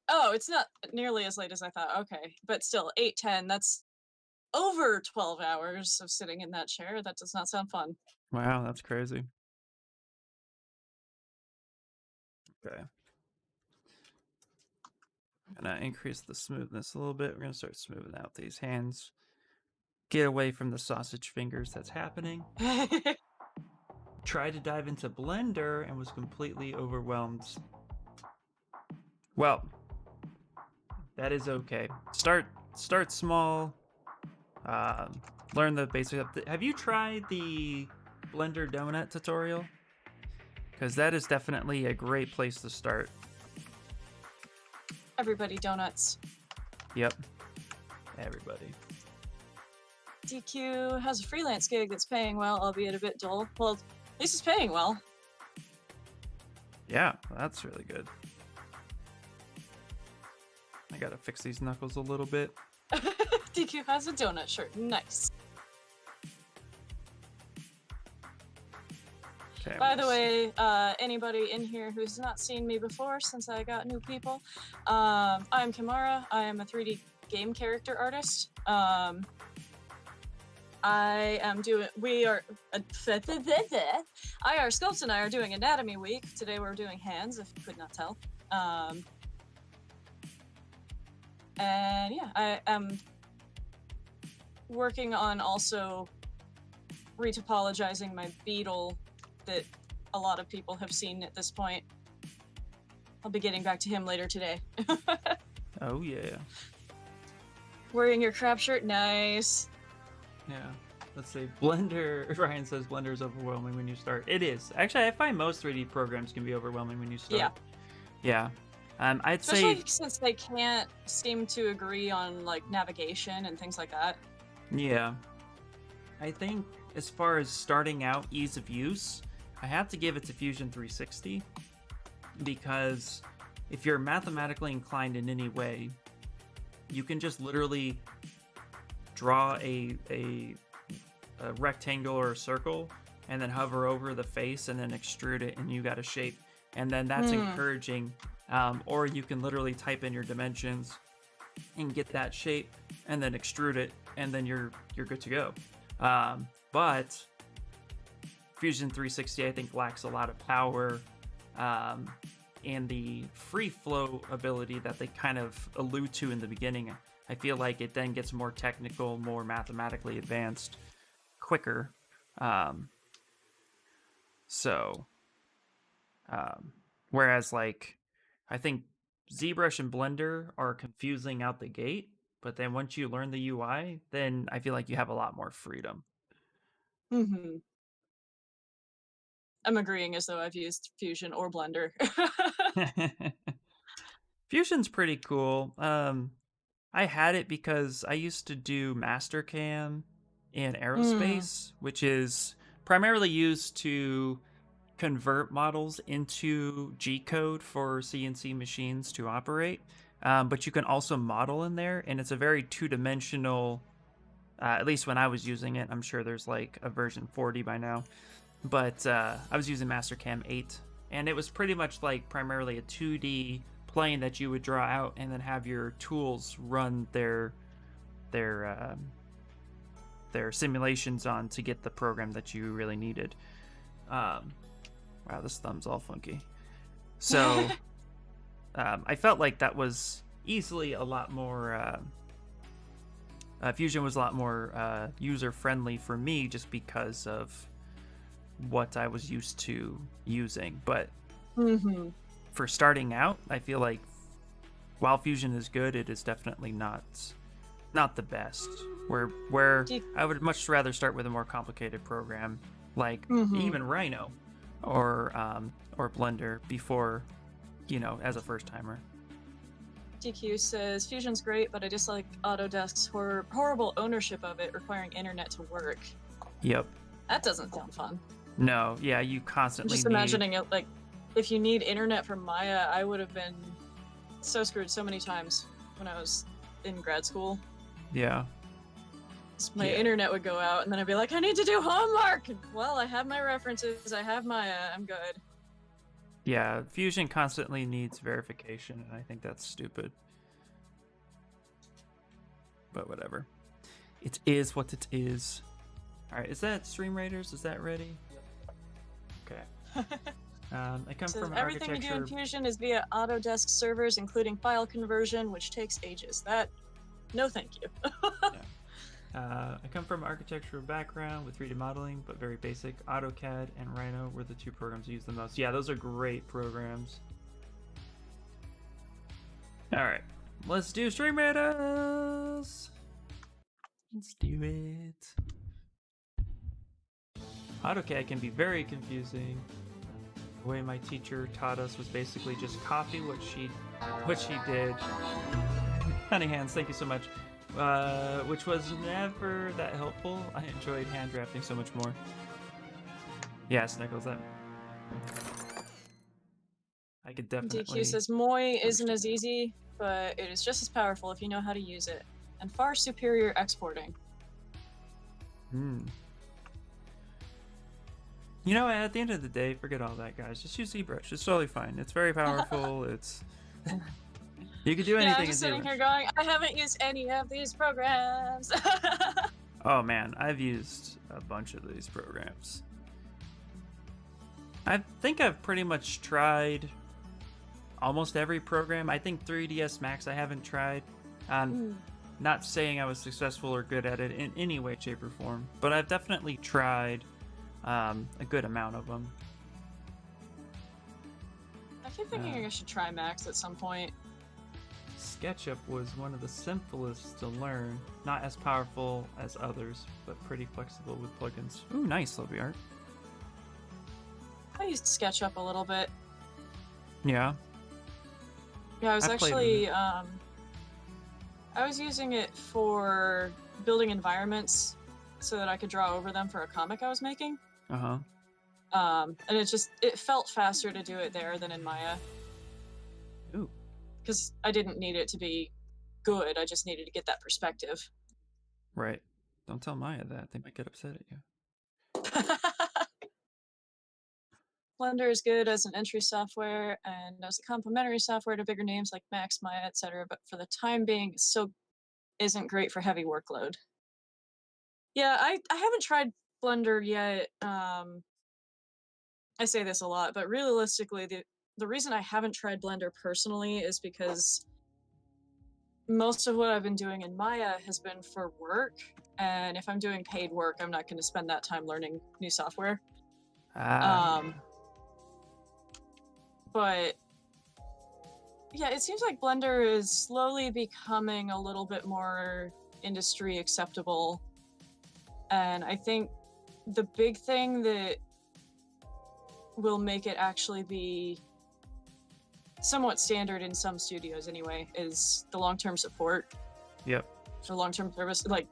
Oh, it's not nearly as late as I thought. Okay. But still, 8:10, that's over 12 hours of sitting in that chair. That does not sound fun. Wow, that's crazy. Okay. Gonna increase the smoothness a little bit. We're gonna start smoothing out these hands. Get away from the sausage fingers that's happening. Tried to dive into Blender and was completely overwhelmed. Well, that is okay. Start small. Learn the basics. Have you tried the Blender donut tutorial? Because that is definitely a great place to start. Everybody donuts. Yep. Everybody. DQ has a freelance gig that's paying well, albeit a bit dull. Well, at least it's paying well. Yeah, that's really good. I gotta fix these knuckles a little bit. DQ has a donut shirt. Nice. Okay, By the way, anybody in here who's not seen me before, since I got new people, I'm Kimara. I am a 3D game character artist. Sculpts and I are doing Anatomy Week. Today we're doing hands, if you could not tell. And yeah, I am working on also retopologizing my beetle that a lot of people have seen at this point. I'll be getting back to him later today. Oh yeah. Wearing your crab shirt, nice. Yeah. Let's see. Blender. Ryan says Blender is overwhelming when you start. It is. Actually, I find most 3D programs can be overwhelming when you start. Yeah. Yeah. I'd Especially say since they can't seem to agree on like navigation and things like that. yeah. I think as far as starting out ease of use, I have to give it to Fusion 360 because if you're mathematically inclined in any way, you can just literally draw a rectangle or a circle and then hover over the face and then extrude it and you got a shape. And then that's encouraging. Or you can literally type in your dimensions and get that shape and then extrude it and then you're good to go. But Fusion 360 I think lacks a lot of power and the free flow ability that they kind of allude to in the beginning. I feel like it then gets more technical, more mathematically advanced quicker. Whereas like I think ZBrush and Blender are confusing out the gate, but then once you learn the UI, then I feel like you have a lot more freedom. Mm-hmm. I'm agreeing as though I've used Fusion or Blender. Fusion's pretty cool. I had it because I used to do Mastercam in aerospace, which is primarily used to convert models into G-code for CNC machines to operate. But you can also model in there, and it's a very two-dimensional, at least when I was using it. I'm sure there's like a version 40 by now. But I was using Mastercam 8, and it was pretty much like primarily a 2D plane that you would draw out and then have your tools run their simulations on to get the program that you really needed. Wow, this thumb's all funky. So I felt like that was easily a lot more Fusion was a lot more user-friendly for me just because of what I was used to using. But for starting out, I feel like while Fusion is good, it is definitely not the best. Where I would much rather start with a more complicated program like even Rhino or Blender before, as a first timer. DQ says Fusion's great, but I dislike Autodesk's horrible ownership of it, requiring internet to work. Yep. That doesn't sound fun. No, yeah, you constantly Just imagining it, like, if you need internet from Maya, I would have been so screwed so many times when I was in grad school. Yeah. My internet would go out, and then I'd be like, I need to do homework! Well, I have my references, I have Maya, I'm good. Yeah, Fusion constantly needs verification, and I think that's stupid. But whatever. It is what it is. Alright, is that Stream Raiders? Is that ready? Okay. I come from everything architecture. you do in Fusion is via Autodesk servers, including file conversion, which takes ages. No thank you. Yeah. I come from an architectural background with 3D modeling, but very basic. AutoCAD and Rhino were the two programs I used the most. Yeah, those are great programs. Alright, let's do Stream Raiders! Let's do it. AutoCAD can be very confusing. The way my teacher taught us was basically just copy what she did. Honey Hands, thank you so much. Which was never that helpful. I enjoyed hand drafting so much more. Yeah, Snickles, that. I could definitely. DQ says Moi isn't as easy, but it is just as powerful if you know how to use it, and far superior exporting. You know, at the end of the day, forget all that, guys. Just use ZBrush. It's totally fine. It's very powerful. It's you could do anything. Yeah, I'm just sitting here going, I haven't used any of these programs. Oh man, I've used a bunch of these programs. I think I've pretty much tried almost every program. I think 3ds Max I haven't tried. Not saying I was successful or good at it in any way, shape, or form, but I've definitely tried a good amount of them. I keep thinking I should try Max at some point. SketchUp was one of the simplest to learn, not as powerful as others, but pretty flexible with plugins. Ooh, nice, Lovey Art. I used SketchUp a little bit. Yeah. Yeah, I was actually, I was using it for building environments so that I could draw over them for a comic I was making. And it felt faster to do it there than in Maya. Ooh. Because I didn't need it to be good, I just needed to get that perspective. Right. Don't tell Maya that. They might get upset at you. Blender is good as an entry software and as a complementary software to bigger names like Max, Maya, etc. But for the time being, it still isn't great for heavy workload. Yeah, I haven't tried Blender yet. I say this a lot, but realistically, the reason I haven't tried Blender personally is because most of what I've been doing in Maya has been for work, and if I'm doing paid work, I'm not going to spend that time learning new software. But yeah, it seems like Blender is slowly becoming a little bit more industry acceptable. And I think the big thing that will make it actually be somewhat standard in some studios anyway is the long-term support. Yep. So long-term service, like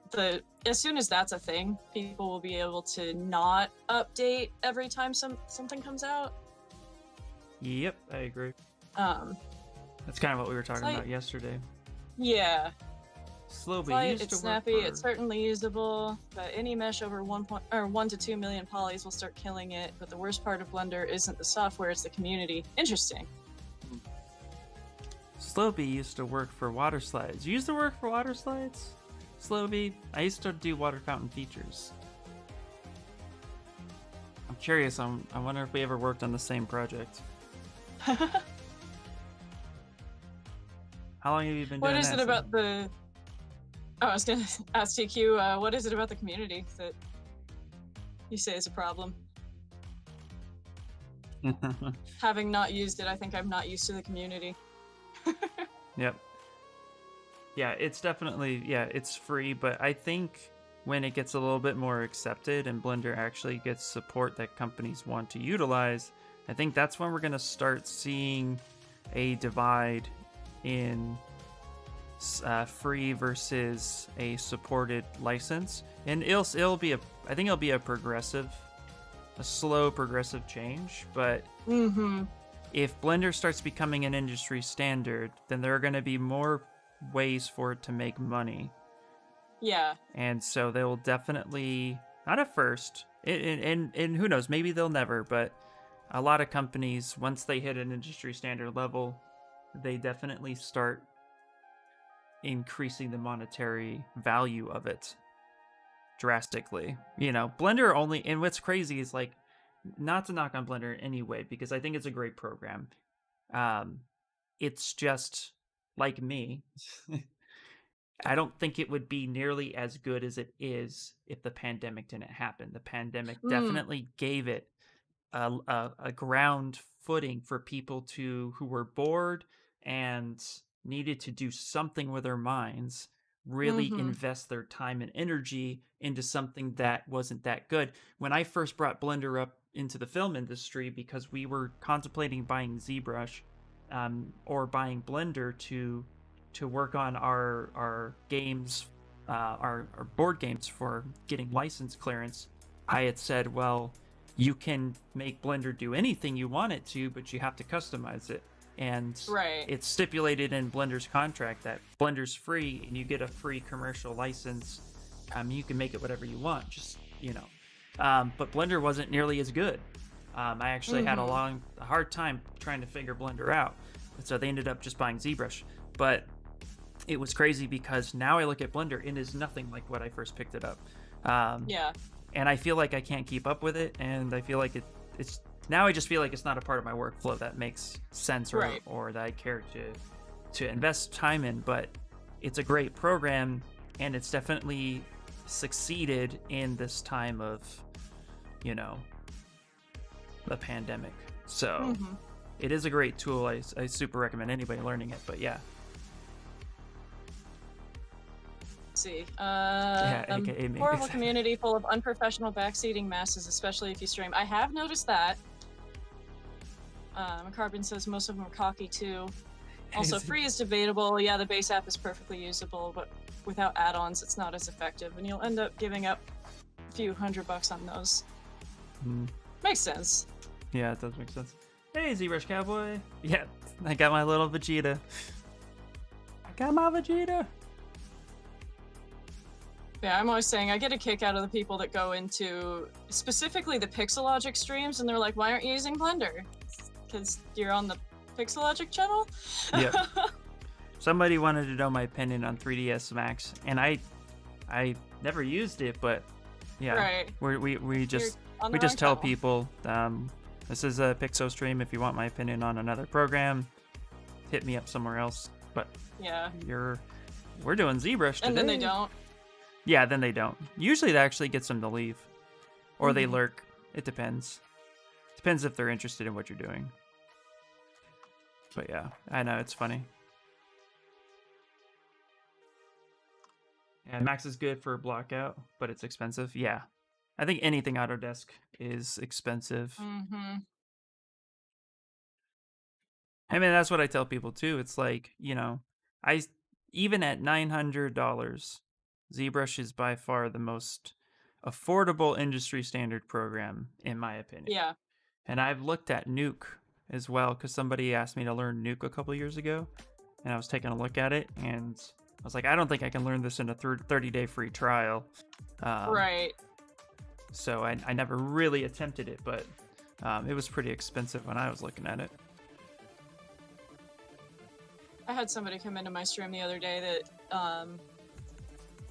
as soon as that's a thing, people will be able to not update every time something comes out. Yep, I agree. That's kind of what we were talking about yesterday. Yeah. It's snappy, it's certainly usable, but any mesh over 1 to 2 million polys will start killing it, but the worst part of Blender isn't the software, it's the community. Interesting. Slowbee used to work for water slides. You used to work for water slides? Slowbee? I used to do water fountain features. I'm curious, I wonder if we ever worked on the same project. How long have you been doing that? What is it about the... Oh, I was going to ask TQ, what is it about the community that you say is a problem? Having not used it, I think I'm not used to the community. Yep. Yeah, it's definitely, it's free, but I think when it gets a little bit more accepted and Blender actually gets support that companies want to utilize, I think that's when we're going to start seeing a divide in free versus a supported license, and I think it'll be a progressive a slow progressive change, but if Blender starts becoming an industry standard, then there are going to be more ways for it to make money. Yeah. And so they will definitely, not at first, and who knows, maybe they'll never, but a lot of companies, once they hit an industry standard level, they definitely start increasing the monetary value of it drastically. You know, Blender only, and what's crazy is like, not to knock on Blender anyway, because I think it's a great program. It's just like me. I don't think it would be nearly as good as it is if the pandemic didn't happen. The pandemic definitely gave it a ground footing for people who were bored and needed to do something with their minds, really invest their time and energy into something that wasn't that good. When I first brought Blender up into the film industry, because we were contemplating buying ZBrush or buying Blender to work on our games, our board games for getting license clearance, I had said, well, you can make Blender do anything you want it to, but you have to customize it. And it's stipulated in Blender's contract that Blender's free and you get a free commercial license. You can make it whatever you want, just, you know. But Blender wasn't nearly as good. I actually had a hard time trying to figure Blender out. So they ended up just buying ZBrush. But it was crazy because now I look at Blender and it is nothing like what I first picked it up. And I feel like I can't keep up with it, and I feel like it's now I just feel like it's not a part of my workflow that makes sense or that I care to invest time in. But it's a great program, and it's definitely succeeded in this time of, you know, the pandemic. So it is a great tool. I super recommend anybody learning it. But yeah. See. AKA me. Horrible community full of unprofessional backseating masses, especially if you stream. I have noticed that. Carbon says most of them are cocky too. Also, free is debatable. Yeah, the base app is perfectly usable, but without add-ons, it's not as effective, and you'll end up giving up a few $100 on those. Makes sense. Yeah, it does make sense. Hey, ZBrush Cowboy. Yeah, I got my little Vegeta. Yeah, I'm always saying I get a kick out of the people that go into specifically the Pixelogic streams and they're like, why aren't you using Blender? Because you're on the Pixelogic channel? Yeah. Somebody wanted to know my opinion on 3ds Max, and I never used it, but yeah, we just tell people, this is a Pixo stream. If you want my opinion on another program, hit me up somewhere else. But yeah, we're doing ZBrush today. And then they don't. Yeah, then they don't. Usually that actually gets them to leave. Or they lurk. It depends. Depends if they're interested in what you're doing. But yeah, I know, it's funny. And Max is good for blockout, but it's expensive. Yeah. I think anything Autodesk is expensive. I mean, that's what I tell people too. It's like, you know, even at $900, ZBrush is by far the most affordable industry standard program, in my opinion. Yeah. And I've looked at Nuke as well, because somebody asked me to learn Nuke a couple years ago, and I was taking a look at it, and I was like, I don't think I can learn this in a 30-day free trial. So I never really attempted it, but it was pretty expensive when I was looking at it. I had somebody come into my stream the other day that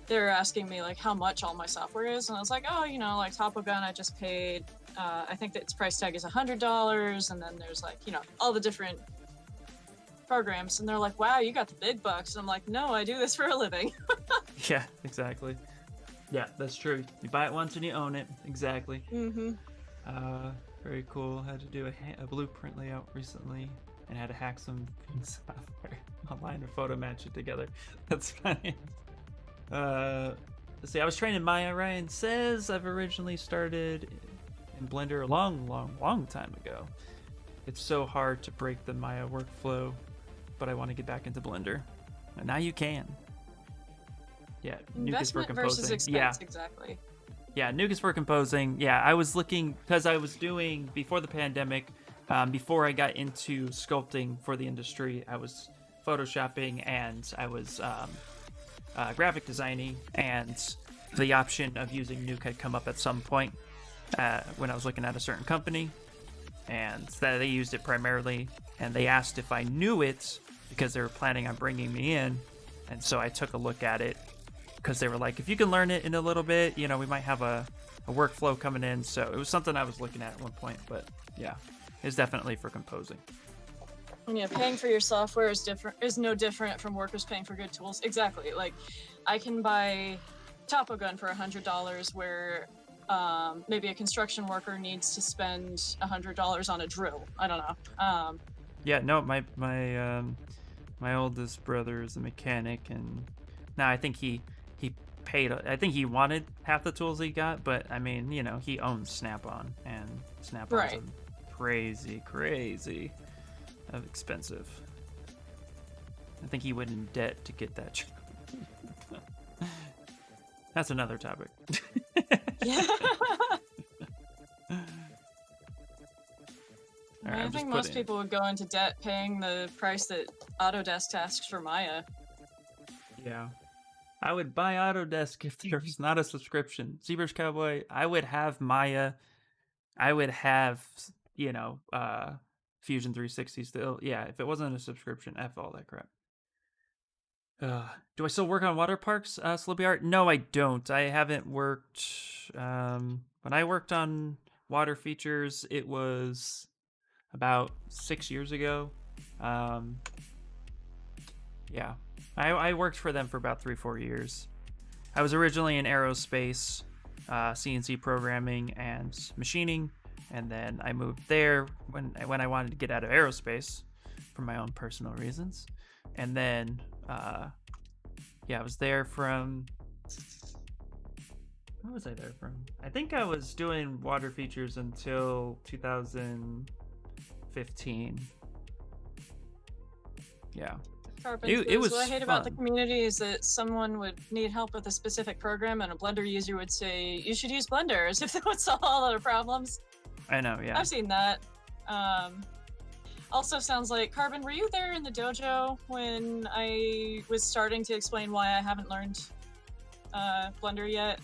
they were asking me like how much all my software is, and I was like, oh, you know, like Topo Gun, I just paid, I think that its price tag is $100, and then there's like, you know, all the different programs, and they're like, wow, you got the big bucks, and I'm like, no, I do this for a living. Yeah, exactly. Yeah, that's true. You buy it once and you own it. Exactly. Very cool. Had to do a blueprint layout recently, and had to hack some software online to photo match it together. That's funny. Let's see, I was trained in Maya. Ryan says I've originally started in Blender a long time ago. It's so hard to break the Maya workflow, but I want to get back into Blender. And now you can. Yeah, Nuke is for Investment composing. versus expense, exactly. Yeah, Nuke is for composing. Yeah, I was looking because I was doing before the pandemic, before I got into sculpting for the industry, I was photoshopping and I was graphic designing, and the option of using Nuke had come up at some point when I was looking at a certain company, and that they used it primarily, and they asked if I knew it because they were planning on bringing me in, and so I took a look at it because they were like, if you can learn it in a little bit, we might have a workflow coming in. So it was something I was looking at one point, but yeah, it's definitely for composing. And yeah, paying for your software is no different from workers paying for good tools. Exactly. Like, I can buy Topo Gun for $100 where maybe a construction worker needs to spend $100 on a drill. I don't know. Yeah, no, my oldest brother is a mechanic, and now I think he paid. I think he wanted half the tools he got, but I mean, he owns Snap-on, and Snap-on's Right. crazy expensive. I think he went in debt to get that. That's another topic. Yeah. Right, I think most people would go into debt paying the price that Autodesk asks for Maya. Yeah. I would buy Autodesk if there was not a subscription. ZBrush Cowboy, I would have Maya. I would have, Fusion 360 still. Yeah, if it wasn't a subscription, F all that crap. Do I still work on water parks, Slippy Art? No, I don't. I haven't worked. When I worked on water features, it was about 6 years ago. Yeah. I worked for them for about 3-4 years. I was originally in aerospace, CNC programming and machining, and then I moved there when I wanted to get out of aerospace for my own personal reasons. And then, I was there from... What was I there from? I think I was doing water features until 2015. Yeah. It was what I hate about the fun. community is that someone would need help with a specific program and a Blender user would say, you should use Blender, as if that would solve all other problems. I know, yeah. I've seen that. Also sounds like, Carbon, were you there in the dojo when I was starting to explain why I haven't learned Blender yet?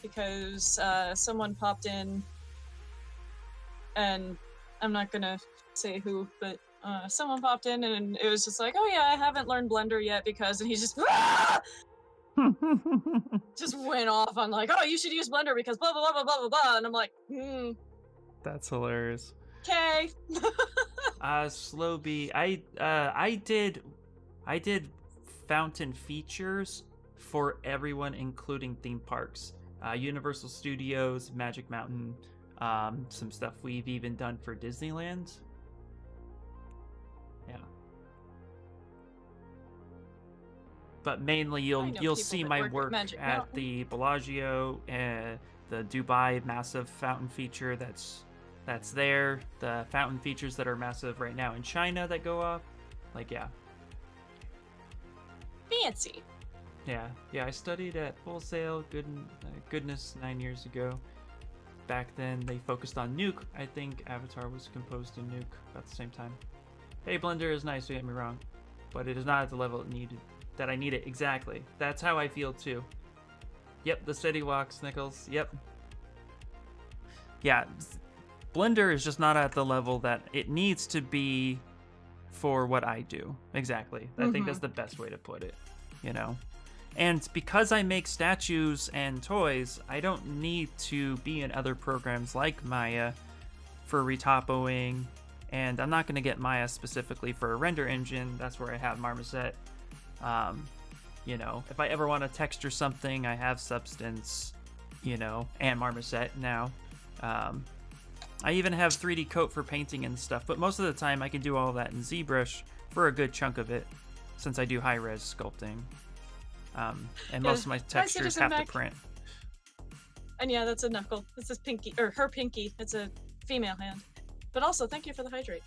Because someone popped in, and I'm not gonna say who, but someone popped in and it was just like, oh yeah, I haven't learned Blender yet because, and he's just just went off on like, oh, you should use Blender because blah blah blah blah blah blah, and I'm like, That's hilarious. Okay. Slow B. I did fountain features for everyone, including theme parks, Universal Studios, Magic Mountain, some stuff we've even done for Disneyland. Yeah. But mainly you'll see my work at the Bellagio, the Dubai massive fountain feature that's there, the fountain features that are massive right now in China that go off. Like, yeah. Fancy. Yeah, I studied at Wholesale Goodness 9 years ago. Back then they focused on Nuke. I think Avatar was composed in Nuke about the same time. Hey, Blender is nice, don't get me wrong, but it is not at the level that I need it. Exactly. That's how I feel too. Yep, the steady walks, Nichols. Yep. Yeah, Blender is just not at the level that it needs to be for what I do. Exactly. I think that's the best way to put it, And because I make statues and toys, I don't need to be in other programs like Maya for retopoing, and I'm not going to get Maya specifically for a render engine. That's where I have Marmoset. If I ever want to texture something, I have Substance, and Marmoset now. I even have 3D Coat for painting and stuff, but most of the time I can do all that in ZBrush for a good chunk of it, since I do high-res sculpting. And most of my textures have to print. And yeah, that's a knuckle. This is pinky, or her pinky. It's a female hand. But also, thank you for the hydrate.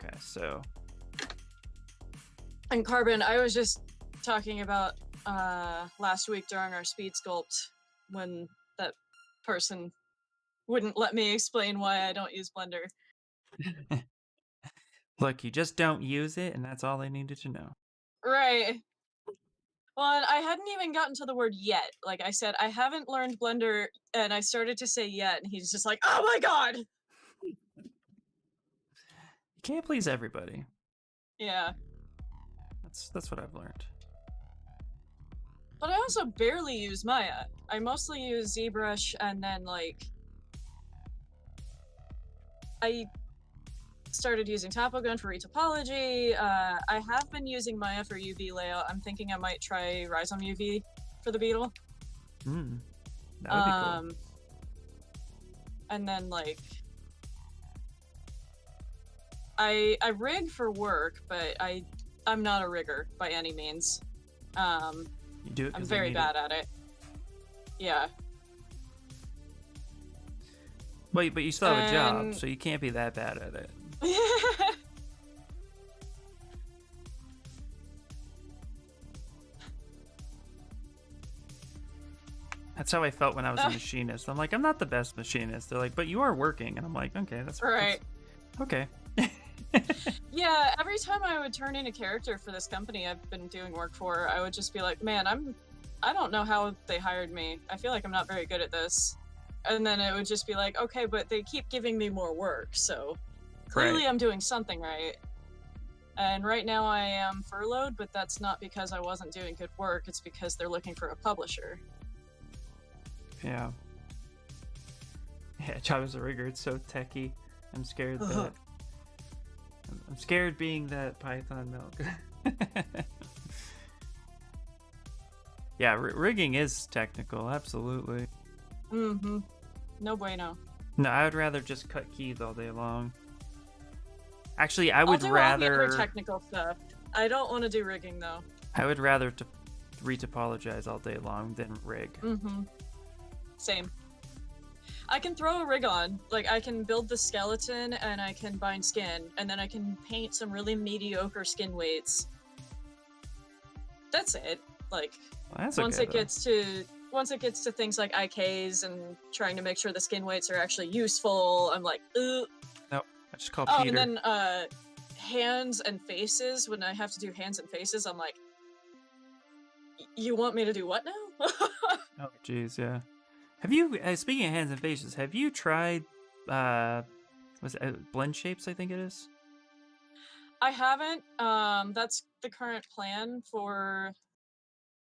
Okay, so. And Carbon, I was just talking about last week during our speed sculpt when that person wouldn't let me explain why I don't use Blender. Look, you just don't use it, and that's all they needed to know. Right. Well, and I hadn't even gotten to the word yet. Like I said, I haven't learned Blender, and I started to say yet, and he's just like, oh my god! You can't please everybody. Yeah. That's what I've learned. But I also barely use Maya. I mostly use ZBrush, and then, like, I started using Topogun for retopology. I have been using Maya for UV layout. I'm thinking I might try Rhizome UV for the beetle. That would be cool. And then, like, I rig for work, but I'm not a rigger by any means. You do it. I'm very bad at it. Yeah. But you still have a job, so you can't be that bad at it. That's how I felt when I was a machinist. I'm like, I'm not the best machinist. They're like, but you are working. And I'm like, okay, that's right. Okay. Yeah, every time I would turn in a character for this company I've been doing work for, I would just be like, man, I don't know how they hired me. I feel like I'm not very good at this. And then it would just be like, okay, but they keep giving me more work, so clearly I'm doing something right. And right now I am furloughed, but that's not because I wasn't doing good work. It's because they're looking for a publisher. Yeah. Yeah, job as a rigger, it's so techy. I'm scared that... I'm scared being that Python milk. Yeah, rigging is technical, absolutely. Mm-hmm. No bueno. No, I would rather just cut keys all day long. Actually, I would rather... all the other technical stuff. I don't want to do rigging, though. I would rather retopologize all day long than rig. Mm-hmm. Same. I can throw a rig on. Like, I can build the skeleton, and I can bind skin, and then I can paint some really mediocre skin weights. That's it. Like, well, that's once okay, it gets to things like IKs and trying to make sure the skin weights are actually useful, I'm like, ugh. Nope, I just call Peter. Peter. And then hands and faces. When I have to do hands and faces, I'm like, you want me to do what now? Oh, jeez, yeah. Have you, speaking of hands and faces, have you tried, was it blend shapes, I think it is? I haven't. That's the current plan for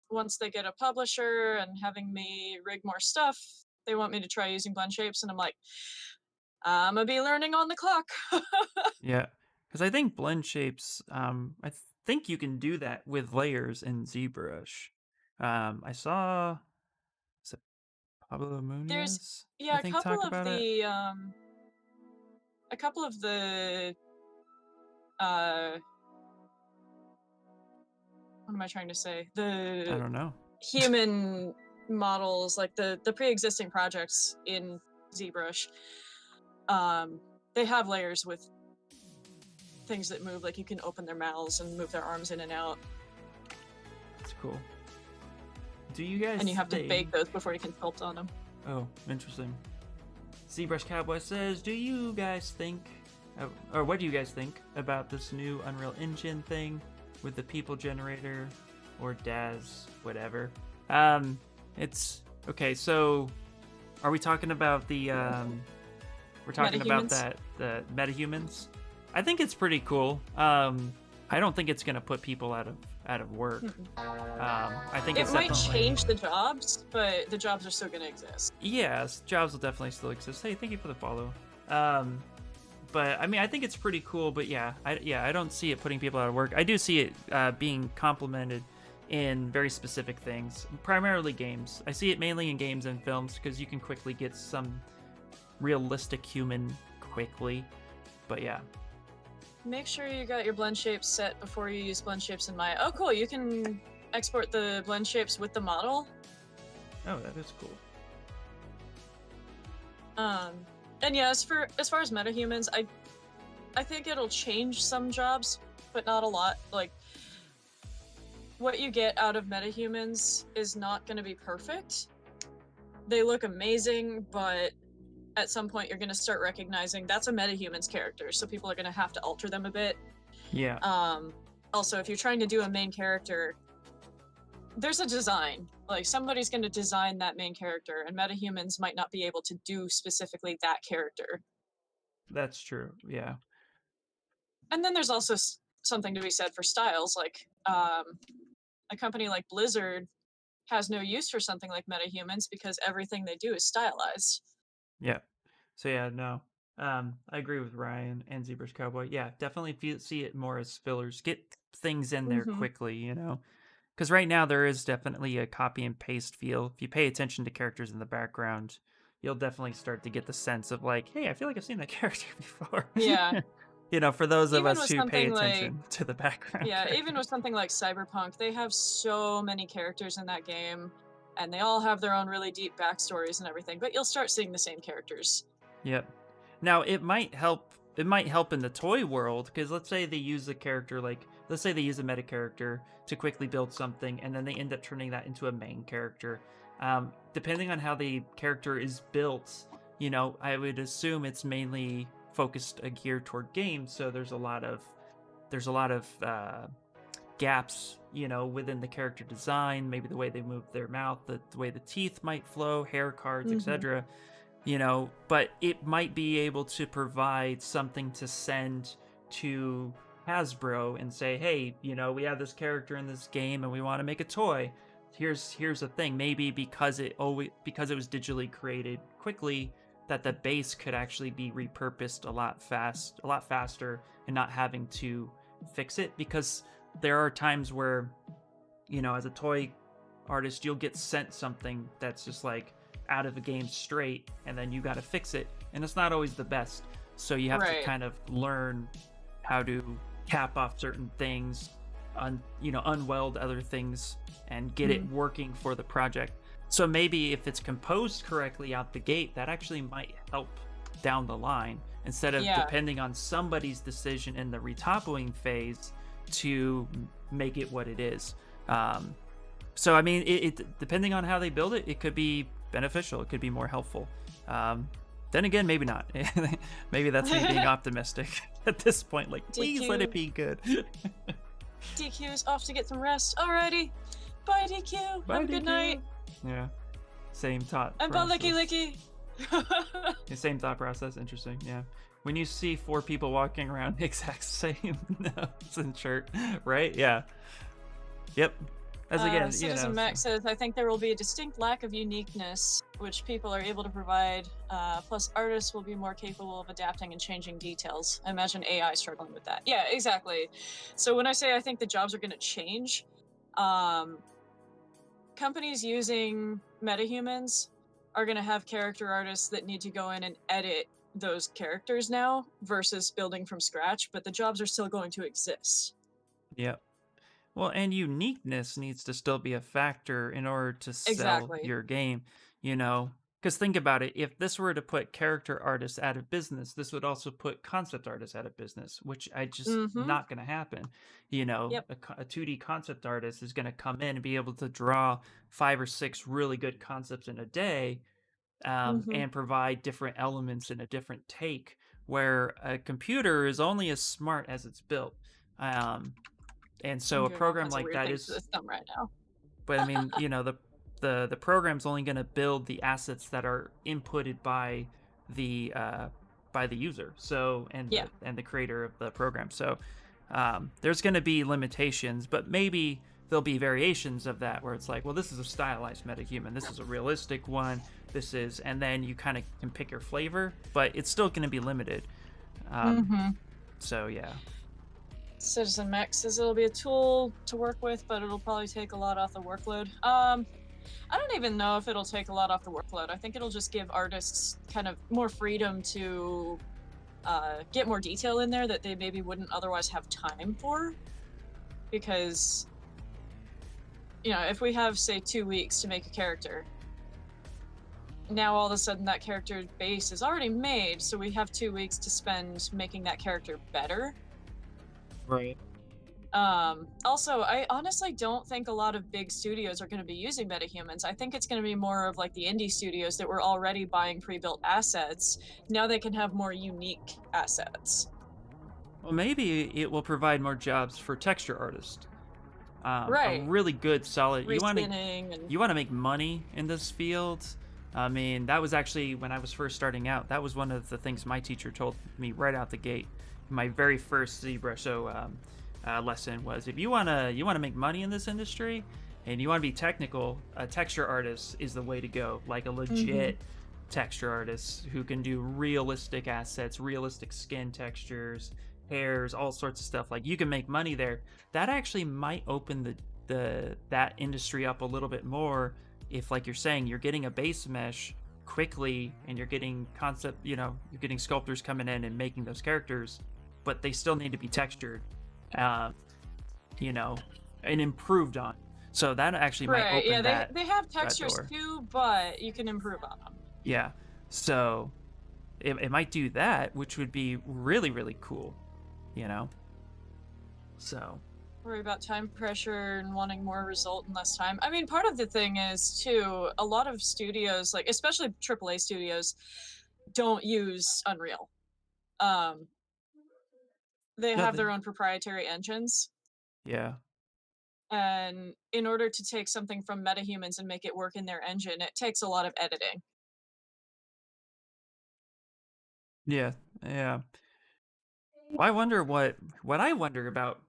once they get a publisher and having me rig more stuff. They want me to try using blend shapes, and I'm like, I'm gonna be learning on the clock. Yeah, because I think blend shapes, I think you can do that with layers in ZBrush. I saw... Pablo Munoz, a couple of the what am I trying to say? I don't know. Human models, like the pre-existing projects in ZBrush, they have layers with things that move, like you can open their mouths and move their arms in and out. That's cool. Do you guys And you have to bake those before you can sculpt on them. Oh, interesting. ZBrush Cowboy says, do you guys think, or what do you guys think about this new Unreal Engine thing with the people generator or DAZ, whatever? It's, okay, so are we talking about the, we're talking about that, the metahumans? I think it's pretty cool. I don't think it's going to put people out of work. I think it might change the jobs, but the jobs are still going to exist. Yes, jobs will definitely still exist. Hey, thank you for the follow. But I mean, I think it's pretty cool. But yeah, I don't see it putting people out of work. I do see it being complemented in very specific things, primarily games. I see it mainly in games and films because you can quickly get some realistic human quickly. But yeah. Make sure you got your blend shapes set before you use blend shapes in Maya. Oh, cool! You can export the blend shapes with the model. Oh, that is cool. And yeah, as far as metahumans, I think it'll change some jobs, but not a lot. Like, what you get out of metahumans is not going to be perfect. They look amazing, but at some point you're going to start recognizing that's a metahuman's character, so people are going to have to alter them a bit. Yeah. Also, if you're trying to do a main character, there's a design. Like, somebody's going to design that main character, and metahumans might not be able to do specifically that character. That's true, yeah. And then there's also something to be said for styles. Like, a company like Blizzard has no use for something like metahumans because everything they do is stylized. Yeah. So yeah, no. I agree with Ryan and Zebra's Cowboy. Yeah, definitely see it more as fillers. Get things in there quickly, you know. Because right now there is definitely a copy and paste feel. If you pay attention to characters in the background, you'll definitely start to get the sense of like, hey, I feel like I've seen that character before. Yeah. You know, for those of Even us with who pay something attention to the background. Yeah, characters. even with something like Cyberpunk, they have so many characters in that game, and they all have their own really deep backstories and everything, but you'll start seeing the same characters. Yep. Now it might help. It might help in the toy world because let's say they use a character like, let's say they use a meta character to quickly build something, and then they end up turning that into a main character. Depending on how the character is built, you know, I would assume it's mainly focused geared toward games. So there's a lot of gaps, you know, within the character design. Maybe the way they move their mouth, the way the teeth might flow, hair cards, etc. You know, but it might be able to provide something to send to Hasbro and say, hey, you know, we have this character in this game and we want to make a toy. Here's a thing. Maybe because it was digitally created quickly, that the base could actually be repurposed a lot faster, and not having to fix it. Because there are times where, you know, as a toy artist, you'll get sent something that's just like out of the game straight, and then you got to fix it, and it's not always the best. So you have to kind of learn how to cap off certain things, unweld other things, and get it working for the project. So maybe if it's composed correctly out the gate, that actually might help down the line, instead of depending on somebody's decision in the retoppling phase to make it what it is. So I mean, it depending on how they build it, it could be beneficial. It could be more helpful. Then again, maybe not. Maybe that's me being optimistic at this point. Like, please let it be good. DQ is off to get some rest. Alrighty. Bye, DQ. Have a good night. Yeah. Same thought. And bye, Licky Licky. Same thought process. Interesting. Yeah. When you see 4 people walking around the exact same nose and shirt, right? Yeah. Yep. As again, Citizen Max says, I think there will be a distinct lack of uniqueness, which people are able to provide. Plus, artists will be more capable of adapting and changing details. I imagine AI struggling with that. Yeah, exactly. So when I say I think the jobs are going to change, companies using metahumans are going to have character artists that need to go in and edit those characters now versus building from scratch, but the jobs are still going to exist. Yep. Well, and uniqueness needs to still be a factor in order to sell your game, you know? Because think about it, if this were to put character artists out of business, this would also put concept artists out of business, which I just not going to happen. You know, a 2D concept artist is going to come in and be able to draw 5 or 6 really good concepts in a day, and provide different elements in a different take, where a computer is only as smart as it's built. And so a program like that is right now. But I mean, you know, the program's only going to build the assets that are inputted by the user. So and the creator of the program. So there's going to be limitations, but maybe there'll be variations of that where it's like, well, this is a stylized metahuman, this is a realistic one, this is, and then you kind of can pick your flavor, but it's still going to be limited. So yeah. Citizen Max says it'll be a tool to work with, but it'll probably take a lot off the workload. I don't even know if it'll take a lot off the workload. I think it'll just give artists kind of more freedom to get more detail in there that they maybe wouldn't otherwise have time for. Because, you know, if we have, say, 2 weeks to make a character, now all of a sudden that character base is already made, so we have 2 weeks to spend making that character better. Right. Also, I honestly don't think a lot of big studios are going to be using metahumans. I think it's going to be more of like the indie studios that were already buying pre-built assets. Now they can have more unique assets. Well, maybe it will provide more jobs for texture artists. A Right. really good, solid. Reskinning and You want to make money in this field. I mean, that was actually when I was first starting out. That was one of the things my teacher told me right out the gate. My very first ZBrush lesson was, if you wanna make money in this industry, and you want to be technical, a texture artist is the way to go. Like a legit texture artist who can do realistic assets, realistic skin textures, hairs, all sorts of stuff. Like, you can make money there. That actually might open that industry up a little bit more if, like you're saying, you're getting a base mesh quickly and you're getting you're getting sculptors coming in and making those characters, but they still need to be textured, and improved on. So that actually might open they have textures too, but you can improve on them. Yeah, so it might do that, which would be really, really cool, So Worry about time pressure and wanting more result in less time. I mean, part of the thing is too, a lot of studios, like especially AAA studios, don't use Unreal. They have their own proprietary engines. Yeah. And in order to take something from metahumans and make it work in their engine, it takes a lot of editing. Yeah. Well, I wonder what I wonder about,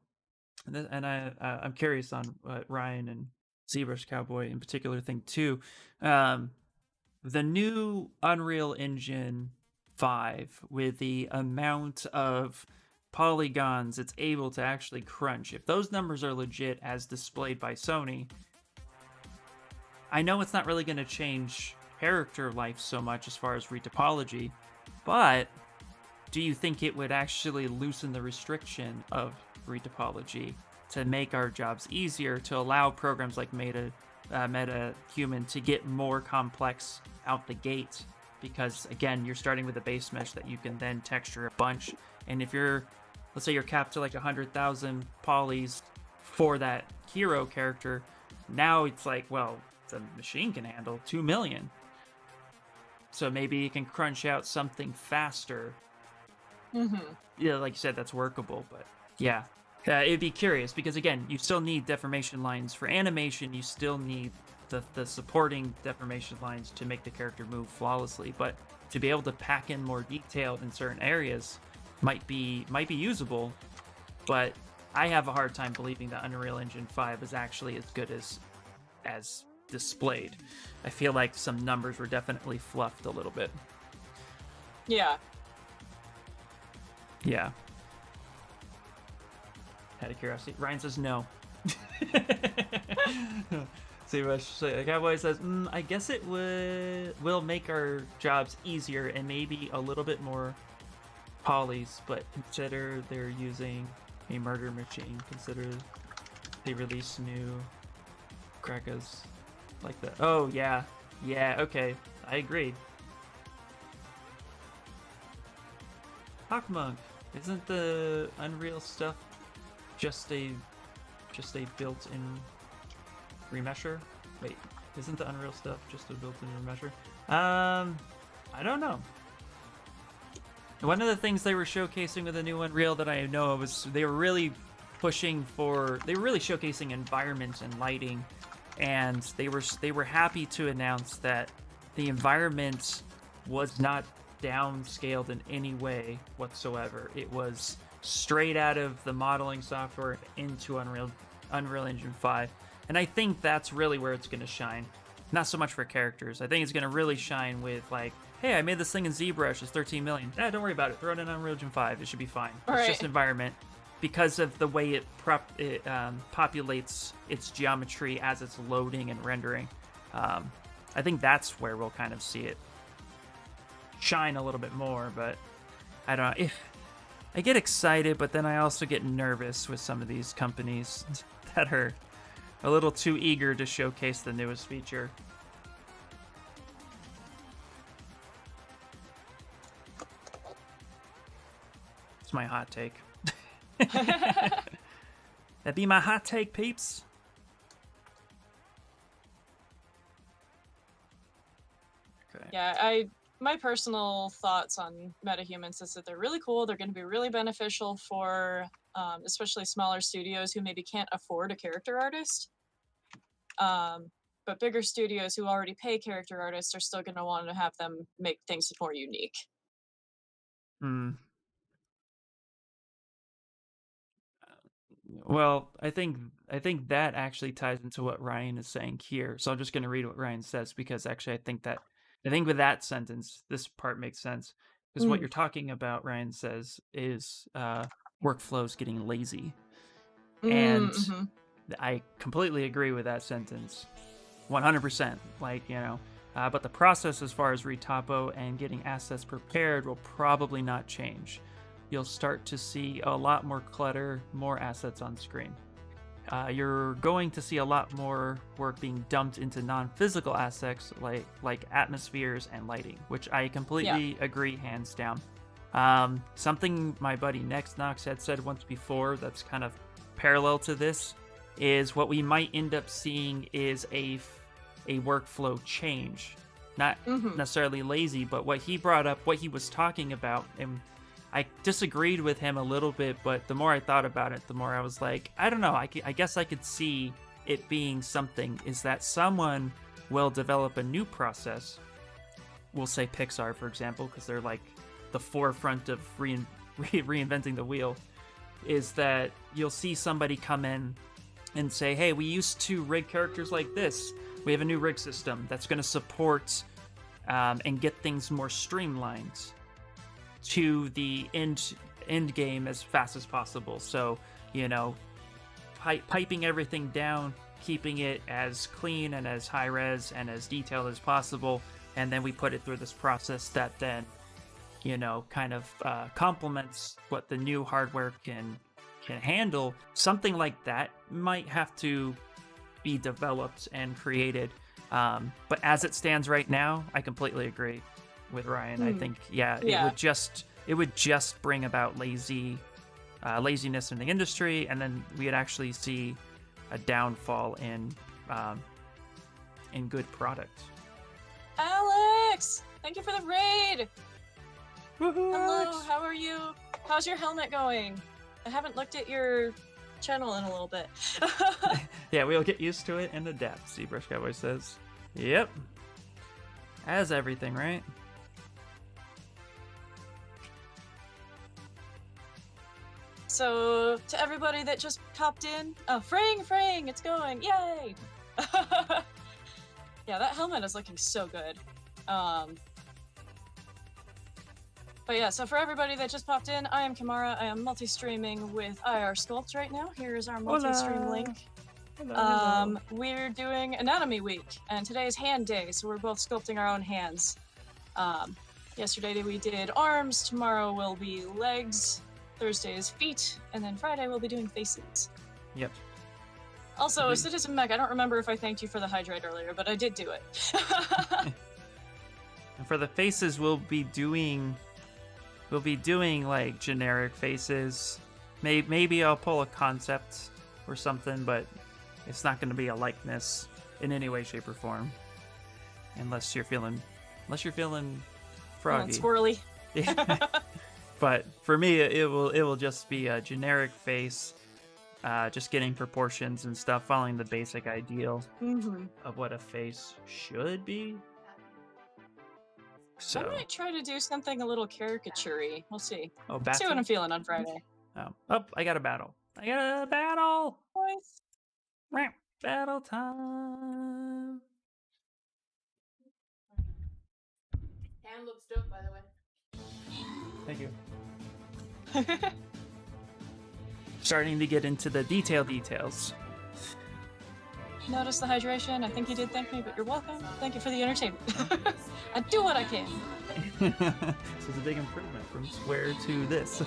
and I'm curious on what Ryan and ZBrush Cowboy in particular think too. The new Unreal Engine 5, with the amount of polygons it's able to actually crunch, if those numbers are legit as displayed by Sony, I know it's not really going to change character life so much as far as retopology, but do you think it would actually loosen the restriction of retopology to make our jobs easier, to allow programs like MetaHuman to get more complex out the gate? Because again, you're starting with a base mesh that you can then texture a bunch, and if let's say you're capped to like 100,000 polys for that hero character, now it's like, well, the machine can handle 2 million, so maybe you can crunch out something faster. Yeah, like you said, that's workable. But yeah, it'd be curious, because again, you still need deformation lines for animation. You still need the supporting deformation lines to make the character move flawlessly. But to be able to pack in more detail in certain areas might be usable. But I have a hard time believing that Unreal Engine 5 is actually as good as displayed. I feel like some numbers were definitely fluffed a little bit. Yeah. Out of curiosity, Ryan says no. See, Cowboy says, I guess it will make our jobs easier and maybe a little bit more polys, but consider they're using a murder machine. Consider they release new crackers like that. Oh, yeah, okay, I agree. Hawkmonk, isn't the Unreal stuff just a built-in remesher? Wait, isn't the Unreal stuff just a built-in remesher? I don't know. One of the things they were showcasing with the new Unreal that I know of was they were really showcasing environment and lighting, and they were happy to announce that the environment was not downscaled in any way whatsoever. It was straight out of the modeling software into Unreal Engine 5, and I think that's really where it's going to shine. Not so much for characters. I think it's going to really shine with, like, hey, I made this thing in ZBrush, it's 13 million. Don't worry about it. Throw it in Unreal Engine 5. It should be fine. It's just environment, because of the way it populates its geometry as it's loading and rendering. I think that's where we'll kind of see it shine a little bit more. But I don't know. I get excited, but then I also get nervous with some of these companies that are a little too eager to showcase the newest feature. It's my hot take. That be my hot take, peeps. Okay. Yeah, my personal thoughts on metahumans is that they're really cool. They're going to be really beneficial for especially smaller studios who maybe can't afford a character artist. But bigger studios who already pay character artists are still going to want to have them make things more unique. Well, I think that actually ties into what Ryan is saying here. So I'm just going to read what Ryan says because actually I think with that sentence, this part makes sense because what you're talking about, Ryan says, is workflows getting lazy, and I completely agree with that sentence, 100%. Like, you know, but the process as far as retopo and getting assets prepared will probably not change. You'll start to see a lot more clutter, more assets on screen. You're going to see a lot more work being dumped into non-physical assets like atmospheres and lighting, which I completely agree, hands down. Something my buddy Nox had said once before that's kind of parallel to this is what we might end up seeing is a workflow change. Not necessarily lazy, but what he brought up, what he was talking about, and I disagreed with him a little bit, but the more I thought about it, the more I was like, I don't know, I guess I could see it being something, is that someone will develop a new process. We'll say Pixar, for example, because they're like the forefront of reinventing the wheel, is that you'll see somebody come in and say, hey, we used to rig characters like this. We have a new rig system that's going to support and get things more streamlined to the end game as fast as possible. So, you know, piping everything down, keeping it as clean and as high res and as detailed as possible, and then we put it through this process that then, you know, kind of complements what the new hardware can handle. Something like that might have to be developed and created, but as it stands right now, I completely agree with Ryan. I think it would just bring about laziness in the industry, and then we'd actually see a downfall in good product. Alex, thank you for the raid. Woohoo, hello, Alex. How are you? How's your helmet going? I haven't looked at your channel in a little bit. Yeah, we'll get used to it and adapt, ZBrush Cowboy says. Yep, as everything, right? So, to everybody that just popped in, fraying, it's going, yay! Yeah, that helmet is looking so good. But yeah, so for everybody that just popped in, I am Kamara. I am multi-streaming with IR Sculpt right now. Here is our multi-stream link. Hello. We're doing Anatomy Week, and today is Hand Day, so we're both sculpting our own hands. Yesterday we did arms, tomorrow will be legs, Thursday is feet, and then Friday we'll be doing faces. Yep. Also, Citizen Mech, I don't remember if I thanked you for the hydrate earlier, but I did do it. And for the faces, we'll be doing like generic faces. Maybe I'll pull a concept or something, but it's not going to be a likeness in any way, shape, or form, unless you're feeling froggy, squirrely. But for me, it will just be a generic face, just getting proportions and stuff, following the basic ideal of what a face should be. So I might try to do something a little caricature-y. We'll see. Oh, see what I'm feeling on Friday. Oh, I got a battle. Boys. Battle time. Hand looks dope, by the way. Thank you. Starting to get into the details. Notice the hydration. I think you did thank me, but you're welcome. Thank you for the entertainment. I do what I can. This is a big improvement from square to this.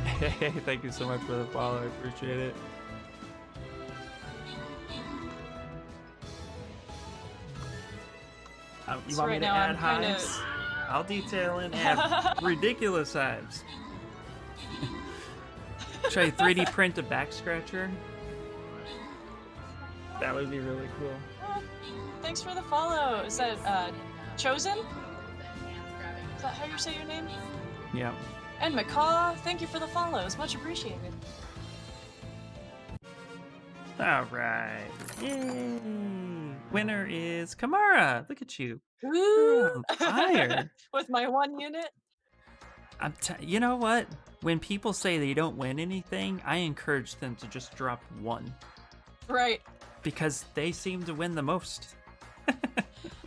Hey, thank you so much for the follow. I appreciate it. You want me to add hives? I'll detail and add ridiculous hives. Should I 3D print a back scratcher? That would be really cool. Oh, thanks for the follow. Is that Chosen? Is that how you say your name? Yeah. And Macaw, thank you for the follows. Much appreciated. All right. Yay! Winner is Kamara. Look at you. You're on fire. With my 1 unit. You know what? When people say they don't win anything, I encourage them to just drop 1. Right. Because they seem to win the most.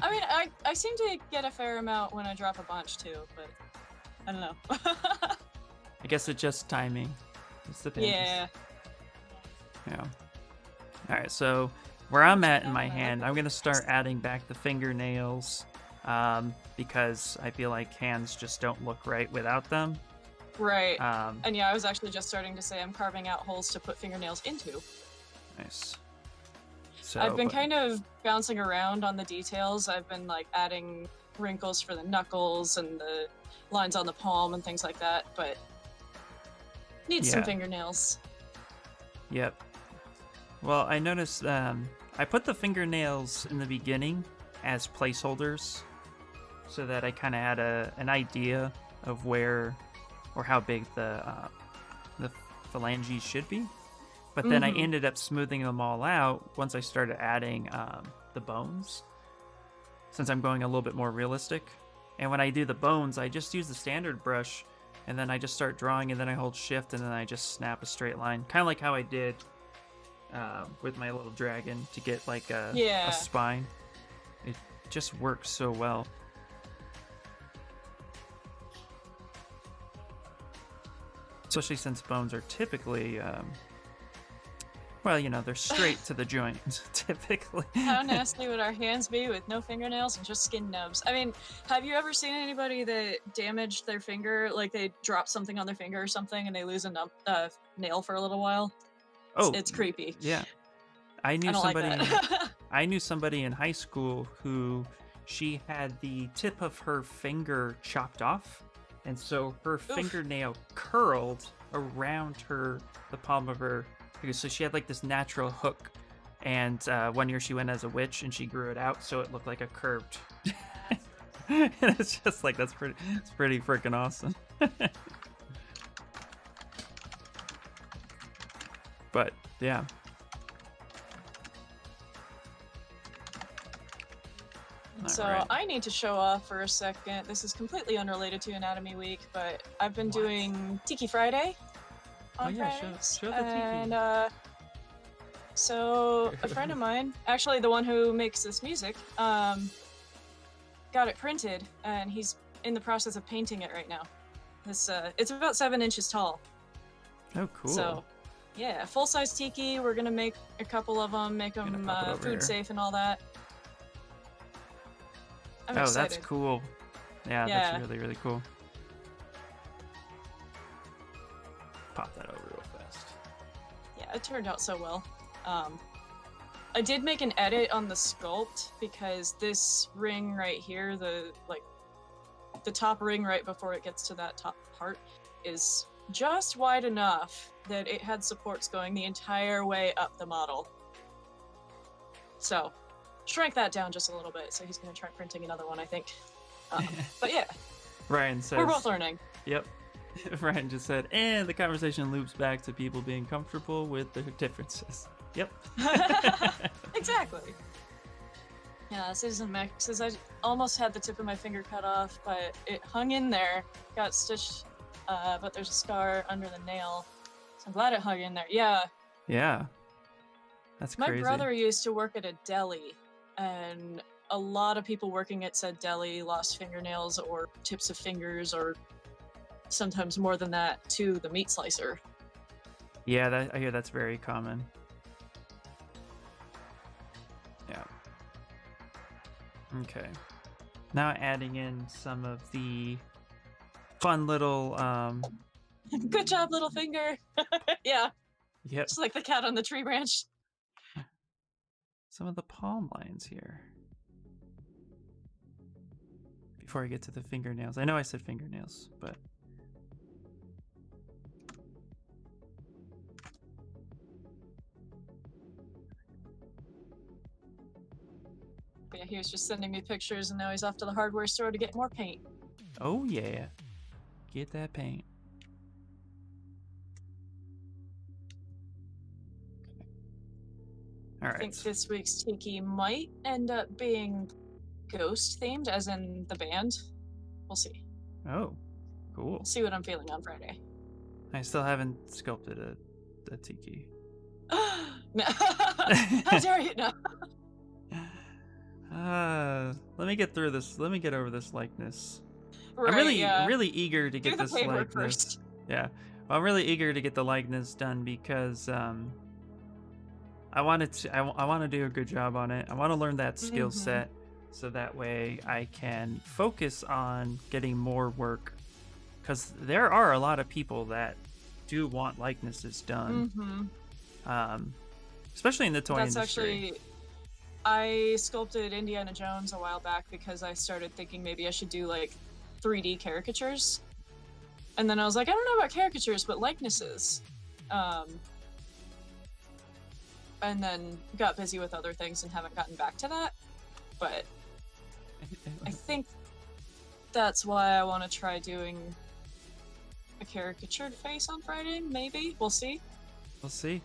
I mean, I seem to get a fair amount when I drop a bunch too, but I don't know. I guess it's just timing. It's depends. Yeah. Yeah. All right, so where I'm at in my hand, I'm going to start adding back the fingernails because I feel like hands just don't look right without them. Right. And yeah, I was actually just starting to say I'm carving out holes to put fingernails into. Nice. So, I've been kind of bouncing around on the details. I've been like adding wrinkles for the knuckles and the lines on the palm and things like that, but need some fingernails. Yep. Well, I noticed I put the fingernails in the beginning as placeholders so that I kind of had an idea of where or how big the phalanges should be. But then I ended up smoothing them all out once I started adding the bones, since I'm going a little bit more realistic. And when I do the bones, I just use the standard brush, and then I just start drawing, and then I hold shift, and then I just snap a straight line. Kind of like how I did with my little dragon to get like a spine. It just works so well. Especially since bones are typically... well, you know, they're straight to the joint, typically. How nasty would our hands be with no fingernails and just skin nubs? I mean, have you ever seen anybody that damaged their finger, like they drop something on their finger or something and they lose a nail for a little while? It's creepy. Yeah. I knew don't somebody like that. I knew somebody in high school who she had the tip of her finger chopped off, and so her fingernail curled around the palm of her. So she had like this natural hook, and 1 year she went as a witch and she grew it out so it looked like a curved. And it's just like it's pretty freaking awesome. But yeah. So right. I need to show off for a second. This is completely unrelated to Anatomy Week, but I've been doing Tiki Friday. On Fridays. Show the tiki. And so a friend of mine, actually the one who makes this music, got it printed, and he's in the process of painting it right now. It's about 7 inches tall. Oh, cool. So, yeah, full-size tiki. We're gonna make a couple of them, make them food safe and all that. I'm excited. That's cool. Yeah, that's really, really cool. Pop that over real fast. Yeah, it turned out so well. I did make an edit on the sculpt because this ring right here, the top ring right before it gets to that top part, is just wide enough that it had supports going the entire way up the model. So, shrank that down just a little bit, so he's going to try printing another one, I think. But yeah. Ryan says... We're both learning. Yep. Ryan just said, and the conversation loops back to people being comfortable with their differences. Yep. Exactly. Yeah, Citizen Mech says I almost had the tip of my finger cut off, but it hung in there, got stitched, but there's a scar under the nail. So I'm glad it hung in there. Yeah. Yeah. That's crazy. My brother used to work at a deli, and a lot of people working at said deli lost fingernails or tips of fingers or sometimes more than that to the meat slicer. Yeah, I hear that's very common. Yeah. Okay. Now adding in some of the fun little Good job, little finger. Yeah. Yep. Just like the cat on the tree branch. Some of the palm lines here. Before I get to the fingernails. I know I said fingernails, but But yeah, he was just sending me pictures, and now he's off to the hardware store to get more paint. Oh yeah, get that paint. All right. I think this week's Tiki might end up being ghost themed, as in the band. We'll see. Oh, cool. We'll see what I'm feeling on Friday. I still haven't sculpted a tiki. No. How dare you? No. Let me get through this. Let me get over this likeness. Right, I'm really, yeah. really eager to get Do the this paperwork likeness. first. Yeah, well, I'm really eager to get the likeness done because I want to do a good job on it. I want to learn that skill set so that way I can focus on getting more work. Because there are a lot of people that do want likenesses done, especially in the toy industry. Actually, I sculpted Indiana Jones a while back because I started thinking maybe I should do like 3D caricatures, and then I was like, I don't know about caricatures, but likenesses. And then got busy with other things and haven't gotten back to that. But I think that's why I want to try doing a caricatured face on Friday. Maybe we'll see. We'll see.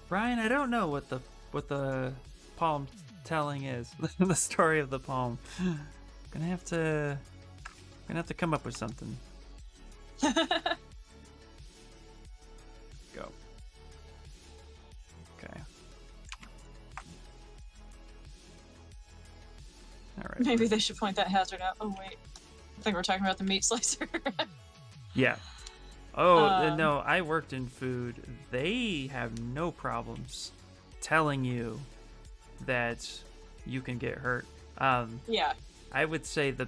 Brian, I don't know what the palm telling is. The story of the palm. Gonna have to come up with something. Go. Okay. All right. Maybe they should point that hazard out. Oh wait, I think we're talking about the meat slicer. Yeah. Oh, no, I worked in food. They have no problems telling you that you can get hurt. Yeah. I would say the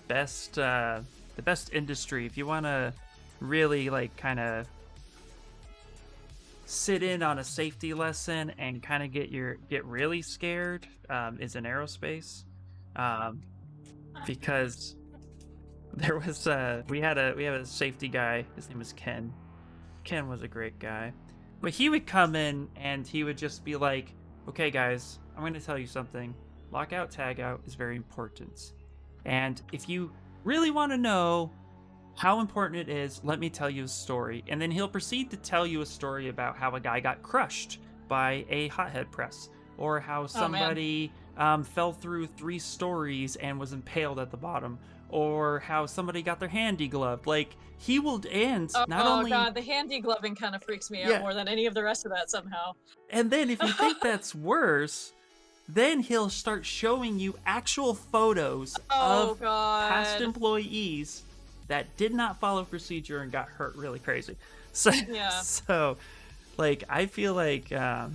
best industry, if you want to really like kind of sit in on a safety lesson and kind of get really scared, is in aerospace, because there was we had a safety guy. His name was Ken. Ken was a great guy, but he would come in and he would just be like, "Okay, guys, I'm going to tell you something. Lockout, tagout is very important, and if you really want to know how important it is, let me tell you a story." And then he'll proceed to tell you a story about how a guy got crushed by a hothead press, or how somebody fell through 3 stories and was impaled at the bottom, or how somebody got their hand degloved. Like, he will end not only... Oh god, the hand degloving kind of freaks me out more than any of the rest of that somehow. And then if you think that's worse, then he'll start showing you actual photos of past employees that did not follow procedure and got hurt really crazy. So, so like, I feel like the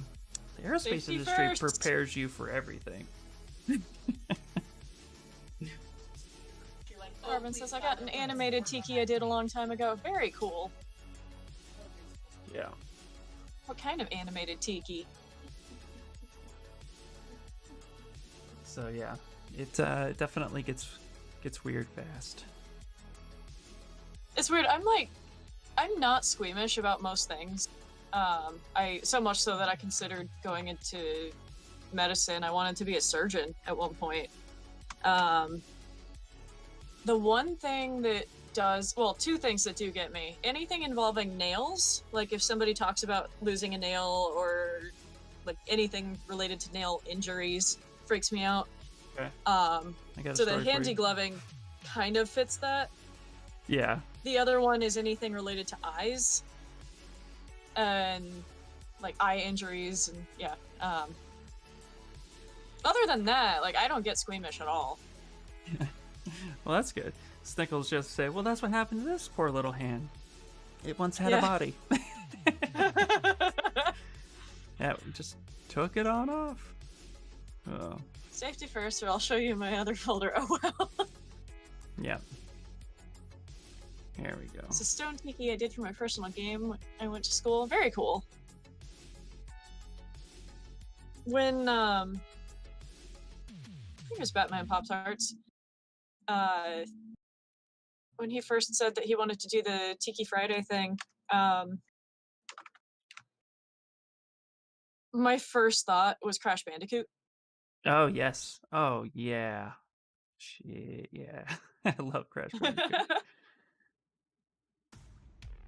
aerospace industry prepares you for everything. Arvin says, I got an animated tiki I did a long time ago. Very cool. Yeah. What kind of animated tiki? So yeah, it definitely gets weird fast. It's weird. I'm not squeamish about most things. So much so that I considered going into medicine. I wanted to be a surgeon at one point. The one thing that does, well, 2 things that do get me. Anything involving nails, like if somebody talks about losing a nail or like anything related to nail injuries, freaks me out. Okay. So the hand degloving kind of fits that. Yeah. The other one is anything related to eyes and like eye injuries and yeah. Other than that, like, I don't get squeamish at all. Well, that's good. Snickles just say, well, that's what happened to this poor little hand. It once had a body. Yeah, we just took it on off. Oh. Safety first, or I'll show you my other folder. Oh, well. Yeah. Here we go. It's a stone tiki I did for my personal game when I went to school. Very cool. When, I think it was Batman Pop-Tarts. When he first said that he wanted to do the Tiki Friday thing, My first thought was Crash Bandicoot. Oh, yes. Oh, yeah. Shit, yeah. I love Crash Bandicoot.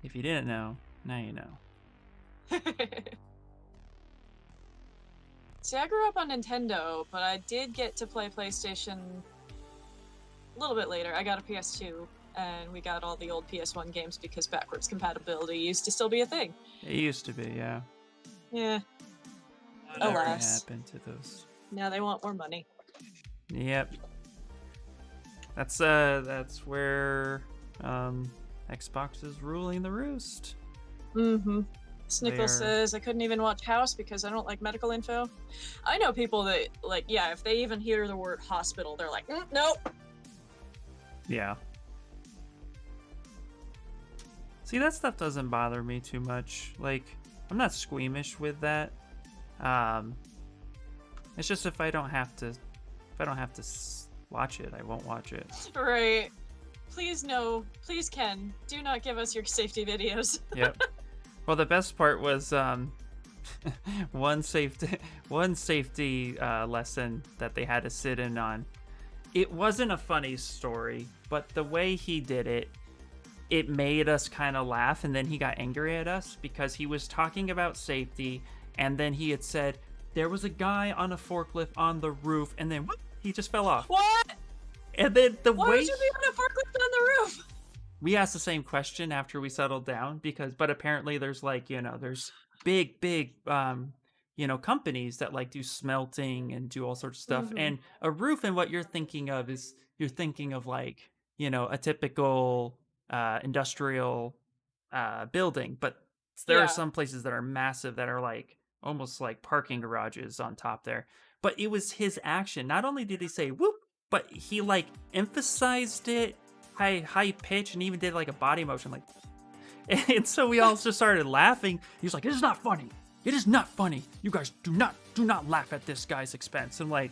If you didn't know, now you know. See, I grew up on Nintendo, but I did get to play PlayStation a little bit later. I got a PS2, and we got all the old PS1 games because backwards compatibility used to still be a thing. It used to be, yeah. Yeah. Whatever Alas. happened to those? Now they want more money. Yep. That's where Xbox is ruling the roost. Mm-hmm. Snickle They're- says, I couldn't even watch House because I don't like medical info. I know people that, like, yeah, if they even hear the word hospital, they're like, nope. Yeah. See, that stuff doesn't bother me too much. Like, I'm not squeamish with that. It's just if I don't have to watch it, I won't watch it. Right. Please no. Please, Ken, do not give us your safety videos. Yep. Well, the best part was one safety lesson that they had to sit in on. It wasn't a funny story, but the way he did it, it made us kind of laugh, and then he got angry at us because he was talking about safety, and then he had said there was a guy on a forklift on the roof, and then whoop, he just fell off. What? And then Why would you be on a forklift on the roof? We asked the same question after we settled down but apparently there's there's big companies that like do smelting and do all sorts of stuff. Mhm. And a roof, and what you're thinking of is like, a typical industrial building, but there Yeah. are some places that are massive that are like almost like parking garages on top there. But it was his action. Not only did he say whoop, but he like emphasized it high pitch, and even did like a body motion like, and so we all just started laughing. He's like, "It is not funny. It is not funny. You guys do not laugh at this guy's expense." And like,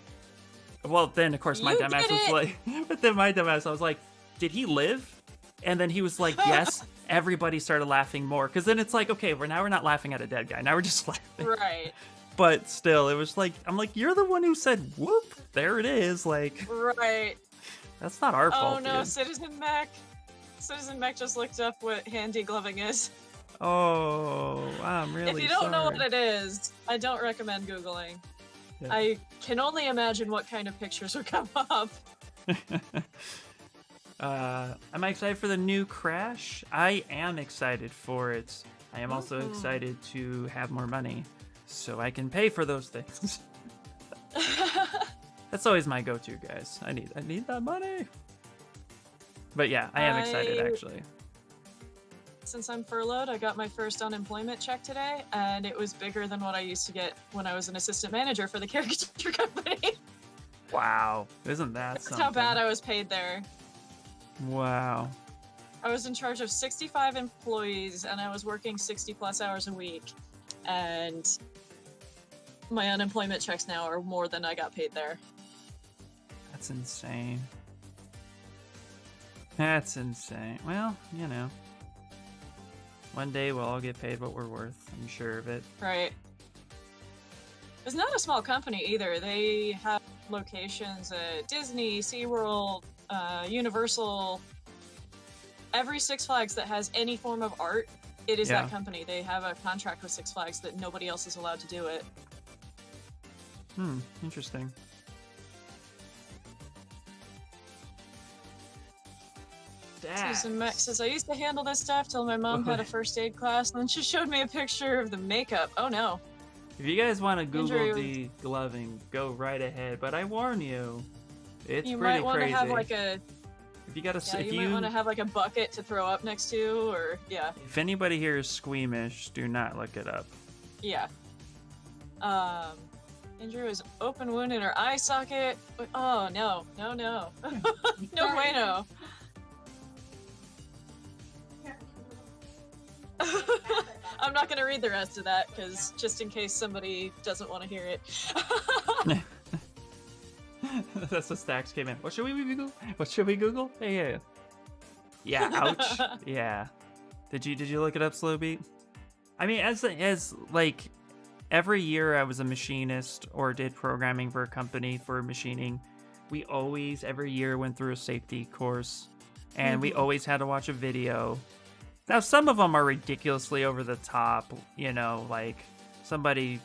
well, then of course my You dumbass did was it! like, but then my dumbass, I was like, "Did he live?" And then he was like, "Yes." Everybody started laughing more, because then it's like, okay, we're not laughing at a dead guy. Now we're just laughing. Right. But still, it was like, I'm like, you're the one who said whoop. There it is. Like, Right. that's not our Oh fault. no, Dude. Citizen Mech. Citizen Mech just looked up what handy gloving is. Oh, I'm really If you don't know sorry. what it is, I don't recommend Googling. Yeah. I can only imagine what kind of pictures would come up. Am I excited for the new Crash? I am excited for it. I am also excited to have more money so I can pay for those things. That's always my go-to, guys. I need that money. But yeah, I am excited actually. Since I'm furloughed, I got my first unemployment check today, and it was bigger than what I used to get when I was an assistant manager for the caricature company. Wow, isn't that That's something? how bad I was paid there. Wow. I was in charge of 65 employees, and I was working 60 plus hours a week. And my unemployment checks now are more than I got paid there. That's insane. That's insane. Well, one day we'll all get paid what we're worth. I'm sure of it. Right. It's not a small company either. They have locations at Disney, SeaWorld, Universal. Every Six Flags that has any form of art, it is that company. They have a contract with Six Flags that nobody else is allowed to do it. Interesting. Susan Max says, I used to handle this stuff till my mom had a first aid class, and then she showed me a picture of the makeup. Oh no. If you guys want to Google Injury- the gloving, go right ahead. But I warn you, it's You pretty might want crazy. to have like a if you gotta, if you might want to have like a bucket to throw up next to, or if anybody here is squeamish, do not look it up. yeah. Injury was open wound in her eye socket. Oh no, no, no, no bueno. I'm not gonna read the rest of that because just in case somebody doesn't want to hear it. That's the stacks came in. What should we Google? What should we Google? Hey, yeah. Ouch. Yeah. Did you look it up, Slow Beat? I mean, as like, every year I was a machinist or did programming for a company for machining, we always every year went through a safety course, and we always had to watch a video. Now some of them are ridiculously over the top, you know, like somebody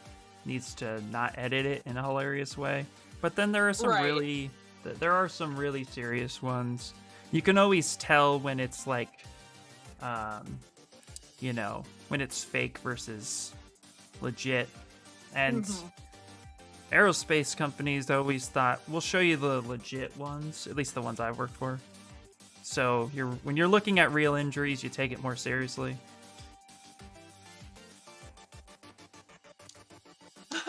needs to not edit it in a hilarious way. But then there are some really serious ones. You can always tell when it's like, you know, when it's fake versus legit. And aerospace companies always thought, we'll show you the legit ones, at least the ones I've worked for. So when you're looking at real injuries, you take it more seriously.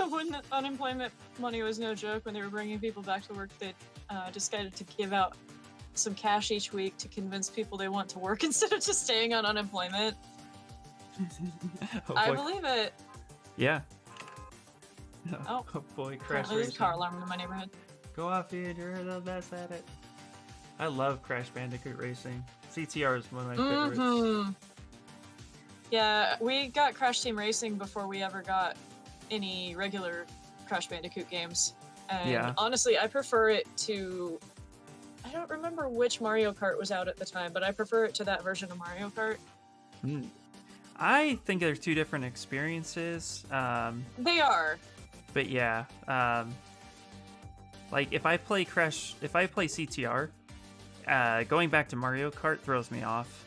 When unemployment money was no joke, when they were bringing people back to work, they decided to give out some cash each week to convince people they want to work instead of just staying on unemployment. I believe it. Yeah. Oh boy, crash there's a racing. car alarm in my neighborhood. Go off, Ian, you're the best at it. I love Crash Bandicoot Racing. CTR is one of my favorites. Yeah, we got Crash Team Racing before we ever got any regular Crash Bandicoot games. And honestly, I prefer it to... I don't remember which Mario Kart was out at the time, but I prefer it to that version of Mario Kart. I think they're two different experiences. They are. But yeah, like if I play CTR, going back to Mario Kart throws me off.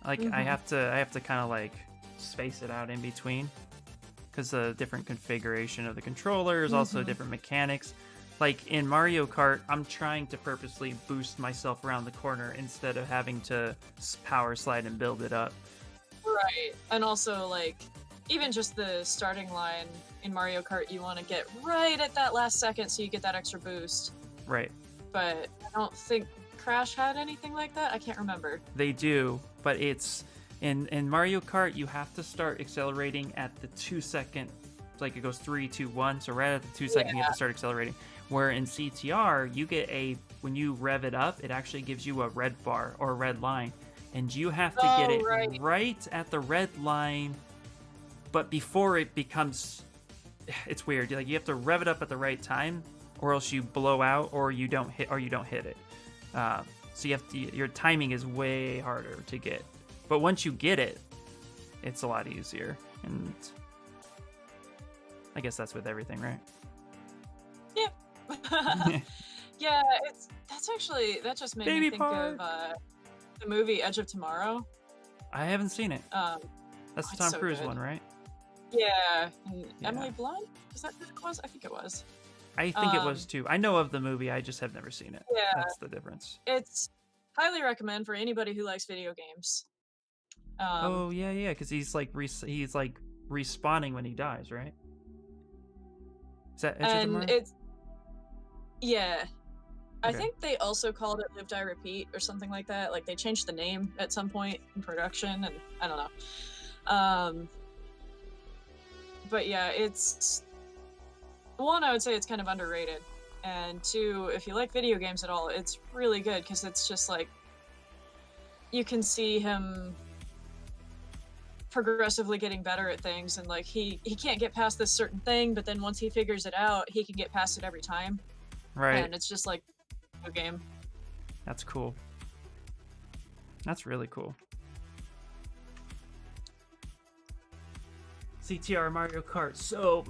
Like I have to kind of like space it out in between, because the different configuration of the controllers, also different mechanics. Like in Mario Kart, I'm trying to purposely boost myself around the corner instead of having to power slide and build it up. Right, and also like even just the starting line in Mario Kart, you want to get right at that last second so you get that extra boost. Right. But I don't think Crash had anything like that. I can't remember. They do, but it's in Mario Kart, you have to start accelerating at the 2 second, like it goes 3, 2, 1. So right at the 2 second, you have to start accelerating. Where in CTR, you get when you rev it up, it actually gives you a red bar or a red line, and you have to get it right at the red line. But before it becomes, it's weird. Like you have to rev it up at the right time, or else you blow out, or you don't hit it. So you have to, your timing is way harder to get. But once you get it, it's a lot easier. And I guess that's with everything, right? Yeah. Yeah, that just made me think of the movie Edge of Tomorrow. I haven't seen it. That's the Tom Cruise one, right? Yeah. Emily Blunt? Is that who it was? I think it was. I think it was too. I know of the movie, I just have never seen it. Yeah. That's the difference. It's highly recommend for anybody who likes video games. Oh yeah, because he's like respawning when he dies, right? Is that Edge of Tomorrow? Yeah. Okay. I think they also called it Live Die Repeat or something like that. Like they changed the name at some point in production, and I don't know. But yeah, it's one, I would say it's kind of underrated, and two, if you like video games at all, it's really good because it's just like you can see him progressively getting better at things, and like he can't get past this certain thing, but then once he figures it out, he can get past it every time. Right. And it's just like a game. That's cool. That's really cool. CTR Mario Kart. So,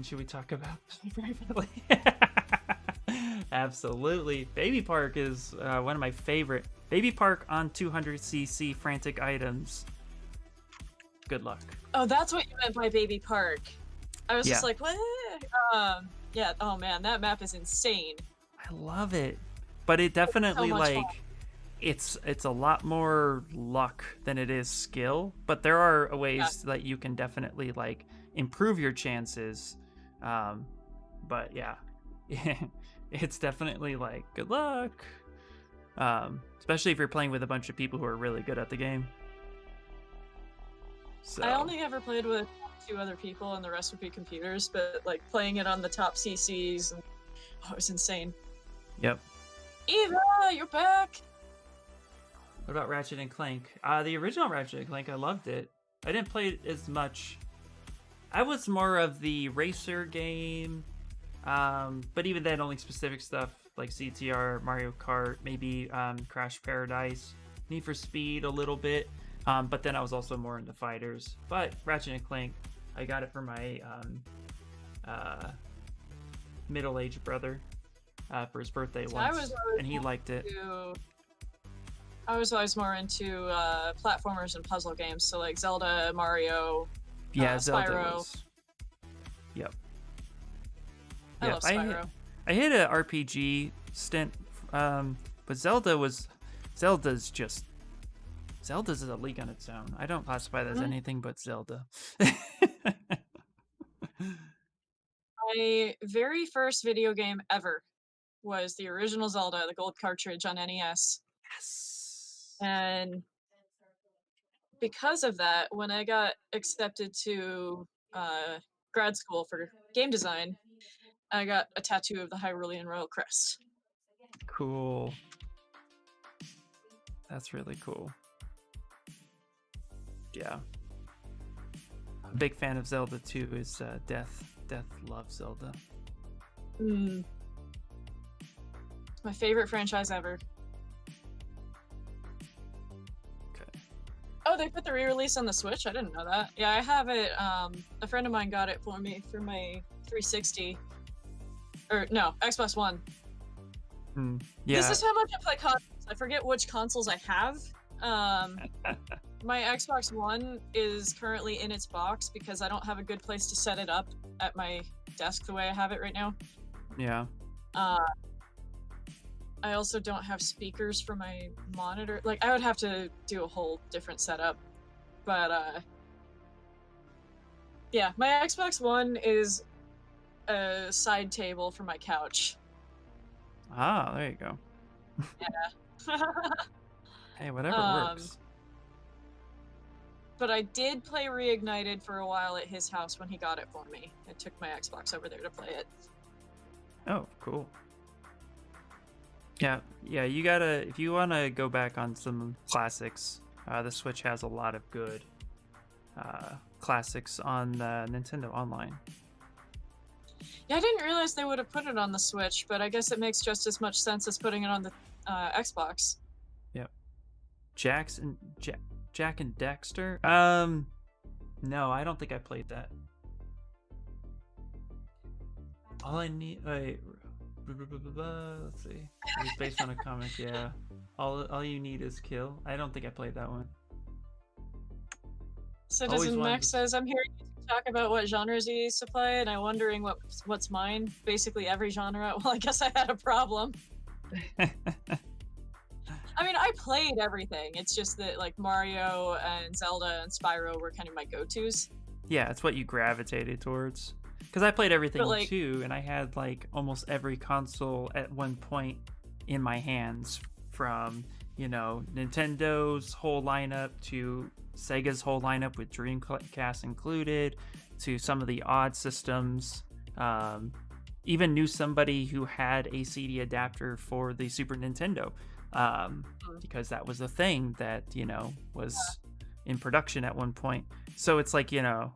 should we talk about privately? Absolutely. Baby Park is one of my favorite. Baby Park on 200cc frantic items. Good luck. Oh, that's what you meant by Baby Park. I was just like, what? Yeah. Oh man, that map is insane. I love it, but it definitely it's a lot more luck than it is skill. But there are ways that you can definitely like improve your chances. But yeah, it's definitely like good luck. Especially if you're playing with a bunch of people who are really good at the game. So. I only ever played with 2 other people, and the rest would be computers. But like playing it on the top CCs, and it was insane. Yep. Eva, you're back. What about Ratchet and Clank? The original Ratchet and Clank, I loved it. I didn't play it as much. I was more of the racer game, but even then, only specific stuff like CTR, Mario Kart, maybe Crash Paradise, Need for Speed a little bit. But then I was also more into fighters. But Ratchet and Clank, I got it for my middle-aged brother for his birthday once, and he liked it. I was always more into platformers and puzzle games, so like Zelda, Mario, Yeah, Zelda Spyro. was... Yep. I love Spyro. I hit an RPG stint, but Zelda's a league on its own. I don't classify that as anything but Zelda. My very first video game ever was the original Zelda, the gold cartridge on NES. Yes. And because of that, when I got accepted to grad school for game design, I got a tattoo of the Hyrulean Royal Crest. Cool. That's really cool. Yeah. A big fan of Zelda too is Death. Death loves Zelda. My favorite franchise ever. Okay. Oh, they put the re-release on the Switch? I didn't know that. Yeah, I have it. A friend of mine got it for me for my 360. Or, no, Xbox One. Yeah. This is how much I play consoles. I forget which consoles I have. My Xbox One is currently in its box because I don't have a good place to set it up at my desk the way I have it right now. Yeah. I also don't have speakers for my monitor. Like, I would have to do a whole different setup. But, yeah, my Xbox One is a side table for my couch. Ah, there you go. Yeah. Hey, whatever works. But I did play Reignited for a while at his house when he got it for me. I took my Xbox over there to play it. Oh, cool. Yeah, you gotta, if you want to go back on some classics, the Switch has a lot of good classics on Nintendo Online. Yeah, I didn't realize they would have put it on the Switch, but I guess it makes just as much sense as putting it on the Xbox. Yep. Jack and Dexter? No, I don't think I played that. All I need, wait, let's see. It's based on a comic, yeah. All you need is kill. I don't think I played that one. Citizen Max says, I'm hearing you talk about what genres you used to play, and I'm wondering what's mine. Basically every genre. Well, I guess I had a problem. I mean, I played everything. It's just that, like, Mario and Zelda and Spyro were kind of my go-tos. Yeah, it's what you gravitated towards. Because I played everything like, too, and I had, like, almost every console at one point in my hands, from, you know, Nintendo's whole lineup to Sega's whole lineup with Dreamcast included, to some of the odd systems. Even knew somebody who had a CD adapter for the Super Nintendo. Because that was a thing that, you know, was in production at one point. So it's like, you know,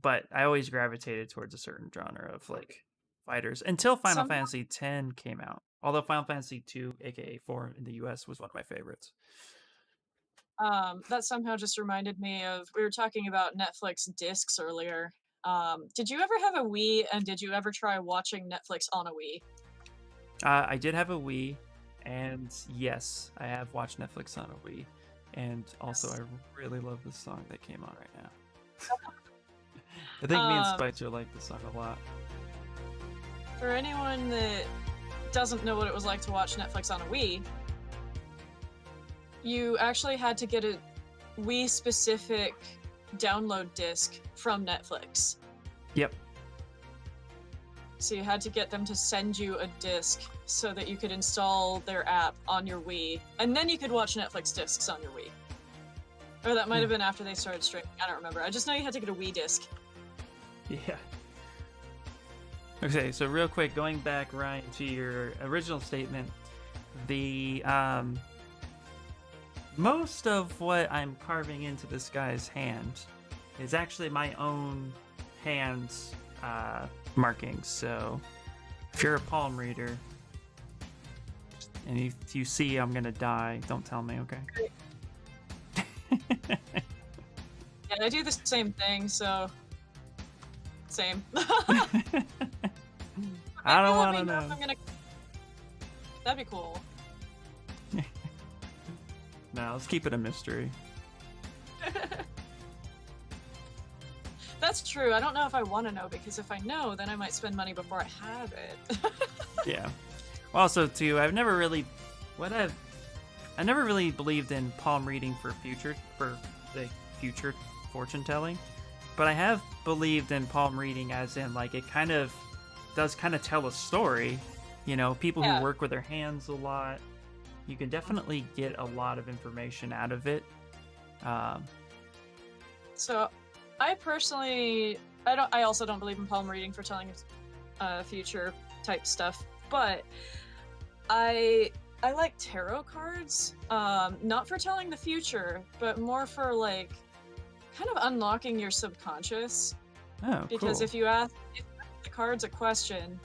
but I always gravitated towards a certain genre of, like, fighters until Final Fantasy X came out. Although Final Fantasy 2, aka 4 in the US, was one of my favorites. That somehow just reminded me of, we were talking about Netflix discs earlier. Did you ever have a Wii, and did you ever try watching Netflix on a Wii? I did have a Wii. And yes, I have watched Netflix on a Wii. And also, I really love this song that came on right now. I think me and Spicer like this song a lot. For anyone that doesn't know what it was like to watch Netflix on a Wii, you actually had to get a Wii-specific download disc from Netflix. Yep. So you had to get them to send you a disc so that you could install their app on your Wii, and then you could watch Netflix discs on your Wii. Or that might have been after they started streaming. I don't remember. I just know you had to get a Wii disc. Yeah. Okay, so real quick, going back, Ryan, to your original statement, the most of what I'm carving into this guy's hand is actually my own hand markings. So if you're a palm reader and if you see I'm gonna die, don't tell me, okay? Yeah, I do the same thing, so same. I don't want to if know. I'm gonna... That'd be cool. No, let's keep it a mystery. That's true. I don't know if I want to know, because if I know, then I might spend money before I have it. Yeah. Also, too, I never really believed in palm reading for the future fortune telling, but I have believed in palm reading as in like it does tell a story. You know, people who work with their hands a lot, you can definitely get a lot of information out of it. So, I personally, I also don't believe in palm reading for telling future type stuff, but I like tarot cards, not for telling the future, but more for like kind of unlocking your subconscious. Oh, because cool. if you ask the cards a question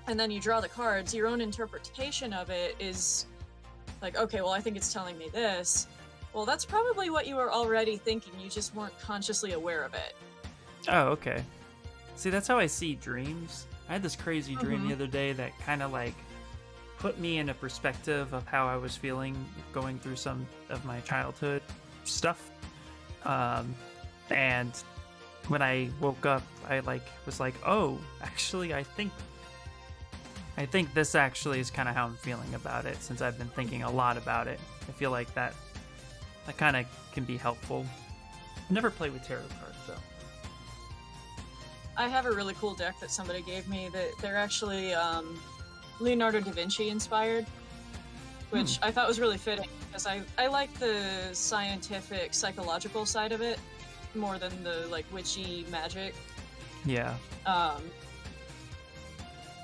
and then you draw the cards, your own interpretation of it is like, okay, well, I think it's telling me this. Well, that's probably what you were already thinking. You just weren't consciously aware of it. Oh, okay. See, that's how I see dreams. I had this crazy dream the other day that kind of like put me in a perspective of how I was feeling going through some of my childhood stuff. And when I woke up, I was like, oh, actually, I think this actually is kind of how I'm feeling about it, since I've been thinking a lot about it. I feel like that kind of can be helpful. I've never played with tarot cards, though. I have a really cool deck that somebody gave me that they're actually Leonardo da Vinci inspired, which I thought was really fitting, because I like the scientific, psychological side of it more than the like witchy magic. Yeah. I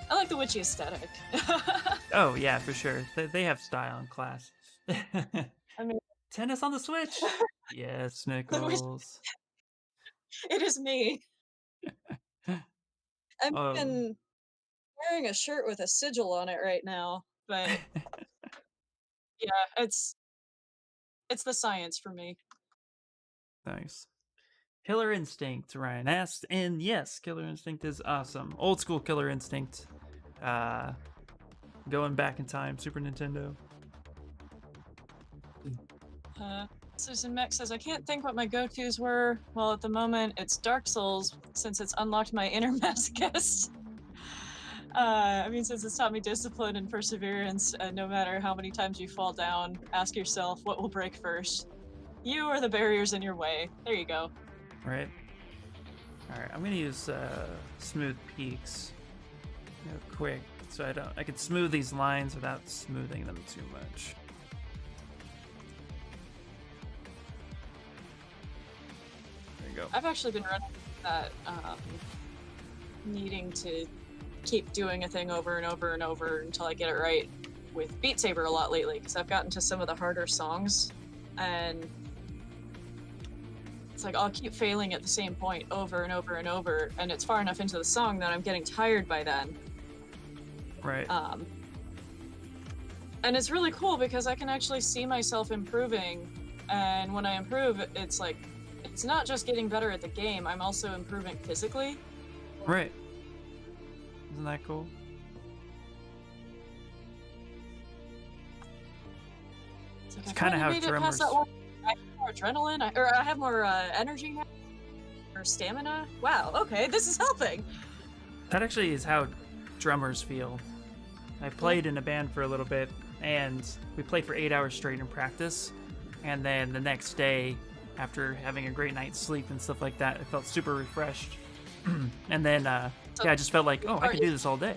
like the witchy aesthetic. Oh yeah, for sure. They have style in class. I mean, tennis on the Switch. Yes, Nichols. It is me. I'm Oh. even wearing a shirt with a sigil on it right now, but yeah, it's the science for me. Nice. Killer Instinct, Ryan asked, and yes, Killer Instinct is awesome. Old school Killer Instinct. Going back in time, Super Nintendo. Susan Mech says, I can't think what my go-tos were. Well, at the moment, it's Dark Souls, since it's unlocked my inner masochist. Since it's taught me discipline and perseverance, and no matter how many times you fall down, ask yourself, what will break first? You or the barriers in your way. There you go. Right. Alright, I'm gonna use Smooth Peaks real quick, so I can smooth these lines without smoothing them too much. There you go. I've actually been running that needing to keep doing a thing over and over and over until I get it right with Beat Saber a lot lately, because I've gotten to some of the harder songs, and it's like I'll keep failing at the same point over and over and over, and it's far enough into the song that I'm getting tired by then. Right. And it's really cool because I can actually see myself improving, and when I improve, it's like, it's not just getting better at the game, I'm also improving physically. Right. Isn't that cool? It's kind of how drummers. I have more adrenaline, I have more energy now, or stamina. Wow. Okay, this is helping. That actually is how drummers feel. I played in a band for a little bit, and we played for 8 hours straight in practice, and then the next day, after having a great night's sleep and stuff like that, I felt super refreshed. And then, I just felt like, oh, I can do this all day.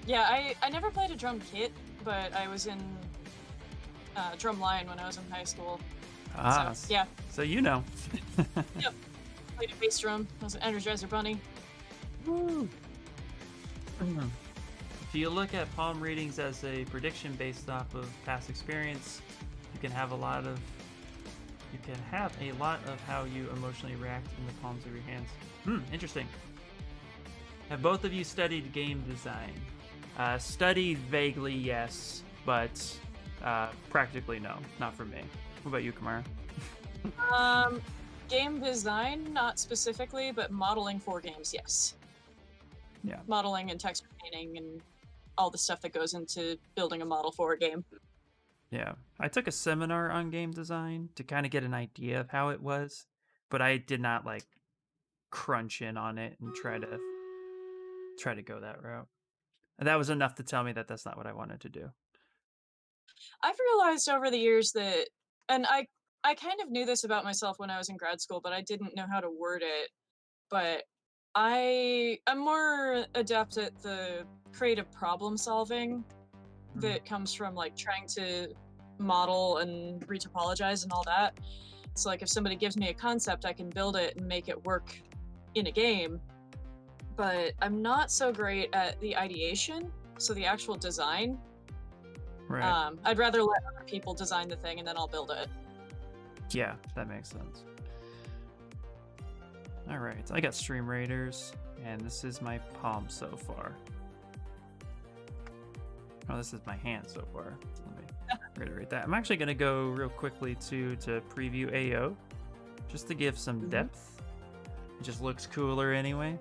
Yeah, I never played a drum kit, but I was in drum line when I was in high school. Ah, so, yeah. So you know. Yep. Played a bass drum. I was an Energizer Bunny. Woo! If you look at palm readings as a prediction based off of past experience, you can have a lot of You can have a lot of how you emotionally react in the palms of your hands. Interesting. Have both of you studied game design? Studied vaguely, yes, but practically no. Not for me. What about you, Kamara? Game design, not specifically, but modeling for games, yes. Yeah. Modeling and texture painting and all the stuff that goes into building a model for a game. Yeah. I took a seminar on game design to kind of get an idea of how it was, but I did not like crunch in on it and try to go that route. And that was enough to tell me that that's not what I wanted to do. I've realized over the years that, and I kind of knew this about myself when I was in grad school, but I didn't know how to word it. But I'm more adept at the creative problem solving that comes from like trying to model and retopologize and all that. So like if somebody gives me a concept, I can build it and make it work in a game. But I'm not so great at the ideation, so the actual design. Right. I'd rather let other people design the thing and then I'll build it. Yeah, that makes sense. All right, I got Stream Raiders, and this is my palm so far. Oh, this is my hand so far. Let me reiterate that. I'm actually going to go real quickly to preview AO, just to give some depth. It just looks cooler anyway.